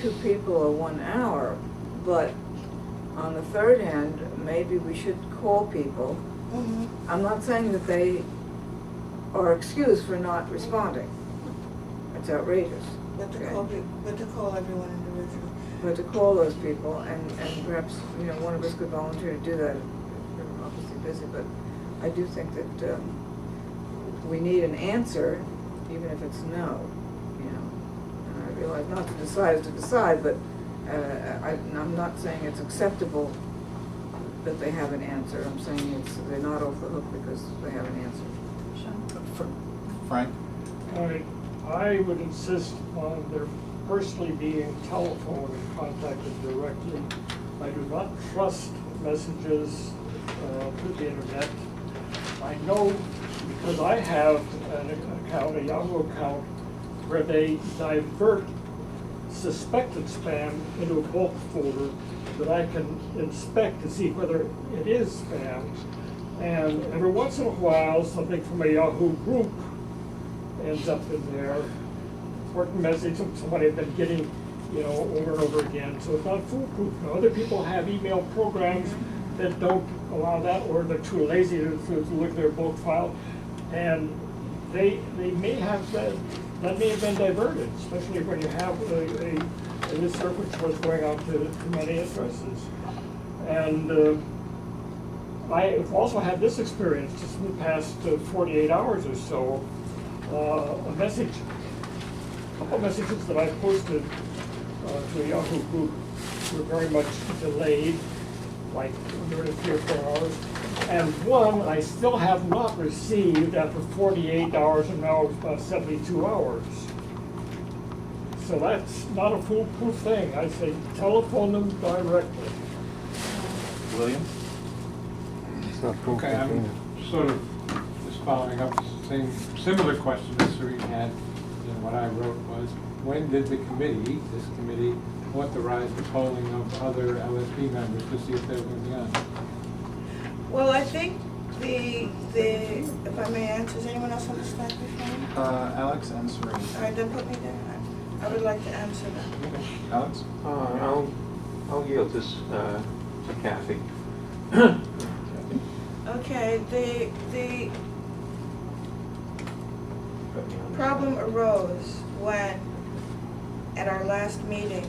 2 people or 1 hour, but on the third hand, maybe we should call people. I'm not saying that they are excused for not responding. It's outrageous. But to Okay. call everyone individually. But to call those people, and perhaps, you know, one of us could volunteer to do that. We're obviously busy, but I do think that we need an answer, even if it's no, you know. And I realize not to decide is to decide, but I'm not saying it's acceptable that they have an answer. I'm saying they're not off the hook because they have an answer. Frank? I would insist on their personally being telephoned and contacted directly. I do not trust messages through the internet. I know because I have an account, a Yahoo account, where they divert suspected spam into a bulk folder that I can inspect to see whether it is spam. And every once in a while, something from a Yahoo group ends up in there. Important message that somebody had been getting, you know, over and over again. So it's not foolproof. Now, other people have email programs that don't allow that, or they're too lazy to look at their bulk file. And they may have that may have been diverted, especially when you have a listserv which was going out to many addresses. And I've also had this experience just in the past 48 hours or so. A couple messages that I posted to a Yahoo group were very much delayed, like 3 or 4 hours. And one I still have not received after 48 hours, and now it's about 72 hours. So that's not a foolproof thing. I say telephone them directly. William? It's not proof Okay, I'm that sort of just following up the same, similar question that Cerene had. And what I wrote was, when did the committee, this committee, authorize the polling of other LSP members to see if they were going to be on? Well, I think if I may answer, does anyone else want to start before me? Alex and Cerene. All right, then put me there. I would like to answer that. Alex? I'll yield this to Kathy. Okay, the problem arose when, at our last meeting,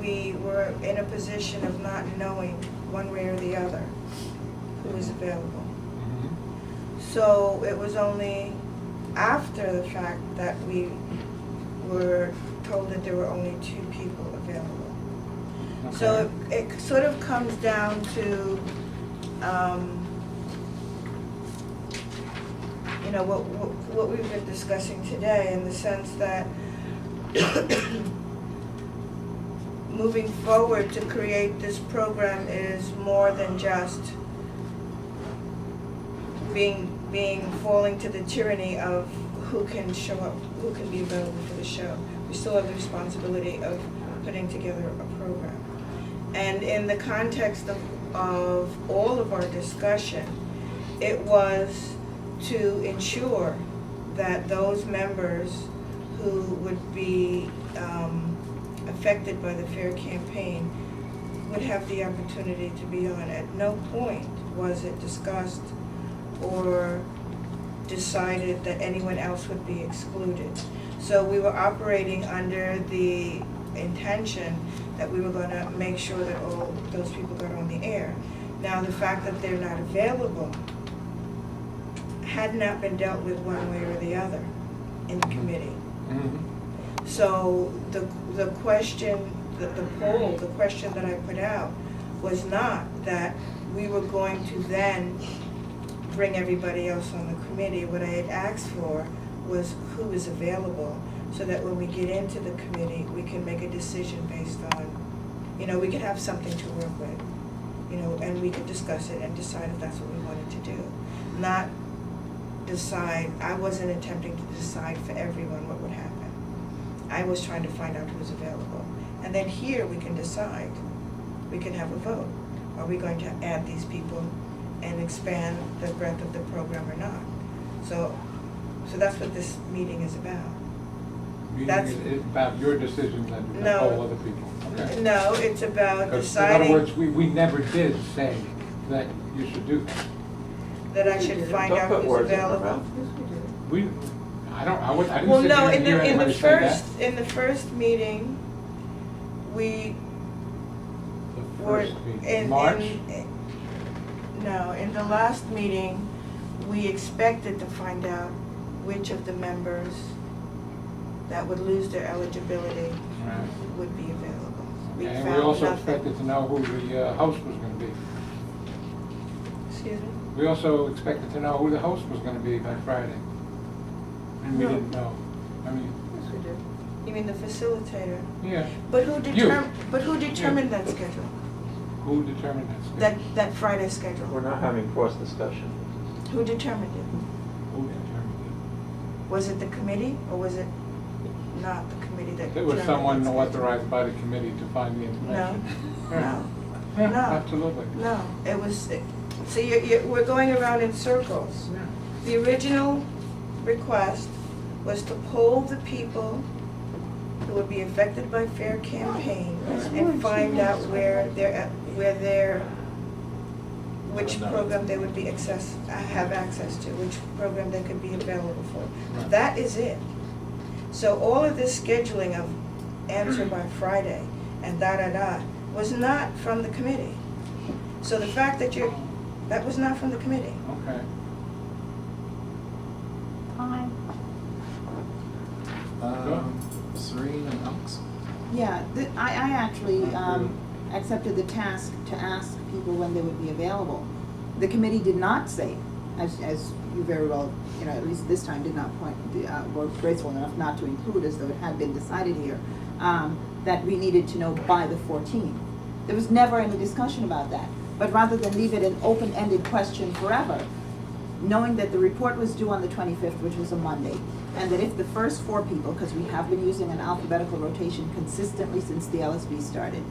we were in a position of not knowing one way or the other who was available. So it was only after the fact that we were told that there were only 2 people available. So it sort of comes down to, you know, what we've been discussing today, in the sense that moving forward to create this program is more than just falling to the tyranny of who can show up, who can be available for the show. We still have the responsibility of putting together a program. And in the context of all of our discussion, it was to ensure that those members who would be affected by the FAIR campaign would have the opportunity to be on. At no point was it discussed or decided that anyone else would be excluded. So we were operating under the intention that we were going to make sure that all those people got on the air. Now, the fact that they're not available had not been dealt with one way or the other in the committee. So the question, the poll, the question that I put out was not that we were going to then bring everybody else on the committee. What I had asked for was who is available, so that when we get into the committee, we can make a decision based on, we could have something to work with, and we could discuss it and decide if that's what we wanted to do. Not decide, I wasn't attempting to decide for everyone what would happen. I was trying to find out who was available. And then here we can decide, we can have a vote. Are we going to add these people and expand the breadth of the program or not? So that's what this meeting is about. That's- It's about your decisions and No. all other people. Okay. No, it's about Because deciding in other words, we never did say that you should do that. that I should find Don't out put who's words in our available. mouth. We, I Well, didn't no, sit in here and hear the anybody say that. in the first meeting, we The were first meeting, in March? no, in the last meeting, we expected to find out which of the members that would lose their eligibility Right. would be available. We And found we also nothing. expected to know who the host was gonna be. Excuse me? We also expected to know who the host was gonna be by Friday. And we No. didn't know. I mean, Yes, we did. You mean the facilitator? yeah, But who determined that schedule? who determined that schedule? That Friday schedule? We're not having cross discussion. Who determined it? Who determined Was it the committee, or was it not the committee that it? determined There was someone that schedule? authorized by the committee to find the information. No, Yeah, no. absolutely. no, it was, so we're going around in circles. Yeah. The original request was to poll the people who would be affected by FAIR campaign and find out which program they would be have access to, which program they could be available for. Right. That is it. So all of this scheduling of answer by Friday and da-da-da was not from the committee. So the fact that that was not from the committee. Okay. Time. Cerene and Alex? Yeah, I actually accepted the task to ask people when they would be available. The committee did not say, as you very well, at least this time did not were graceful enough not to include, as though it had been decided here, that we needed to know by the 14th. There was never any discussion about that. But rather than leave it an open-ended question forever, knowing that the report was due on the 25th, which was a Monday, and that if the first 4 people, because we have been using an alphabetical rotation consistently since the LSB started,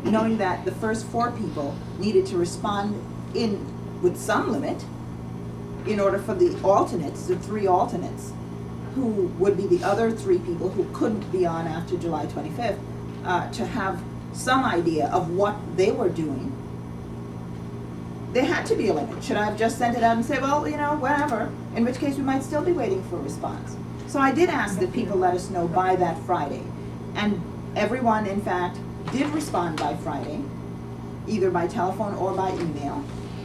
knowing that the first 4 people needed to respond with some limit in order for the alternates, the 3 alternates, who would be the other 3 people who couldn't be on after July 25th, to have some idea of what they were doing. There had to be a limit. Should I have just sent it out and said, well, whatever, in which case we might still be waiting for a response. So I did ask that people let us know by that Friday. And everyone, in fact, did respond by Friday, either by telephone or by email.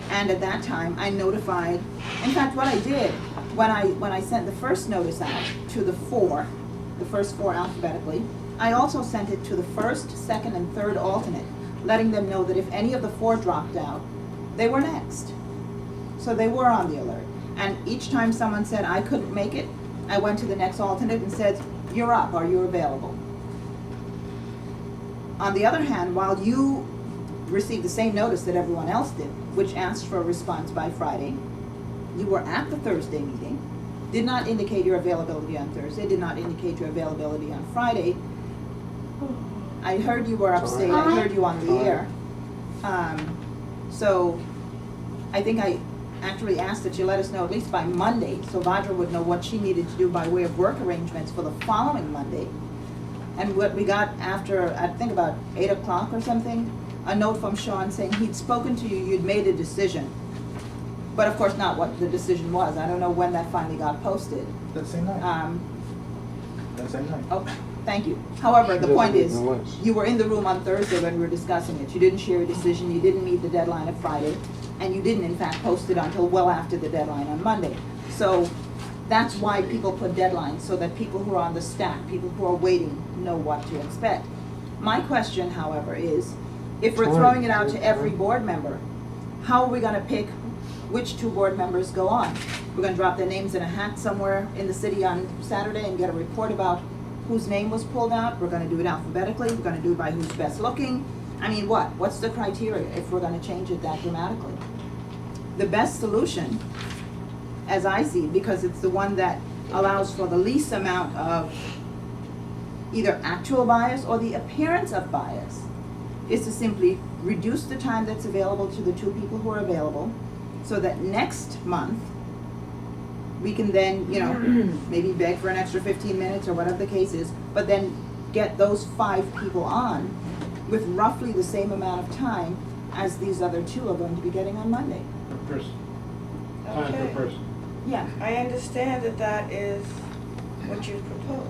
And at that time, I notified, in fact, what I did, when I sent the first notice out to the first 4 alphabetically, I also sent it to the first, second, and third alternate, letting them know that if any of the 4 dropped out, they were next. So they were on the alert. And each time someone said, I couldn't make it, I went to the next alternate and said, you're up, are you available? On the other hand, while you received the same notice that everyone else did, which asked for a response by Friday, you were at the Thursday meeting, did not indicate your availability on Thursday, did not indicate your availability on Friday. I heard you were upstate, I heard you on the air. So I think I actually asked that you let us know at least by Monday, so Vajra would know what she needed to do by way of work arrangements for the following Monday. And what we got after, I think about 8 o'clock or something, a note from Sean saying he'd spoken to you, you'd made a decision. But of course not what the decision was. I don't know when that finally got posted. That same night. That same night. Oh, thank you. However, the point is, No less. you were in the room on Thursday when we were discussing it. You didn't share a decision, you didn't meet the deadline of Friday, and you didn't in fact post it until well after the deadline on Monday. So that's why people put deadlines, so that people who are on the stack, people who are waiting, know what to expect. My question, however, is, if we're throwing it out to every board member, how are we gonna pick which 2 board members go on? We're gonna drop their names in a hat somewhere in the city on Saturday and get a report about whose name was pulled out. We're gonna do it alphabetically, we're gonna do it by who's best looking. I mean, what? What's the criteria if we're gonna change it that dramatically? The best solution, as I see it, because it's the one that allows for the least amount of either actual bias or the appearance of bias, is to simply reduce the time that's available to the 2 people who are available, so that next month, we can then, maybe beg for an extra 15 minutes or whatever the case is, but then get those 5 people on with roughly the same amount of time as these other 2 are going to be getting on Monday. Per person. Time Okay. per person. Yeah. I understand that that is what you've proposed.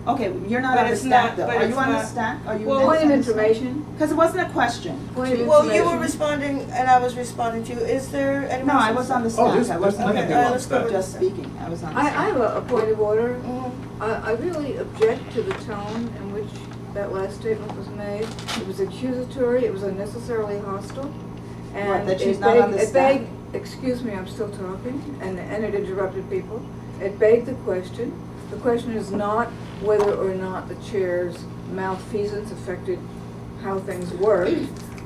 Okay, you're not But on the it's stack not- though. but Are it's you on the not- stack? Are you? Well, Point of information, Because it wasn't a question. point of Well, you were information. responding and I was responding to you. Is there anyone? No, I else? was on the Oh, stack. there's I wasn't plenty of Okay, people on let's go staff. with just that. speaking. I was on the I stack. have a point of order. Mhm. I really object to the tone in which that last statement was made. It was accusatory, it was unnecessarily hostile, and What, that she's it not on the begged, staff? excuse me, I'm still talking, and it interrupted people. It begged the question. The question is not whether or not the chair's malfeasance affected how things work,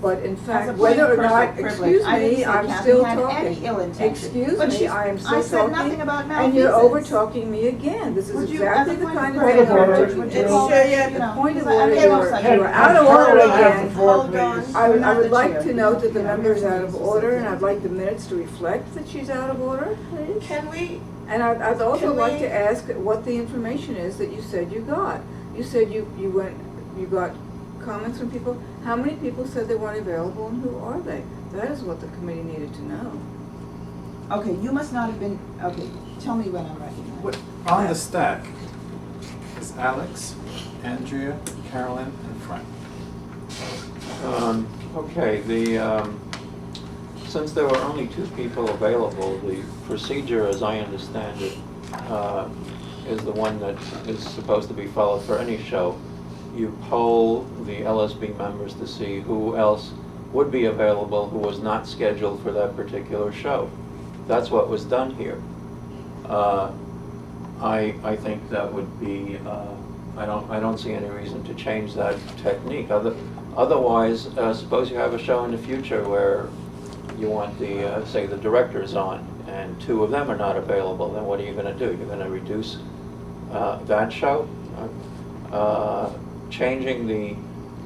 but in As a fact, point whether of or not, personal privilege, excuse I didn't me, say I'm Kathy still had talking. any ill intention. Excuse But me, she's- I am I still said talking. nothing about And you're malfeasance. over talking me again. This is Would you, exactly as a the point kind of of Point of thing order. that Sure, you yeah. The point of I order, came off you're subject. out of order Control of again. the floor, Hold on. please. I You're not would the like chair. to note that the Yeah, member is you're out of the order, and chair. I'd like the minutes to reflect that she's out of order, please. Can we, And I'd also Can like we- to ask what the information is that you said you got. You said you got comments from people. How many people said they weren't available, and who are they? That is what the committee needed to know. Okay, you must not have been, okay, tell me when I'm recognized. What- On the stack is Alex, Andrea, Carolyn, and Frank. Okay, since there were only 2 people available, the procedure, as I understand it, is the one that is supposed to be followed for any show. You poll the LSB members to see who else would be available who was not scheduled for that particular show. That's what was done here. I think that would be, I don't see any reason to change that technique. Otherwise, suppose you have a show in the future where you want the, say, the directors on, and 2 of them are not available, then what are you gonna do? You're gonna reduce that show? Changing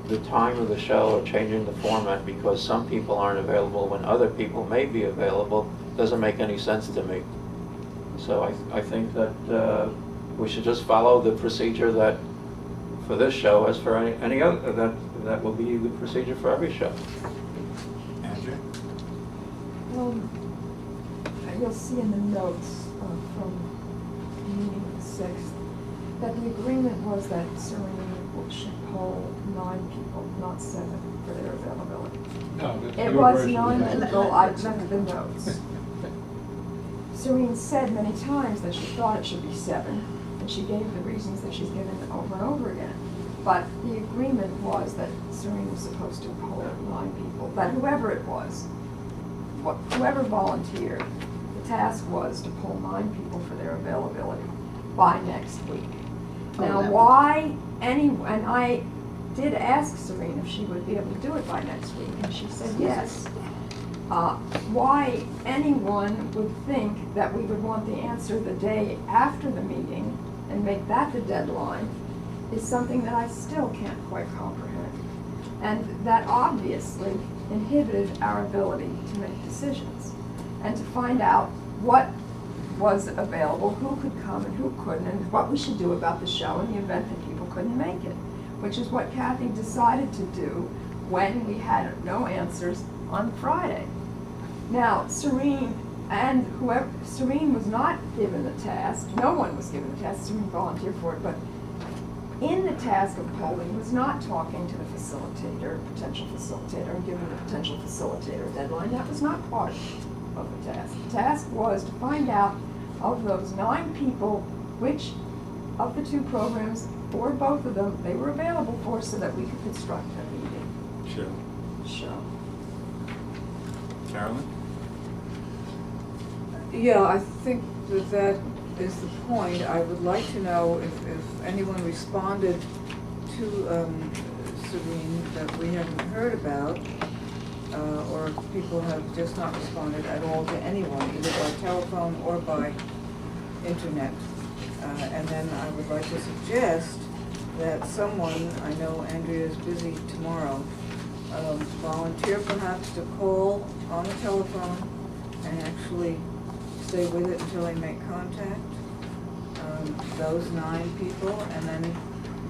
the time of the show or changing the format because some people aren't available when other people may be available doesn't make any sense to me. So I think that we should just follow the procedure that, for this show, as for any other, that will be the procedure for every show. Andrea? You'll see in the notes from meeting the 6th that the agreement was that Cerene should poll 9 people, not 7, for their availability. No, that's It your was version. 9 people, I took the notes. Serene said many times that she thought it should be 7, and she gave the reasons that she's given over and over again. But the agreement was that Serene was supposed to poll 9 people, that whoever it was, whoever volunteered, task was to poll 9 people for their availability by next week. Oh, Now, that would- why and I did ask Cerene if she would be able to do it by next week, and she said yes. Why anyone would think that we would want the answer the day after the meeting and make that the deadline is something that I still can't quite comprehend. And that obviously inhibited our ability to make decisions and to find out what was available, who could come and who couldn't, and what we should do about the show in the event that people couldn't make it, which is what Kathy decided to do when we had no answers on Friday. Now, Cerene was not given the task, no one was given the task, Cerene volunteered for it, but in the task of polling was not talking to the facilitator, potential facilitator, and giving the potential facilitator a deadline. That was not part of the task. The task was to find out of those 9 people, which of the 2 programs, or both of them, they were available for so that we could construct a meeting. Show. Carolyn? Yeah, I think that is the point. I would like to know if anyone responded to Cerene that we haven't heard about, or if people have just not responded at all to anyone, either by telephone or by internet. And then I would like to suggest that someone, I know Andrea is busy tomorrow, volunteer perhaps to call on the telephone and actually stay with it until they make contact, those 9 people, and then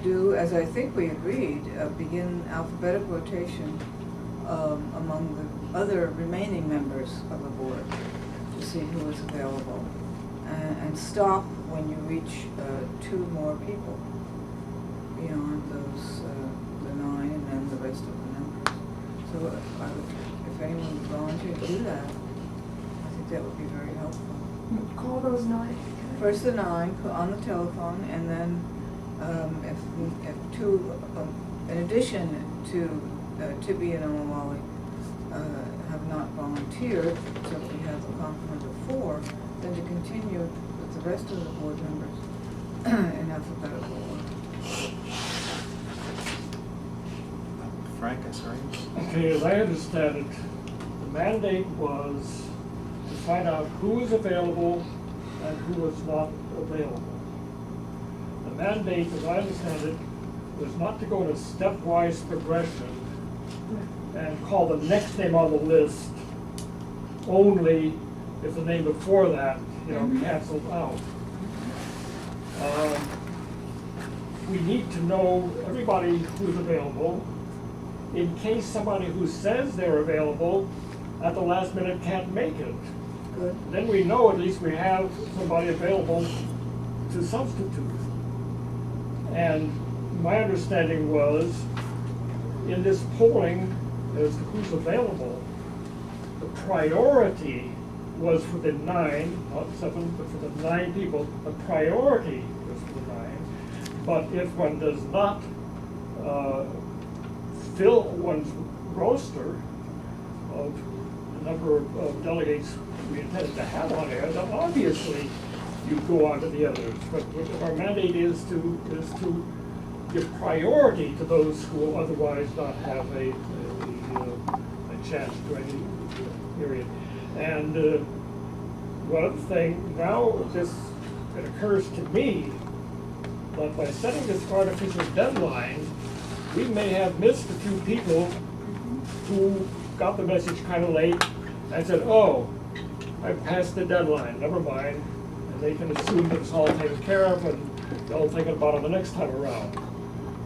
do, as I think we agreed, begin alphabetical rotation among the other remaining members of the board to see who is available, and stop when you reach 2 more people beyond those the 9 and then the rest of the members. So if anyone would volunteer to do that, I think that would be very helpful. Call those 9. First the 9 on the telephone, and then if 2, in addition to Tibby and Omawali, have not volunteered, so we have a complement of 4, then to continue with the rest of the board members in alphabetical order. Frank and Serene? Okay, as I understand it, the mandate was to find out who was available and who was not available. The mandate, as I understand it, was not to go in a stepwise progression and call the next name on the list only if the name before that, canceled out. We need to know everybody who's available in case somebody who says they're available at the last minute can't make it. Good. Then we know at least we have somebody available to substitute. And my understanding was, in this polling as to who's available, the priority was for the 9, not 7, but for the 9 people, the priority was for the 9. But if one does not fill one's roster of the number of delegates we intended to have on there, then obviously you go on to the others. But what our mandate is to give priority to those who will otherwise not have a chance to any period. And one other thing, now it occurs to me that by setting this artificial deadline, we may have missed a few people who got the message kind of late and said, oh, I passed the deadline, never mind. And they can assume that it's all taken care of and they'll think about it the next time around.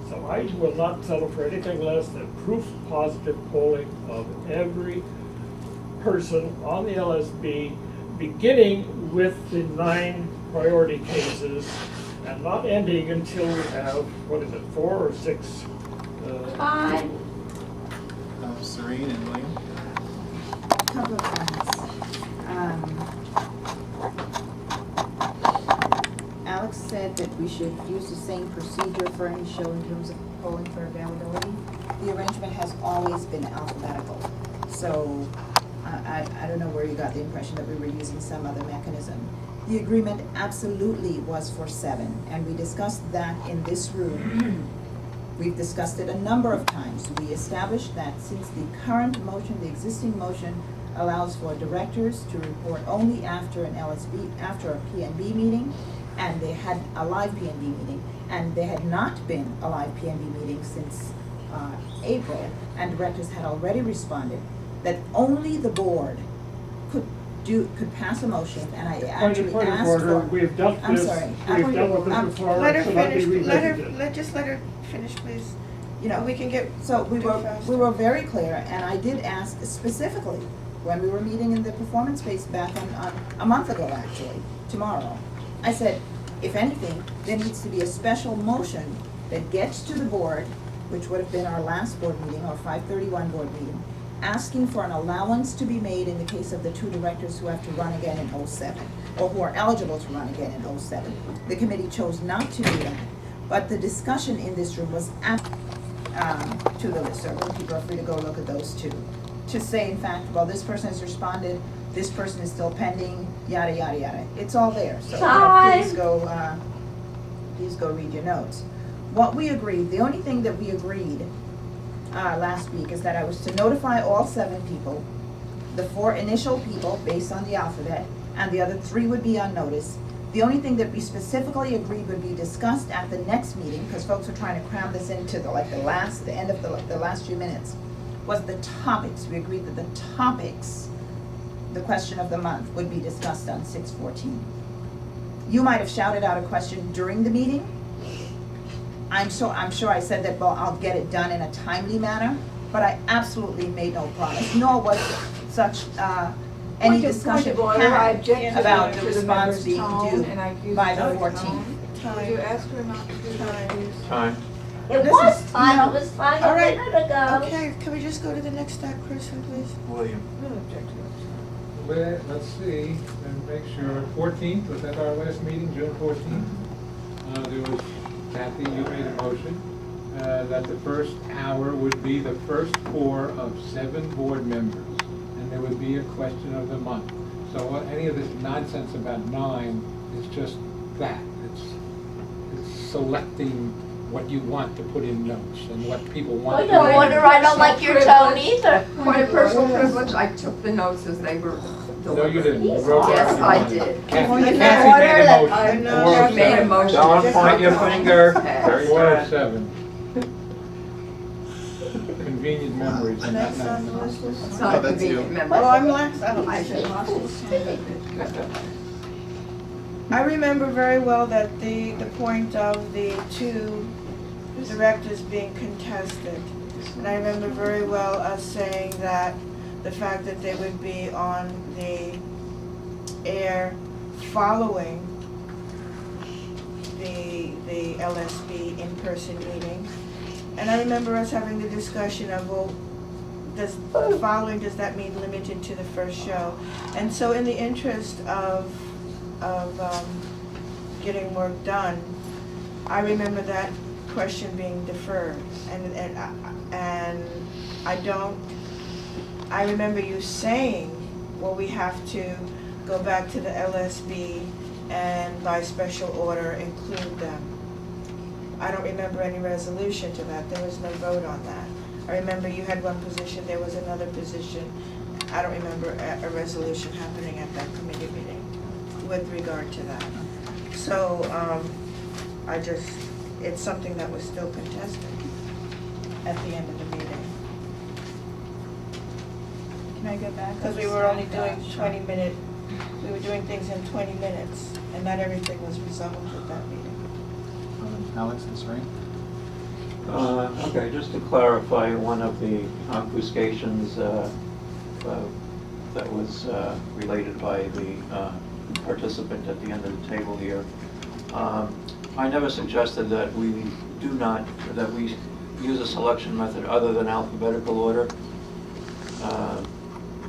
So I will not settle for anything less than proof positive polling of every person on the LSB, beginning with the 9 priority cases and not ending until we have, 4 or 6? 5. Serene and William? Couple of things. Alex said that we should use the same procedure for any show in terms of polling for availability. The arrangement has always been alphabetical. So I don't know where you got the impression that we were using some other mechanism. The agreement absolutely was for 7, and we discussed that in this room. We've discussed it a number of times. We established that since the current motion, the existing motion, allows for directors to report only after an LSB, after a PNB meeting, and they had a live PNB meeting, and there had not been a live PNB meeting since April, and directors had already responded that only the board could pass a motion, and I actually Point of asked order, for. we have dealt I'm with this, sorry. we have dealt with this before, Let her so let me finish, revisit it. just let her finish, please. You know, We can get So we too were, fast. we were very clear, and I did ask specifically, when we were meeting in the performance space back on a month ago, actually, tomorrow. I said, if anything, there needs to be a special motion that gets to the board, which would have been our last board meeting, our 531 board meeting, asking for an allowance to be made in the case of the 2 directors who have to run again in '07, or who are eligible to run again in '07. The committee chose not to do that, but the discussion in this room was to the listserv, and people are free to go look at those too. To say, in fact, well, this person has responded, this person is still pending, yada, yada, yada. It's all there, so please go read your notes. What we agreed, the only thing that we agreed last week is that I was to notify all 7 people, the 4 initial people based on the alphabet, and the other 3 would be on notice. The only thing that we specifically agreed would be discussed at the next meeting, because folks are trying to cram this into the end of the last few minutes, was the topics. We agreed that the topics, the question of the month, would be discussed on 6/14. You might have shouted out a question during the meeting. I'm sure I said that, well, I'll get it done in a timely manner, but I absolutely made no promise, nor was such, any discussion had about the response being due by the 14th. Would you ask her not to do that, please? Time. It This was is, time, you know, it was time all a right. minute ago. Okay, can we just go to the next person, please? William. No objection. Let's see, and make sure, 14th, was that our last meeting, June 14th? There was, Kathy, you made a motion that the first hour would be the first 4 of 7 board members, and there would be a question of the month. So any of this nonsense about 9 is just that. It's selecting what you want to put in notes and what people want. Oh, no wonder I don't like your tone either. Point of personal privilege, I took the notes as they were No, delivered. you didn't. You wrote Yes, down I your did. motion. Point of Kathy order made a that motion. I made a motion. Don't point your finger. Okay. Very 4 of bad. 7. Convenient memories are not Next nice. on the list is. It's not a that's you. convenient memory. Oh, I'm last, oh. I said I remember very well that the point of the 2 directors being contested. And I remember very well us saying that the fact that they would be on the air following the LSB in-person meeting. And I remember us having the discussion of, well, does that mean limited to the first show? And so in the interest of getting work done, I remember that question being deferred, and I remember you saying, well, we have to go back to the LSB and by special order include them. I don't remember any resolution to that. There was no vote on that. I remember you had one position, there was another position. I don't remember a resolution happening at that committee meeting with regard to that. So, it's something that was still contested at the end of the meeting. Can I go back? Because we were only doing 20-minute, we were doing things in 20 minutes, and not everything was resolved at that meeting. Alex and Cerene? Okay, just to clarify, one of the obfuscations that was related by the participant at the end of the table here, I never suggested that we use a selection method other than alphabetical order.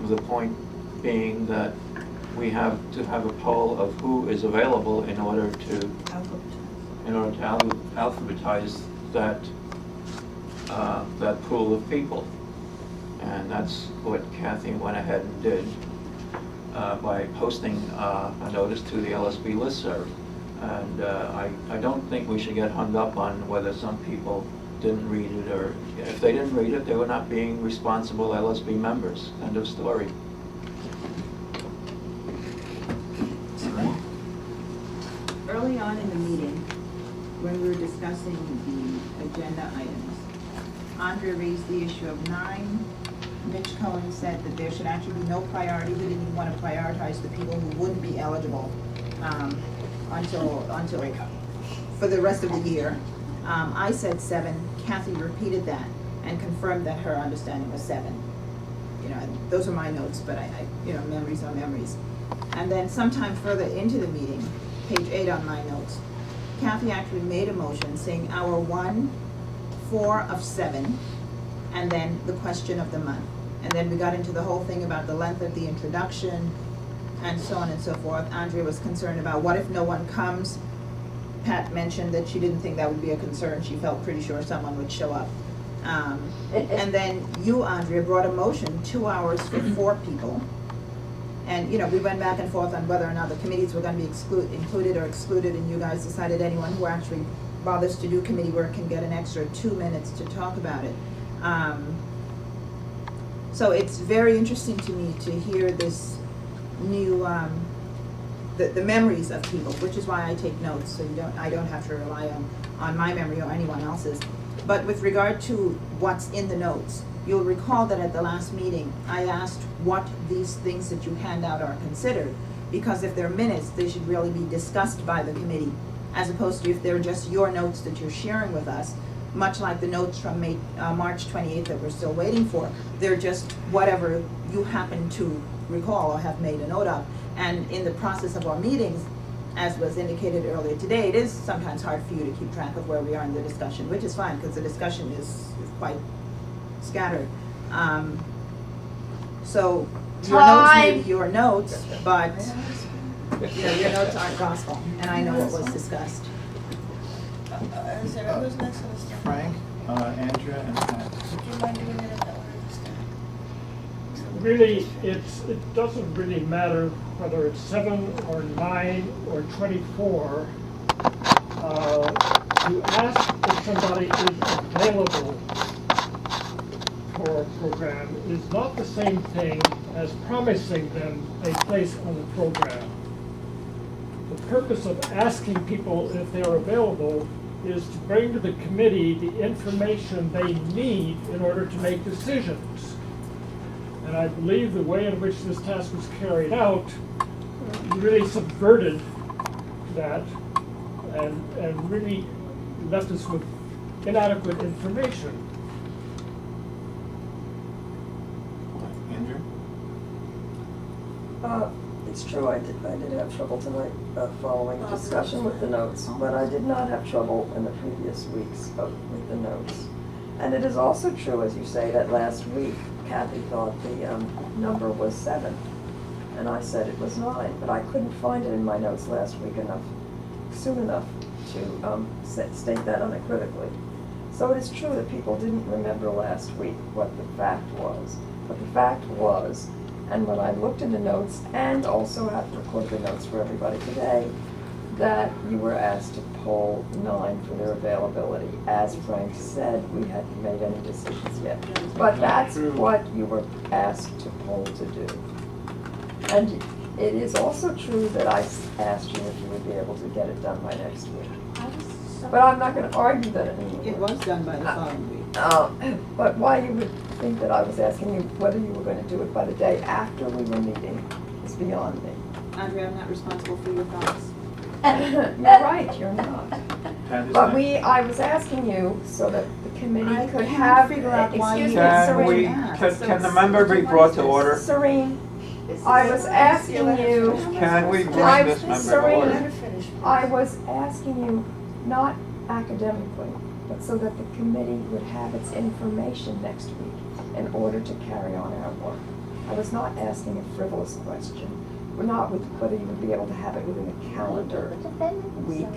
The point being that we have to have a poll of who is available in order to alphabetize that pool of people. And that's what Kathy went ahead and did by posting a notice to the LSB listserv. And I don't think we should get hung up on whether some people didn't read it, or if they didn't read it, they were not being responsible LSB members. End of story. Early on in the meeting, when we were discussing the agenda items, Andrea raised the issue of 9. Mitch Cohen said that there should actually be no priority. He didn't even want to prioritize the people who wouldn't be eligible until for the rest of the year. I said 7. Kathy repeated that and confirmed that her understanding was 7. You know, those are my notes, but I memories are memories. And then sometime further into the meeting, page 8 on my notes, Kathy actually made a motion saying our 1, 4 of 7, and then the question of the month. And then we got into the whole thing about the length of the introduction and so on and so forth. Andrea was concerned about what if no one comes. Pat mentioned that she didn't think that would be a concern. She felt pretty sure someone would show up. And then you, Andrea, brought a motion, 2 hours for 4 people. And, we went back and forth on whether or not the committees were going to be included or excluded, and you guys decided anyone who actually bothers to do committee work can get an extra 2 minutes to talk about it. So it's very interesting to me to hear this new, the memories of people, which is why I take notes, so I don't have to rely on my memory or anyone else's. But with regard to what's in the notes, you'll recall that at the last meeting, I asked what these things that you hand out are considered, because if they're minutes, they should really be discussed by the committee, as opposed to if they're just your notes that you're sharing with us, much like the notes from March 28th that we're still waiting for. They're just whatever you happen to recall or have made a note of. And in the process of our meetings, as was indicated earlier today, it is sometimes hard for you to keep track of where we are in the discussion, which is fine, because the discussion is quite scattered. So your notes may be your notes, but your notes aren't gospel, and I know what was discussed. Is there who's next on the list? Frank, Andrea, and Pat. Do you mind doing it in that order this time? Really, it doesn't really matter whether it's 7 or 9 or 24. You ask if somebody is available for a program is not the same thing as promising them a place on the program. The purpose of asking people if they're available is to bring to the committee the information they need in order to make decisions. And I believe the way in which this task was carried out really subverted that and really left us with inadequate information. Andrew? It's true, I did have trouble tonight following the discussion with the notes, but I did not have trouble in the previous weeks with the notes. And it is also true, as you say, that last week Kathy thought the number was 7, and I said it was 9, but I couldn't find it in my notes last week soon enough to state that unequivocally. So it is true that people didn't remember last week what the fact was, but the fact was, and when I looked in the notes, and also have recorded the notes for everybody today, that you were asked to poll 9 for their availability. As Frank said, we hadn't made any decisions yet. But that's what you were asked to poll to do. And it is also true that I asked you if you would be able to get it done by next week. But I'm not going to argue that anymore. It was done by the following week. But why you would think that I was asking you whether you were going to do it by the day after we were meeting is beyond me. Andrea, I'm not responsible for your thoughts. You're right, you're not. Pat is But next. I was asking you so that the committee I could can't have, figure out why excuse you me, asked Can we, Serene. can the member be brought to order? Serene, I was asking you, Can we bring this member to Serene, order? I was asking you, not academically, but so that the committee would have its information next week in order to carry on our work. I was not asking a frivolous question. We're not with whether you would be able to have it within a calendar week,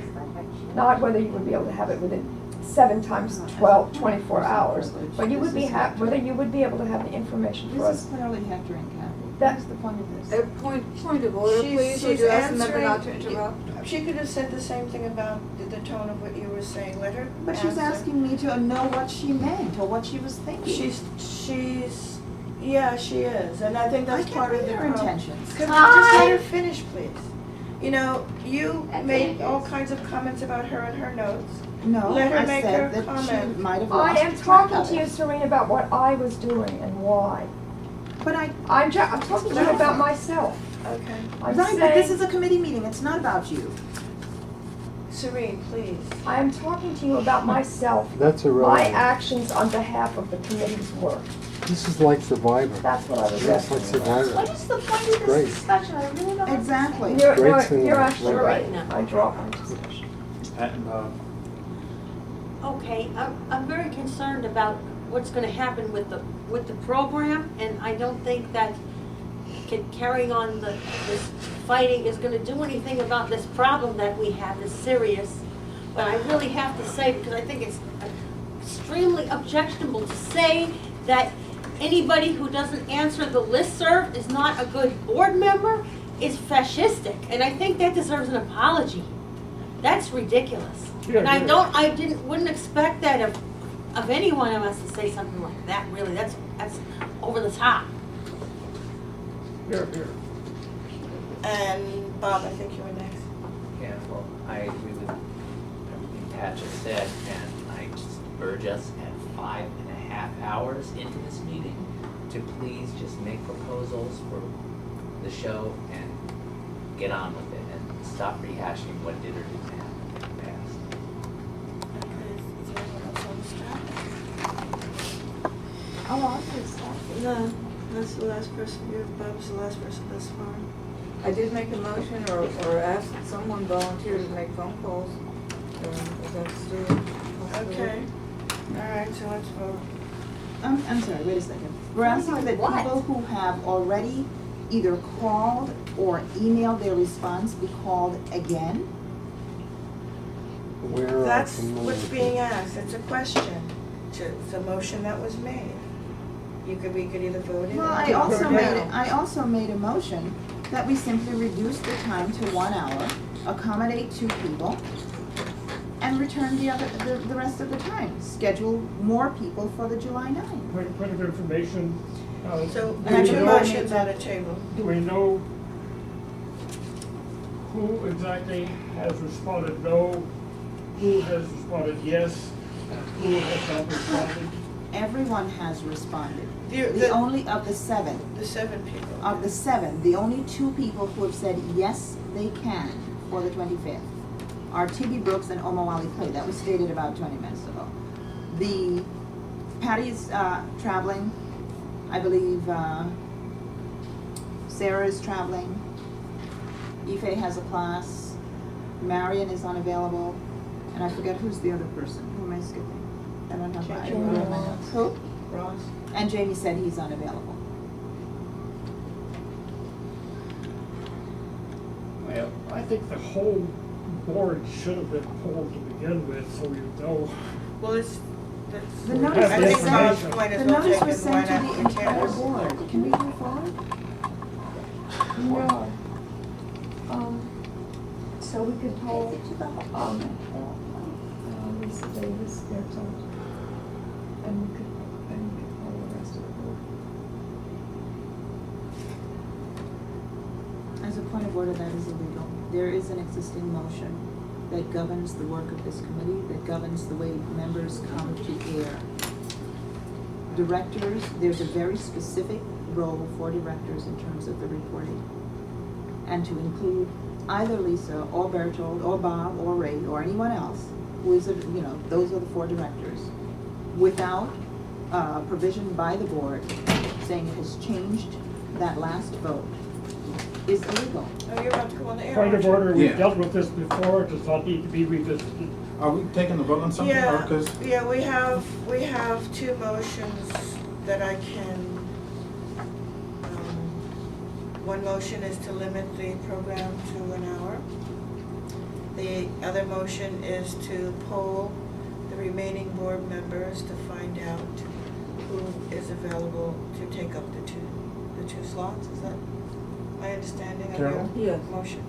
not whether you would be able to have it within 7 times 12, 24 hours. But you would be whether you would be able to have the information for This us. is clearly Hector and Kathy. That's That's the point of A this. point of order, She's- please, would she's you ask the member answering- not to interrupt? She could have said the same thing about the tone of what you were saying, let her But she's answer. asking me to know what she meant or what she was thinking. Yeah, she is, and I think that's I part of can't the read her problem. intentions. Could we just let her Time. finish, please? You know, you I made think all it's- kinds of comments about her in her notes. No, Let her I make said her that she comment. might have I lost am track talking of to you, it. Cerene, about what I was doing and why. But I'm I'm talking to you about myself. Okay. I'm right, but this saying, is a committee meeting, it's not about you. Serene, please. I am talking to you about myself, That's my irrelevant. actions on behalf of the committee's work. This is like Survivor. That's what I was That's like asking about. Survivor. What is the point of Great. this discussion? I really don't Exactly. understand. You're, Great thing. you're actually Right. right. I drop my discussion. And, Okay, I'm very concerned about what's gonna happen with the program, and I don't think that carrying on this fighting is gonna do anything about this problem that we have, is serious. But I really have to say, because I think it's extremely objectionable to say that anybody who doesn't answer the listserv is not a good board member, is fascistic, and I think that deserves an apology. That's ridiculous. Yeah, And yeah. I wouldn't expect that of any one of us to say something like that, really, that's over the top. Here, here. And Bob, I think you were next. Yeah, well, I agree with everything Pat just said, and I just urge us at 5.5 hours into this meeting to please just make proposals for the show and get on with it and stop rehashing what did or didn't happen in the past. Okay, is there anyone else on the staff? Oh, I'll do stuff. No, that's the last person, Bob's the last person thus far. I did make a motion or ask someone volunteer to make phone calls. Is that still possible? Okay, all right, so let's vote. I'm sorry, wait a second. We're asking that What? people who have already either called or emailed their response be called again? Where are That's the what's motions? being asked, it's a question, it's a motion that was made. We could either vote it or. Well, I also made a motion that we simply reduce the time to 1 hour, accommodate 2 people, and return the rest of the time. Schedule more people for the July 9. Point of information. So, do there are we two know- motions on the table. Do we know who exactly has responded no, who has responded yes, and who has not responded? Everyone has responded. The- The only of the 7, The 7 people. of the 7, the only 2 people who have said yes, they can for the 25th are T.B. Brooks and Omawali Clay. That was stated about 20 minutes ago. The Patty's traveling. I believe Sarah is traveling. Ife has a class. Marion is unavailable. And I forget who's the other person. Who am I skipping? I don't have my, I don't have my notes. Who? Ross. And Jamie said he's unavailable. Well, I think the whole board should have been polled to begin with, so you know. Well, that's. The We notice have I think the Bob's information. point The is well notice taken, was why sent to not the continue? entire board. Can we move forward? No. So we could hold, Lisa Davis, their time. And we could hold the rest of the board. As a point of order, that is illegal. There is an existing motion that governs the work of this committee, that governs the way members come to air. Directors, there's a very specific role for directors in terms of the reporting. And to include either Lisa or Bertold or Bob or Ray or anyone else who is, those are the 4 directors, without provision by the board saying it has changed that last vote, is illegal. Oh, you're about to come on the air. Point of aren't you? order, we've Yeah. dealt with this before, it does not need to be revisited. Are we taking a vote on something, or, Yeah, 'cause yeah, we have 2 motions that I can, one motion is to limit the program to 1 hour. The other motion is to poll the remaining board members to find out who is available to take up the two slots. Is that my understanding of Carol? your Yes. motion?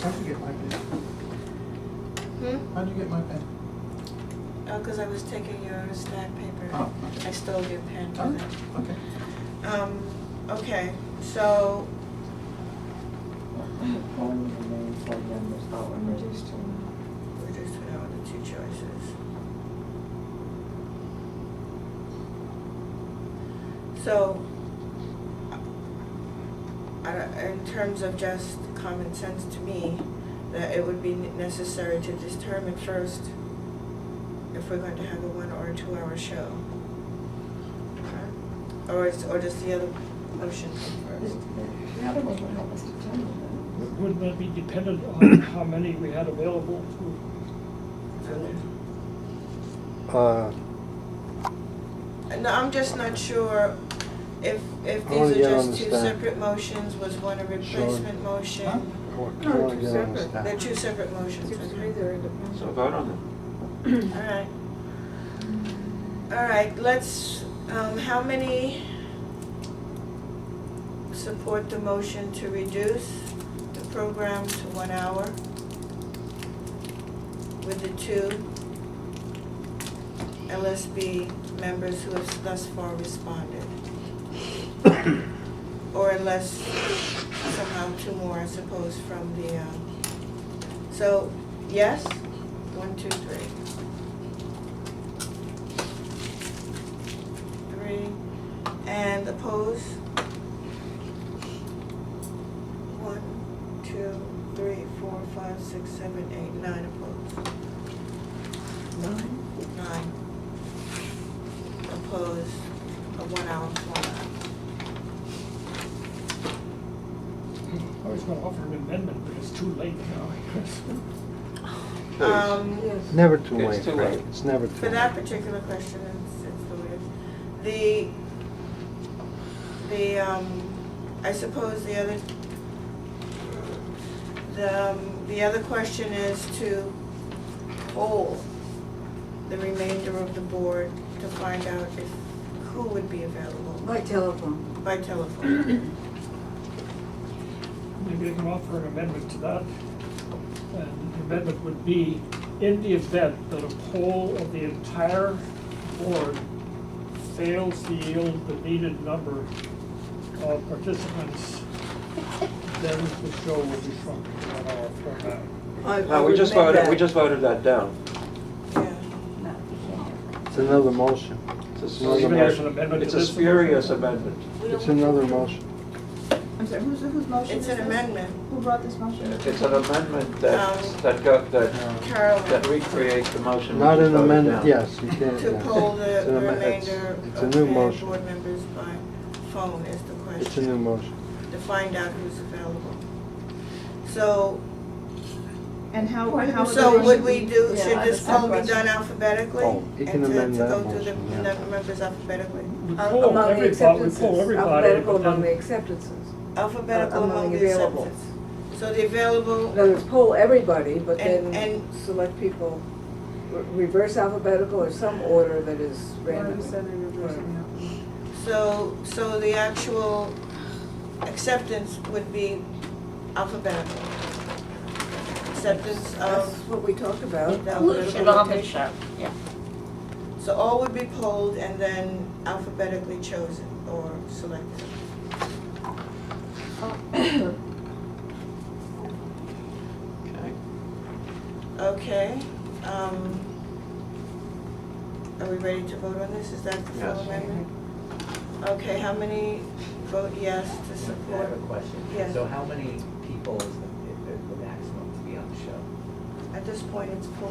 How'd you get my pen? Hmm? How'd you get my pen? Oh, because I was taking your stack paper. Oh, I stole your pen for Oh, that. okay. Okay, so, Polling the remaining board members, reduced to. we're just now the two choices. So, in terms of just common sense to me, that it would be necessary to determine first if we're going to have a 1 or a 2 hour show. Okay? Or does the other motion come first? The other one would help us determine that. Wouldn't that be dependent on how many we had available to fill in? No, I'm just not sure if I these wanna are get on just the two stack. separate motions, was one a replacement Huh? motion? I No, wanna two get on the separate. stack. They're two separate motions, Seems to me okay. they're independent. So vote on them. All right, let's, how many support the motion to reduce the program to 1 hour with the 2 LSB members who have thus far responded? Or unless somehow 2 more, I suppose, from the, so, yes? 1, 2, 3. 3, and oppose? 1, 2, 3, 4, 5, 6, 7, 8, 9 opposed. 9 oppose a 1 hour format. I was gonna offer an amendment, but it's too late now, I guess. Yes. Never too It's late, too Frank. late. It's never too For late. that particular question, it's the way. I suppose the other question is to poll the remainder of the board to find out who would be available By telephone. by telephone. Maybe I can offer an amendment to that. And the amendment would be, in the event that a poll of the entire board fails to yield the needed number of participants, then the show will be shrunk to 1 hour format. I No, we would just amend voted, that. we just voted that down. Yeah. No, you can't. It's another motion. It's another Even as motion. an amendment It's to a this. spurious amendment. It's another motion. I'm sorry, whose motion It's is an this? amendment. Who brought this motion? It's an amendment that Carolyn, recreates the motion. Not which an is voted amendment, down. yes, you can't. to yeah. poll It's the an amendment. remainder It's of a new the motion. board members by phone is the question. It's a new motion. To find out who's available. So, And how so would we do, Yeah, should I this understand poll be question. done alphabetically? Oh, you can amend To that go through the motion, yeah. number of members alphabetically? We Among poll the everybody, we acceptances. poll everybody, Alphabetical but among the then acceptances. Alphabetical Among among the available. acceptance. So the available, In other words, poll everybody, but And- then and- select people, reverse alphabetical or some order that is random. so the actual acceptance would be alphabetical. Acceptance That's of what we talked about. the Inclusion alphabetical of the rotation. show, yeah. So all would be polled and then alphabetically chosen or selected. Okay. Okay, are we ready to vote on this? Is that the full Yes. amendment? Okay, how many vote yes to I support? have a question. Yes. So how many people is the maximum to be on the show? At this point, it's 4,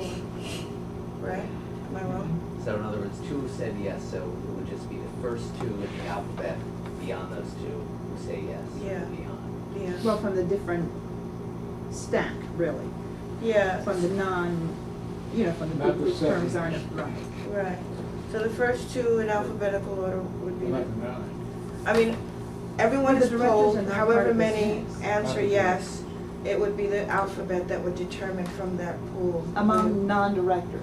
right? Am I wrong? So in other words, 2 said yes, so it would just be the first 2 in the alphabet beyond those 2 who say yes. Yeah. Beyond. Yeah. Well, from the different stack, really, Yeah, from the from the Not people the whose terms seven. aren't, right. right. So the first 2 in alphabetical order would be, 11-9. I mean, everyone Well, is the directors polled, are not part however of this many mix. answer yes, it would be the alphabet that would determine from that pool. Among non-directors,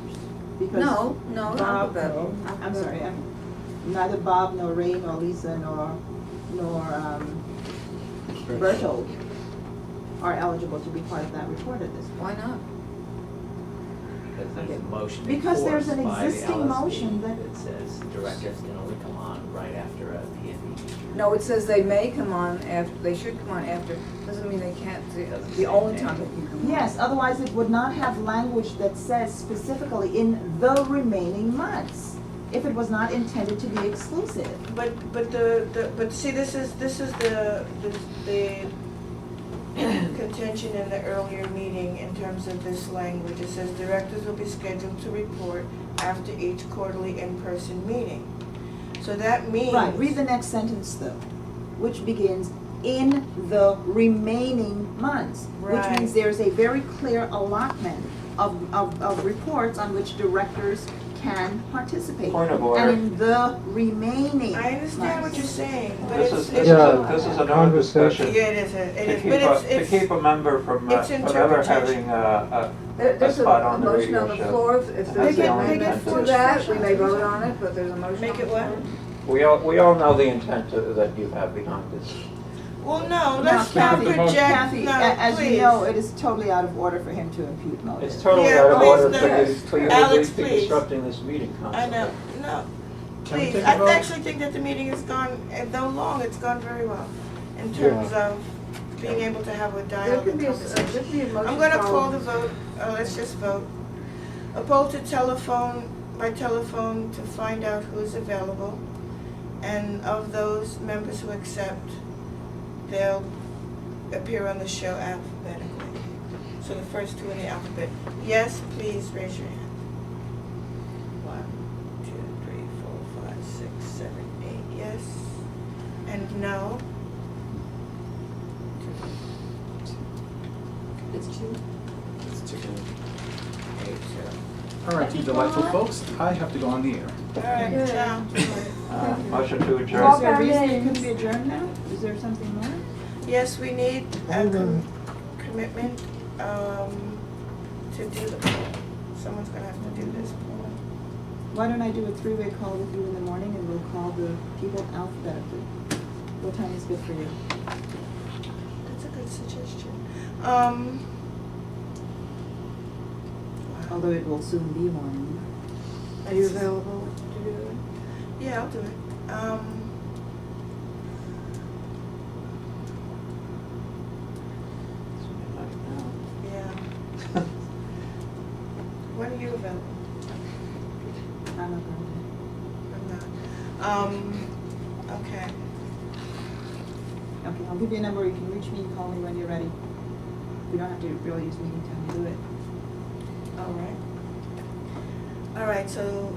because. No, Bob, alphabet. I'm sorry, neither Bob, nor Ray, nor Lisa, nor Bertold are eligible to be part of that report at this point. Why not? Because there's a motion in Because there's force an by the existing LSP motion that- says directors can only come on right after a P and D meeting. No, it says they may come on after, they should come on after, doesn't mean they can't, the only time they can come on. Yes, otherwise it would not have language that says specifically in the remaining months, if it was not intended to be exclusive. But see, this is the contention in the earlier meeting in terms of this language. It says directors will be scheduled to report after each quarterly in-person meeting. So that means. Right, read the next sentence though, which begins, in the remaining months. Which Right. means there's a very clear allotment of reports on which directors can participate. Point of order. And in the remaining I understand what you're months. saying, but This it's. is, this is Yeah. this is another Conversation. discussion. Yeah, it is, it To is, keep but a, it's. to keep a member from it's ever interpretation. having a There's a spot on the motion on radio the show. floor, if That's there's the an only amendment intent. to that, we may vote on it, but there's a motion on Make the it what? floor. We all know the intent that you have behind this. Well, no, Now, let's not Kathy, project, Kathy, no, as please. you know, it is totally out of order for him to impute motive. It's totally Yeah, out of please, order no. for you Alex, to be please. disrupting this meeting I constantly. know, no, Can we please, take a I vote? actually think that the meeting has gone, though long, it's gone very well, in terms of being able to have a There dialogue could and be a, conversation. there could be a motion. I'm gonna call followed. the vote, let's just vote. A poll to telephone, by telephone, to find out who's available, and of those members who accept, they'll appear on the show alphabetically. So the first two in the alphabet. Yes, please raise your hand. 1, 2, 3, 4, 5, 6, 7, 8. Yes. And no. It's two. It's chicken. 8, 2. All right, you delightful folks, I have to go on the air. All right, Yeah. ciao. Motion to Is adjourn. there a reason it couldn't be adjourned now? Is there something more? Yes, we need a Hold on. commitment to do the poll. Someone's gonna have to do this poll. Why don't I do a three-way call with you in the morning and we'll call the people alphabetically? What time is good for you? That's a good suggestion. Although it will soon be morning. Are you available to do it? Yeah, I'll do it. Yeah. When are you available? I'm not going I'm not. Okay. to. Okay, I'll give you a number, you can reach me, call me when you're ready. We don't have to really use meeting time to do it. All right. All right, so,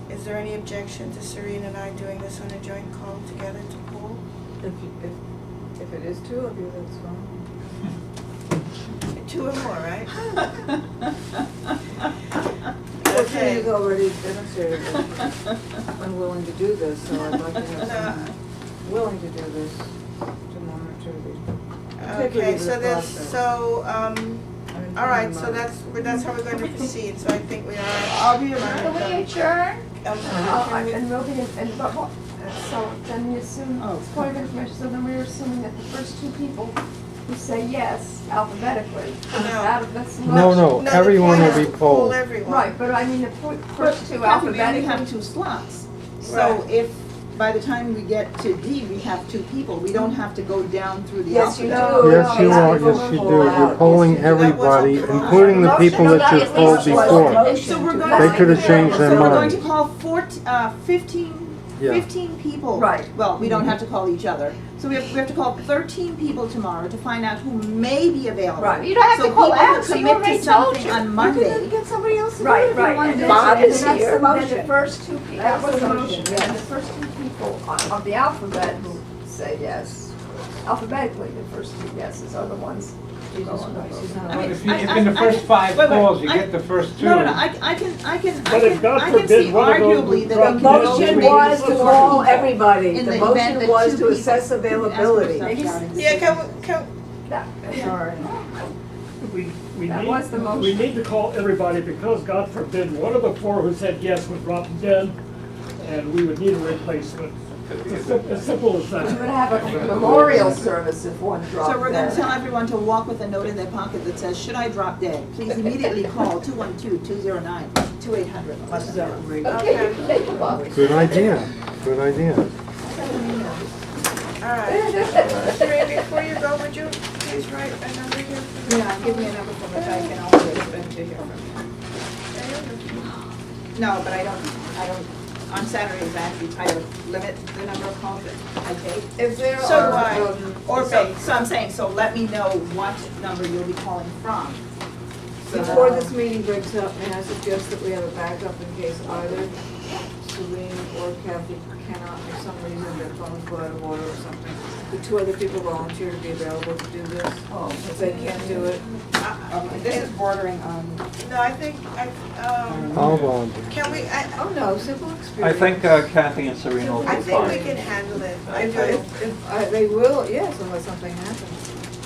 is there any objection to Cerene and I doing this on a joint call together to poll? If it is two of you, that's fine. 2 or more, right? Well, Okay. Judy's already demonstrated that I'm willing to do this, so I'd like to have someone willing to do this to monitor the integrity Okay, of so the that's, process. so, I'm all right, in so mind. that's how we're going to proceed, so I think we are. I'll be Can around. we adjourn? Can we- And we'll be, and, but, what- so then we assume, Oh. it's point of information, so then we're assuming that the first two people who say yes alphabetically. No. Out of this No, much- no, the everyone point will is be to poll polled. everyone. Right, but I mean, the first two Kathy, we only alphabetically. have 2 slots. So Right. if, by the time we get to D, we have 2 people, we don't have to go down through the Yes, you alphabet. do. Yes, you are, yes, you do. You're polling everybody, including the people that you polled before. So we're going They to. could have changed their So we're going mind. to call 15 people. Right. Well, we don't have to call each other. So we have to call 13 people tomorrow to find out who may be available. Right, you don't have to call Alex, So you people who already commit to told something you. on You Monday. Get somebody else to do it Right, if you right, want and to. then, Bob and is that's here. the motion. Then the first two people, that was the motion, yes. and the first two people of the alphabet who say yes, alphabetically, the first two yeses are the ones who go on the vote. I mean, If in the first 5 wait, wait, calls, you I- get the first 2. No, I can But if God forbid see one of those arguably that would we The drop can go dead, motion maybe was to four call people. everybody. In The the event motion that was 2 to people assess ask for availability. stuff down in the Yeah, city. Sorry. We That was the need, motion. we need to call everybody because God forbid, one of the four who said yes would drop dead and we would need a replacement. As simple as We would that. have a memorial service if one dropped So we're gonna dead. tell everyone to walk with a note in their pocket that says, should I drop dead? Please immediately call 212-209-2800. Okay. Good idea, good idea. All right. Serene, before you go, would you please write a number here for me? Yeah, give me a number from the bank and I'll expect to hear from you. No, but I don't, on Saturdays, I don't limit the number of calls that I take. If there So do are, I, or so- make, so I'm saying, so let me know what number you'll be calling from. Before this meeting breaks up, may I suggest that we have a backup in case either Serene or Kathy cannot, for some reason, their phones go out of order or something. The two other people volunteer to be available to do this. Oh. If they can't do it, Okay, this is bordering on, No, I think, I'll volunteer. can we, oh no, simple I experience. think Kathy and Serena will be I fine. think we can handle it. I do. If they will, yes, unless something happens.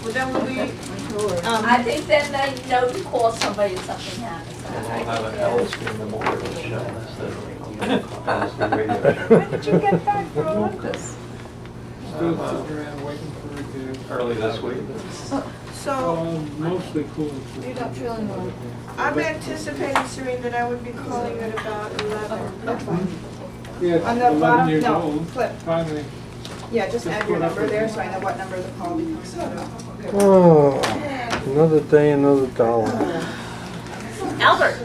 Well, then we'll be, I'm sure. I think then they know to call somebody if something happens. And we'll have an LSD memorial show instead of LSD radio show. When did you get back from Olympus? Still sitting around waiting for it to. Early this week. so, Mostly cool. You're not feeling well. I'm anticipating, Serene, that I would be calling at about 11. that's fine. Yeah, On the 11 bottom, years no, old. flip. Finally. Yeah, just add your number there so I know what number the call becomes out of. Oh, another day, another dollar. Albert,